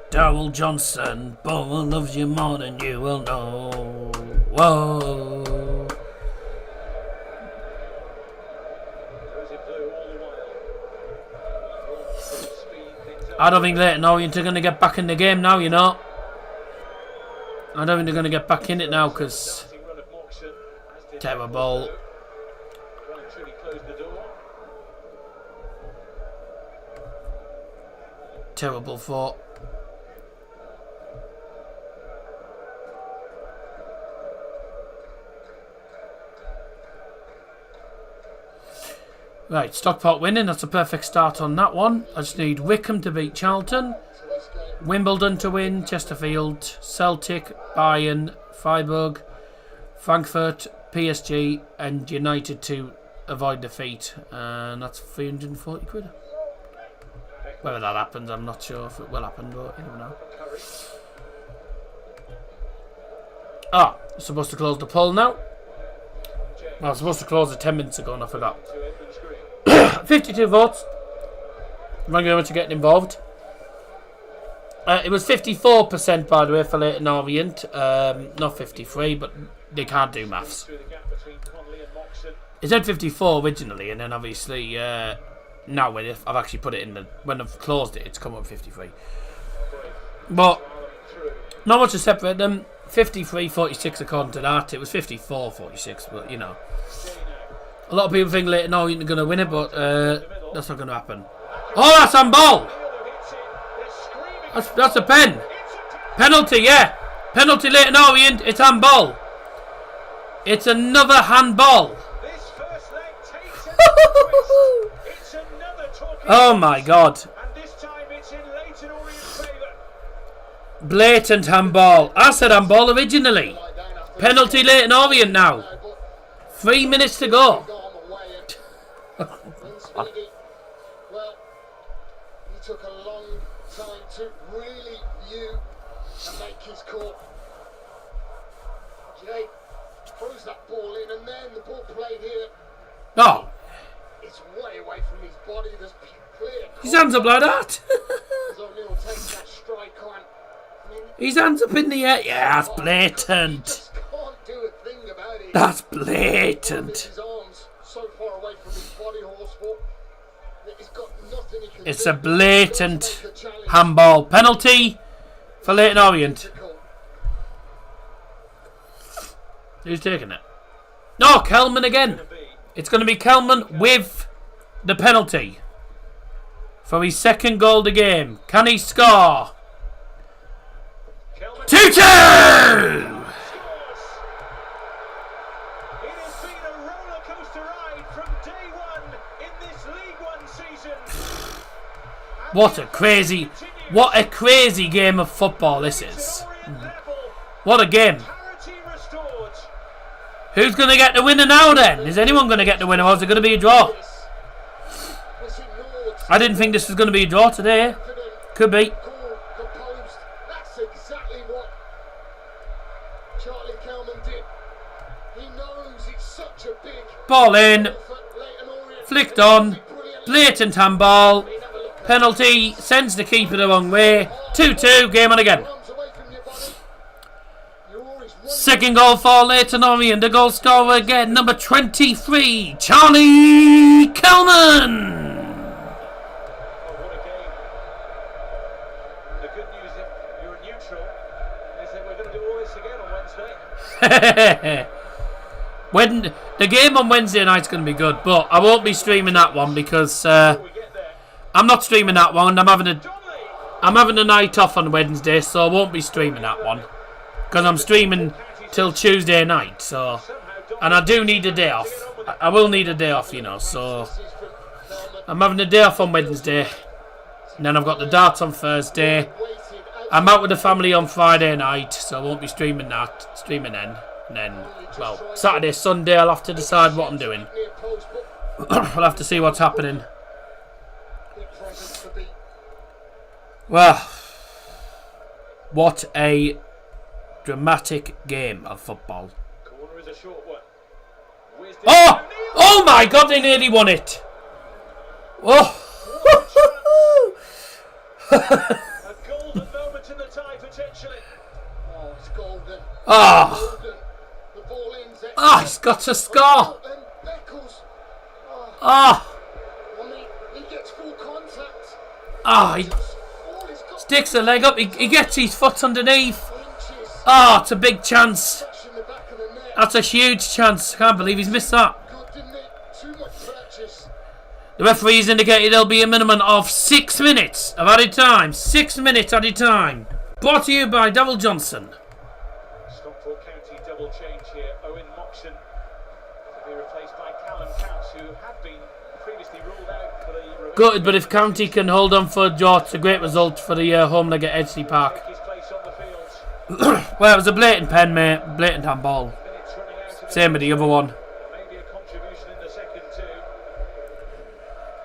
Darrell Johnson, Bowen loves you more than you will know. Whoa. I don't think Leyton Orient are going to get back in the game now, you know. I don't think they're going to get back in it now because terrible. Terrible thought. Right, Stockport winning. That's a perfect start on that one. I just need Wickham to beat Charlton, Wimbledon to win, Chesterfield, Celtic, Bayern, Freiburg, Frankfurt, PSG, and United to avoid defeat. And that's 340 quid. Whether that happens, I'm not sure if it will happen, but you never know. Supposed to close the poll now. Well, I was supposed to close it 10 minutes ago and I forgot. 52 votes. Thank you very much for getting involved. It was 54% by the way for Leyton Orient. Not 53, but they can't do maths. It said 54 originally, and then obviously now when I've actually put it in when I've closed it, it's come up 53. But not much to separate them. 53-46 according to that. It was 54-46, but you know. A lot of people think Leyton Orient are going to win it, but that's not going to happen. Oh, that's handball! That's a pen. Penalty, yeah. Penalty Leyton Orient, it's handball. It's another handball. Oh my God. Blatant handball. I said handball originally. Penalty Leyton Orient now. 3 minutes to go. Well, he took a long time to really view and make his call. Jay throws that ball in, and then the ball played here. Oh. It's way away from his body. There's clear. His hands up like that. O'Neill takes that strike on. His hands up in the air. Yeah, that's blatant. Can't do a thing about it. That's blatant. His arms so far away from his body, Horsford. He's got nothing he can It's do. a blatant handball. Penalty for Leyton Orient. Who's taking it? No, Kelman again. It's going to be Kelman with the penalty for his second goal of the game. Can he score? 2-2! What a crazy game of football this is. What a game. Who's going to get the winner now then? Is anyone going to get the winner, or is it going to be a draw? I didn't think this was going to be a draw today. Could be. That's exactly what Charlie Kelman did. He knows it's such a big Ball in. Flicked on. Blatant handball. Penalty. Sends the keeper the wrong way. 2-2. Game on again. Second goal for Leyton Orient. The goal scorer again. Number 23. Charlie Kelman. When the game on Wednesday night's going to be good, but I won't be streaming that one because I'm not streaming that one. I'm having a night off on Wednesday, so I won't be streaming that one because I'm streaming till Tuesday night. So, and I do need a day off. I will need a day off, you know. So I'm having a day off on Wednesday. And then I've got the darts on Thursday. I'm out with the family on Friday night, so I won't be streaming then. And then, well, Saturday, Sunday, I'll have to decide what I'm doing. I'll have to see what's happening. Well, what a dramatic game of football. Oh! Oh my God, they nearly won it. Oh! A golden moment in the tie, potentially. Oh, it's golden. Oh! Golden. The ball in's it. Oh, he's got to score. And Beckles. Oh! I mean, he gets full contact. Oh, he All he's got sticks a leg up. He gets his foot underneath. inches. Oh, it's a big chance. Touching the back of the net. That's a huge chance. I can't believe he's missed that. Good, didn't it? Too much purchase. The referee's indicated there'll be a minimum of 6 minutes of added time. 6 minutes added time. Brought to you by Double Johnson. Stockport County double change here. Owen Moxon to be replaced by Callum Counts, who had been previously ruled out for the Good, but if County can hold on for a draw, it's a great result for the home leg at Edgley Park. his place on the field. Well, it was a blatant pen, mate. Blatant handball. Minutes running out of Same with the other one. maybe a contribution in the second too.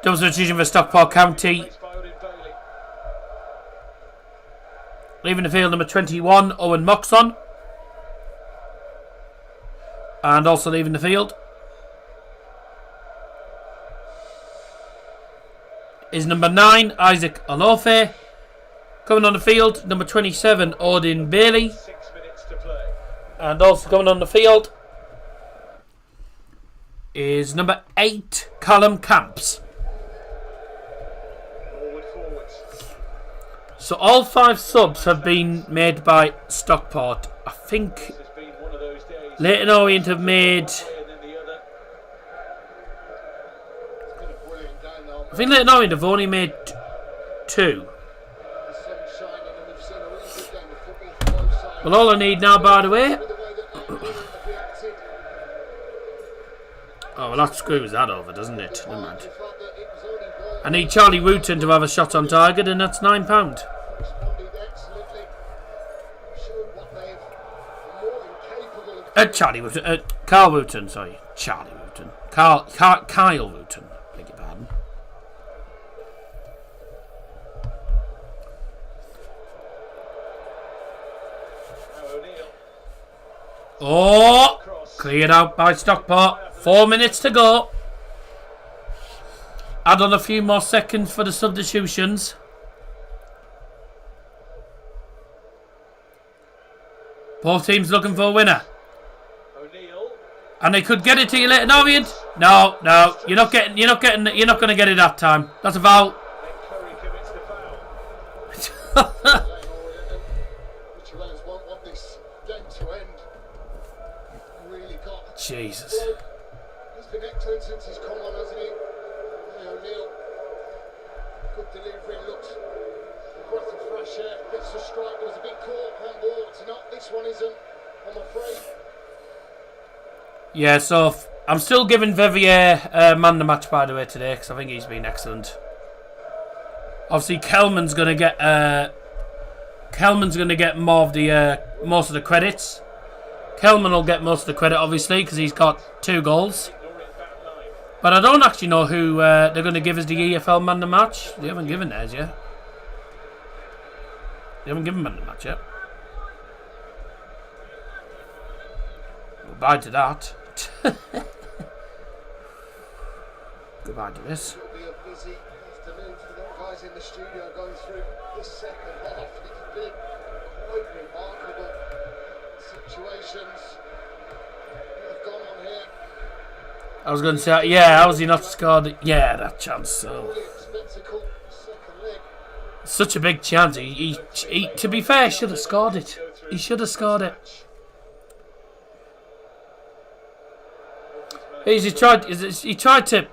Double substitution for Stockport County. Placed by Odin Bailey. Leaving the field, number 21, Owen Moxon. And also leaving the field is number 9, Isaac Olofe. Coming on the field, number 27, Odin Bailey. 6 minutes to play. And also coming on the field is number 8, Callum Camps. Forwards. So all 5 subs have been made by Stockport. I think This has been one of those days. Leyton Orient have made... Player than the other. It's been a brilliant game, though. I think Leyton Orient have only made 2. The sun's shining and we've seen a really good game of football from both sides. Well, all I need now, by the way... With the way that Leyton Orient have reacted, Oh, well, that screws that over, doesn't it? Never we mind. felt that it was only one I need Charlie Wooten to have a shot on target, and that's £9. responded excellently. I'm sure what they've been more than capable of doing. Charlie Wooten. Carl Wooten, sorry. Charlie Wooten. Kyle Wooten. Beg your pardon. Now O'Neill. Oh! Cleared out by Stockport. 4 minutes to go. Add on a few more seconds for the substitutions. Both teams looking for a winner. O'Neill. And they could get it to you, Leyton Orient. No, you're not going to get it that time. That's a foul. Then Curry commits the foul. Which Rams won't want this game to end. Really got. Jesus. He's been excellent since he's come on, hasn't he? Hey, O'Neill. Good delivery, looks a breath of fresh air. Gets the strike. There was a big call on ball. It's not. This one isn't, I'm afraid. Yeah, so I'm still giving Vivier man the match, by the way, today, because I think he's been excellent. Obviously, Kelman's going to get more of the most of the credits. Kelman will get most of the credit, obviously, because he's got 2 goals. But I don't actually know who they're going to give as the EFL man the match. They haven't given theirs yet. They haven't given man the match yet. Goodbye to that. Goodbye to this. It'll be a busy afternoon for the guys in the studio going through this second half. It's been quite remarkable situations that have gone on here. I was going to say, yeah, how's he not scored? Yeah, that chance. So Brilliant spectacle, second leg. such a big chance. He to be fair, should have scored it. He should have scored it. He's tried to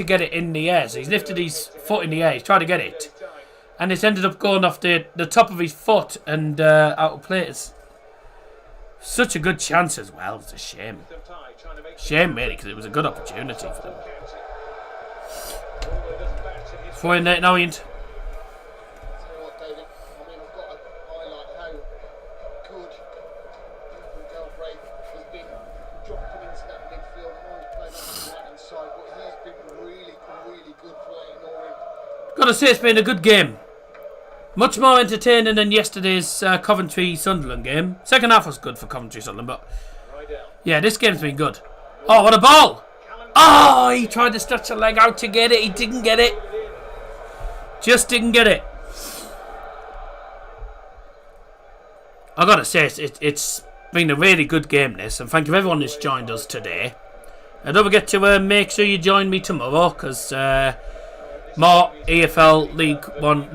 get it in the air. So he's lifted his foot in the air. He's tried to get it, and it's ended up going off the top of his foot and out of play. It's such a good chance as well. It's a shame. Shame really, because it was a good opportunity for them. For in Leyton Orient. Tell you what, David, I mean, I've got to highlight how good Galbraith has been dropping into that midfield. I know he's playing on the right-hand side, but he's been really, really good for Leyton Orient. Gotta say, it's been a good game. Much more entertaining than yesterday's Coventry-Sunderland game. Second half was good for Coventry-Sunderland, but yeah, this game's been good. Oh, what a ball! Oh, he tried to stretch a leg out to get it. He didn't get it. Just didn't get it. I gotta say, it's been a really good game, this, and thank you everyone that's joined us today. And don't forget to make sure you join me tomorrow, because more EFL League One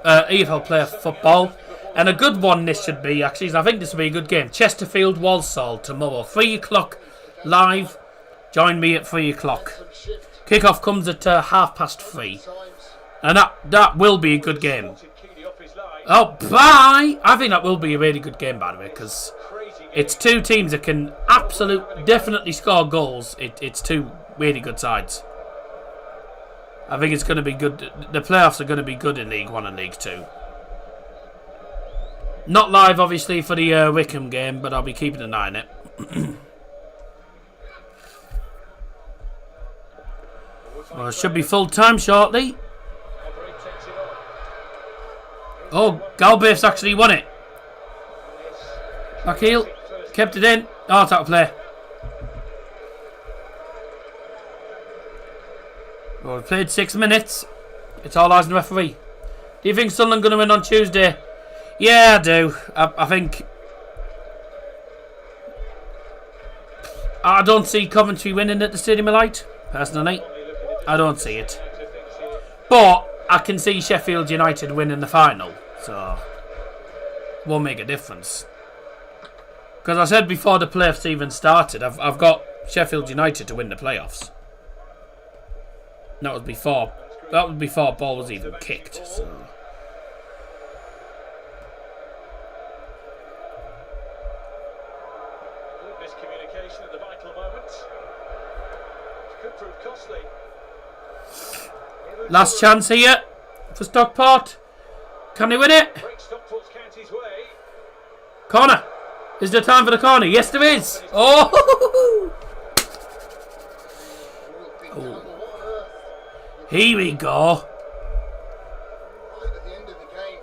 EFL player football, and a good one this should be, actually. I think this will be a good game. Chesterfield Walsall tomorrow, 3 o'clock live. Join me at 3 o'clock. Kickoff comes at 3:30, and that will be a good game. Oh, bye! I think that will be a really good game, by the way, because it's two teams that can definitely score goals. It's two really good sides. I think it's going to be good. The playoffs are going to be good in League 1 and League 2. Not live, obviously, for the Wickham game, but I'll be keeping an eye on it. Well, it should be full time shortly. Oh, Galbraith's actually won it. Back heel. Kept it in. Oh, it's out of play. Well, we've played 6 minutes. It's all eyes on the referee. Do you think Sunderland going to win on Tuesday? Yeah, I do. I think... I don't see Coventry winning at the Stadium of Light, personally. I don't see it. But I can see Sheffield United winning the final. So, won't make a difference. Because I said before the playoffs even started, I've got Sheffield United to win the playoffs. That was before ball was even kicked. So. Miscommunication at the vital moment. Could prove costly. Last chance here for Stockport. Can they win it? Stockport County's way. Corner. Is there time for the corner? Yes, there is. Oh! Here we go. Right at the end of the game.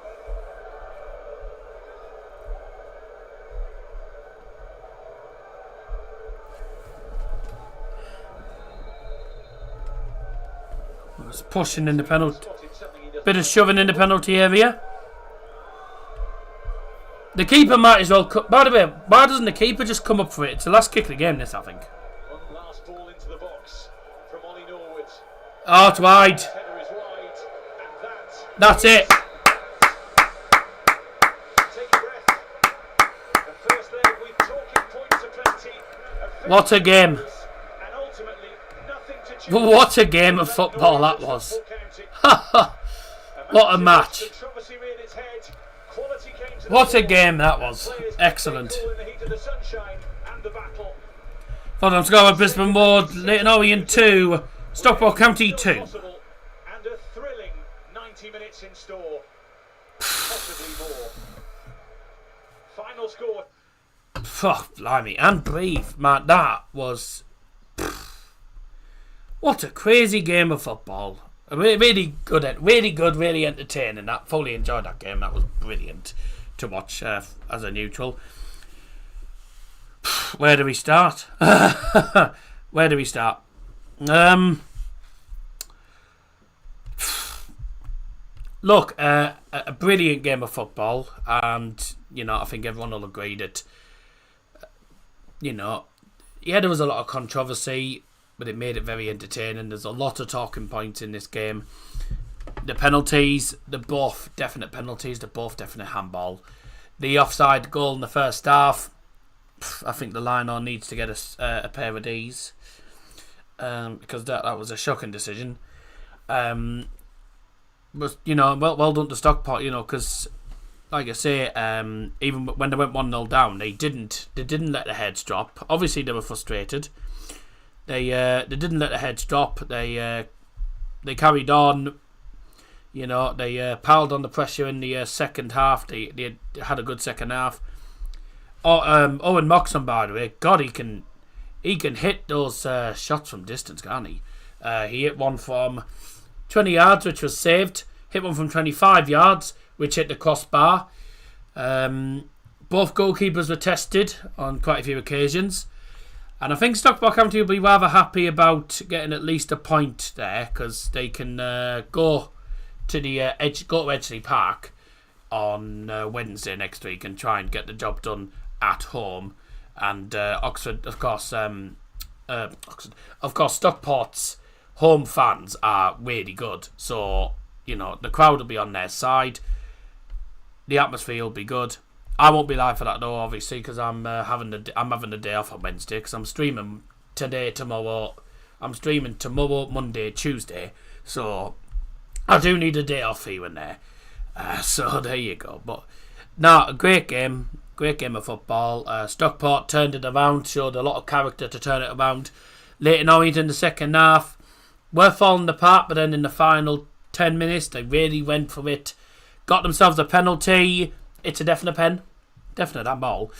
It's pushing in the penalty. Bit of shoving in the penalty area. The keeper might as well... By the way, why doesn't the keeper just come up for it? It's the last kick of the game, this, I think. One last ball into the box from Ollie Norwood. Oh, it's wide. Header is wide, and That's it. take a breath. The first leg with talking points aplenty. What a game. And ultimately, nothing to choose. What a game of football that was. What a match. Controversy reared its head. Quality came to the What a fore. game that was. Players Excellent. cool in the heat of the sunshine and the battle. Further to go with Brisbane Ward, Leyton Orient 2, Stockport County 2. Possible, and a thrilling 90 minutes in store. Possibly more. Final score. Oh, blimey, and breathe, man. That was... What a crazy game of football. Really good, really entertaining. That fully enjoyed that game. That was brilliant to watch as a neutral. Where do we start? Where do we start? Look, a brilliant game of football, and I think everyone will agree that there was a lot of controversy, but it made it very entertaining. There's a lot of talking points in this game. The penalties, they're both definite penalties. They're both definite handball. The offside goal in the first half, I think the line-on needs to get a pair of D's, because that was a shocking decision. But well done to Stockport, because like I say, even when they went 1-0 down, they didn't let the heads drop. Obviously, they were frustrated. They didn't let the heads drop. They carried on. You know, they piled on the pressure in the second half. They had a good second half. Owen Moxon, by the way, God, he can hit those shots from distance, can't he? He hit one from 20 yards, which was saved. Hit one from 25 yards, which hit the crossbar. Both goalkeepers were tested on quite a few occasions. And I think Stockport County will be rather happy about getting at least a point there, because they can go to Edgeley Park on Wednesday next week and try and get the job done at home. And Oxford, of course, Stockport's home fans are really good. So, you know, the crowd will be on their side. The atmosphere will be good. I won't be live for that though, obviously, because I'm having the day off on Wednesday, because I'm streaming tomorrow, Monday, Tuesday. So I do need a day off here and there. So there you go. But no, a great game of football. Stockport turned it around, showed a lot of character to turn it around. Leyton Orient in the second half were falling apart, but then in the final 10 minutes they really went for it. Got themselves a penalty. It's a definite handball.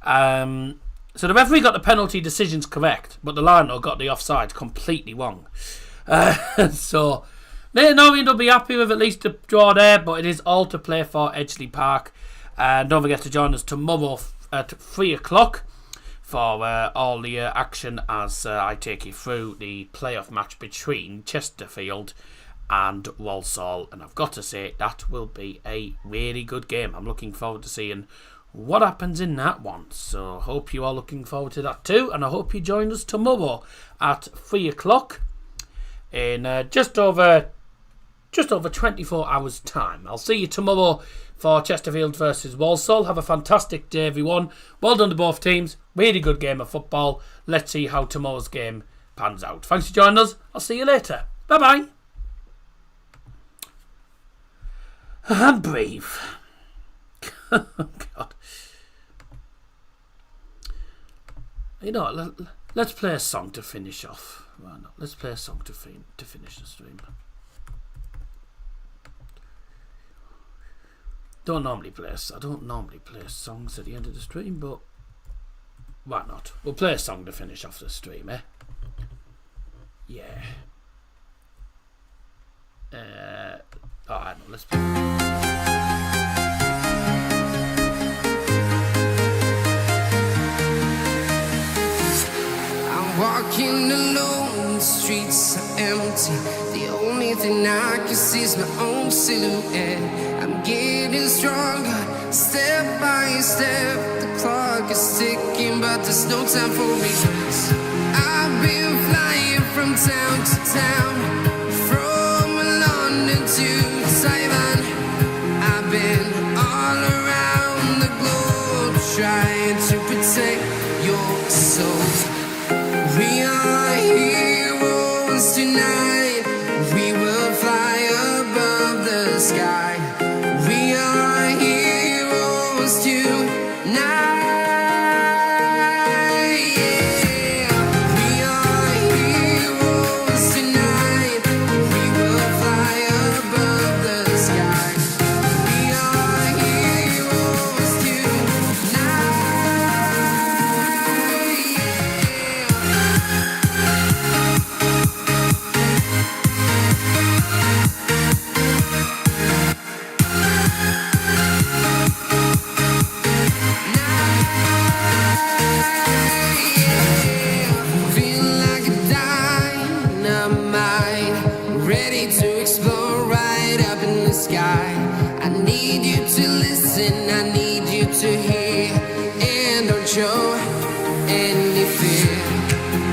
So the referee got the penalty decisions correct, but the line got the offside completely wrong. So Leyton Orient will be happy with at least a draw there, but it is all to play for Edgeley Park. And don't forget to join us tomorrow at 3 o'clock for all the action as I take you through the playoff match between Chesterfield and Walsall. And I've got to say, that will be a really good game. I'm looking forward to seeing what happens in that one. So hope you are looking forward to that too. And I hope you join us tomorrow at 3 o'clock in just over 24 hours time. I'll see you tomorrow for Chesterfield versus Walsall. Have a fantastic day, everyone. Well done to both teams. Really good game of football. Let's see how tomorrow's game pans out. Thanks for joining us. I'll see you later. Bye-bye. And breathe. Oh, God. You know, let's play a song to finish off. Why not? Let's play a song to finish the stream. I don't normally play songs at the end of the stream, but why not? We'll play a song to finish off the stream, eh? Yeah. Alright, let's play. I'm walking alone, the streets are empty. The only thing I can see is my own silhouette. I'm getting stronger, step by step. The clock is ticking, but there's no time for regrets. I've been flying from town to town, from London to Taiwan. I've been all around the globe, trying to protect your soul. We are heroes tonight. We will fly above the sky. We are heroes tonight. Yeah. We are heroes tonight. We will fly above the sky. We are heroes tonight. Feel like a dynamite, ready to explode right up in the sky. I need you to listen, I need you to hear, and don't show any fear.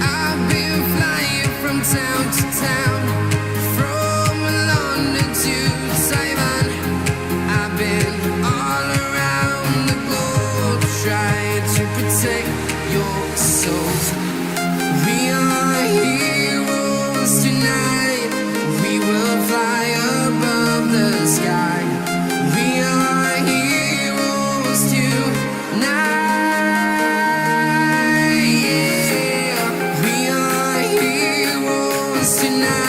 I've been flying from town to town, from London to Taiwan. I've been all around the globe, trying to protect your soul. We are heroes tonight. We will fly above the sky. We are heroes tonight. Yeah. We are heroes tonight.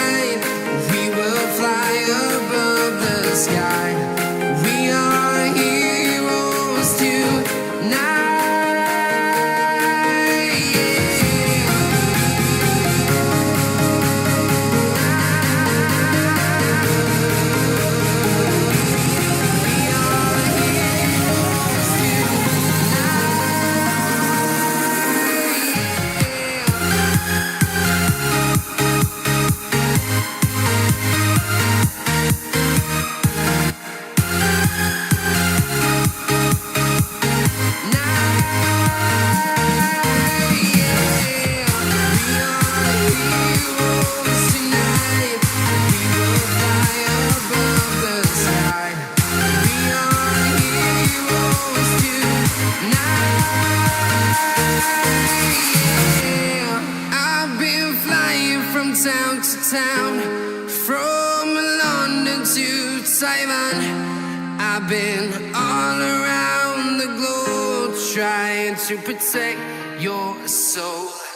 town to town, from London to Taiwan. I've been all around the globe trying to protect your soul.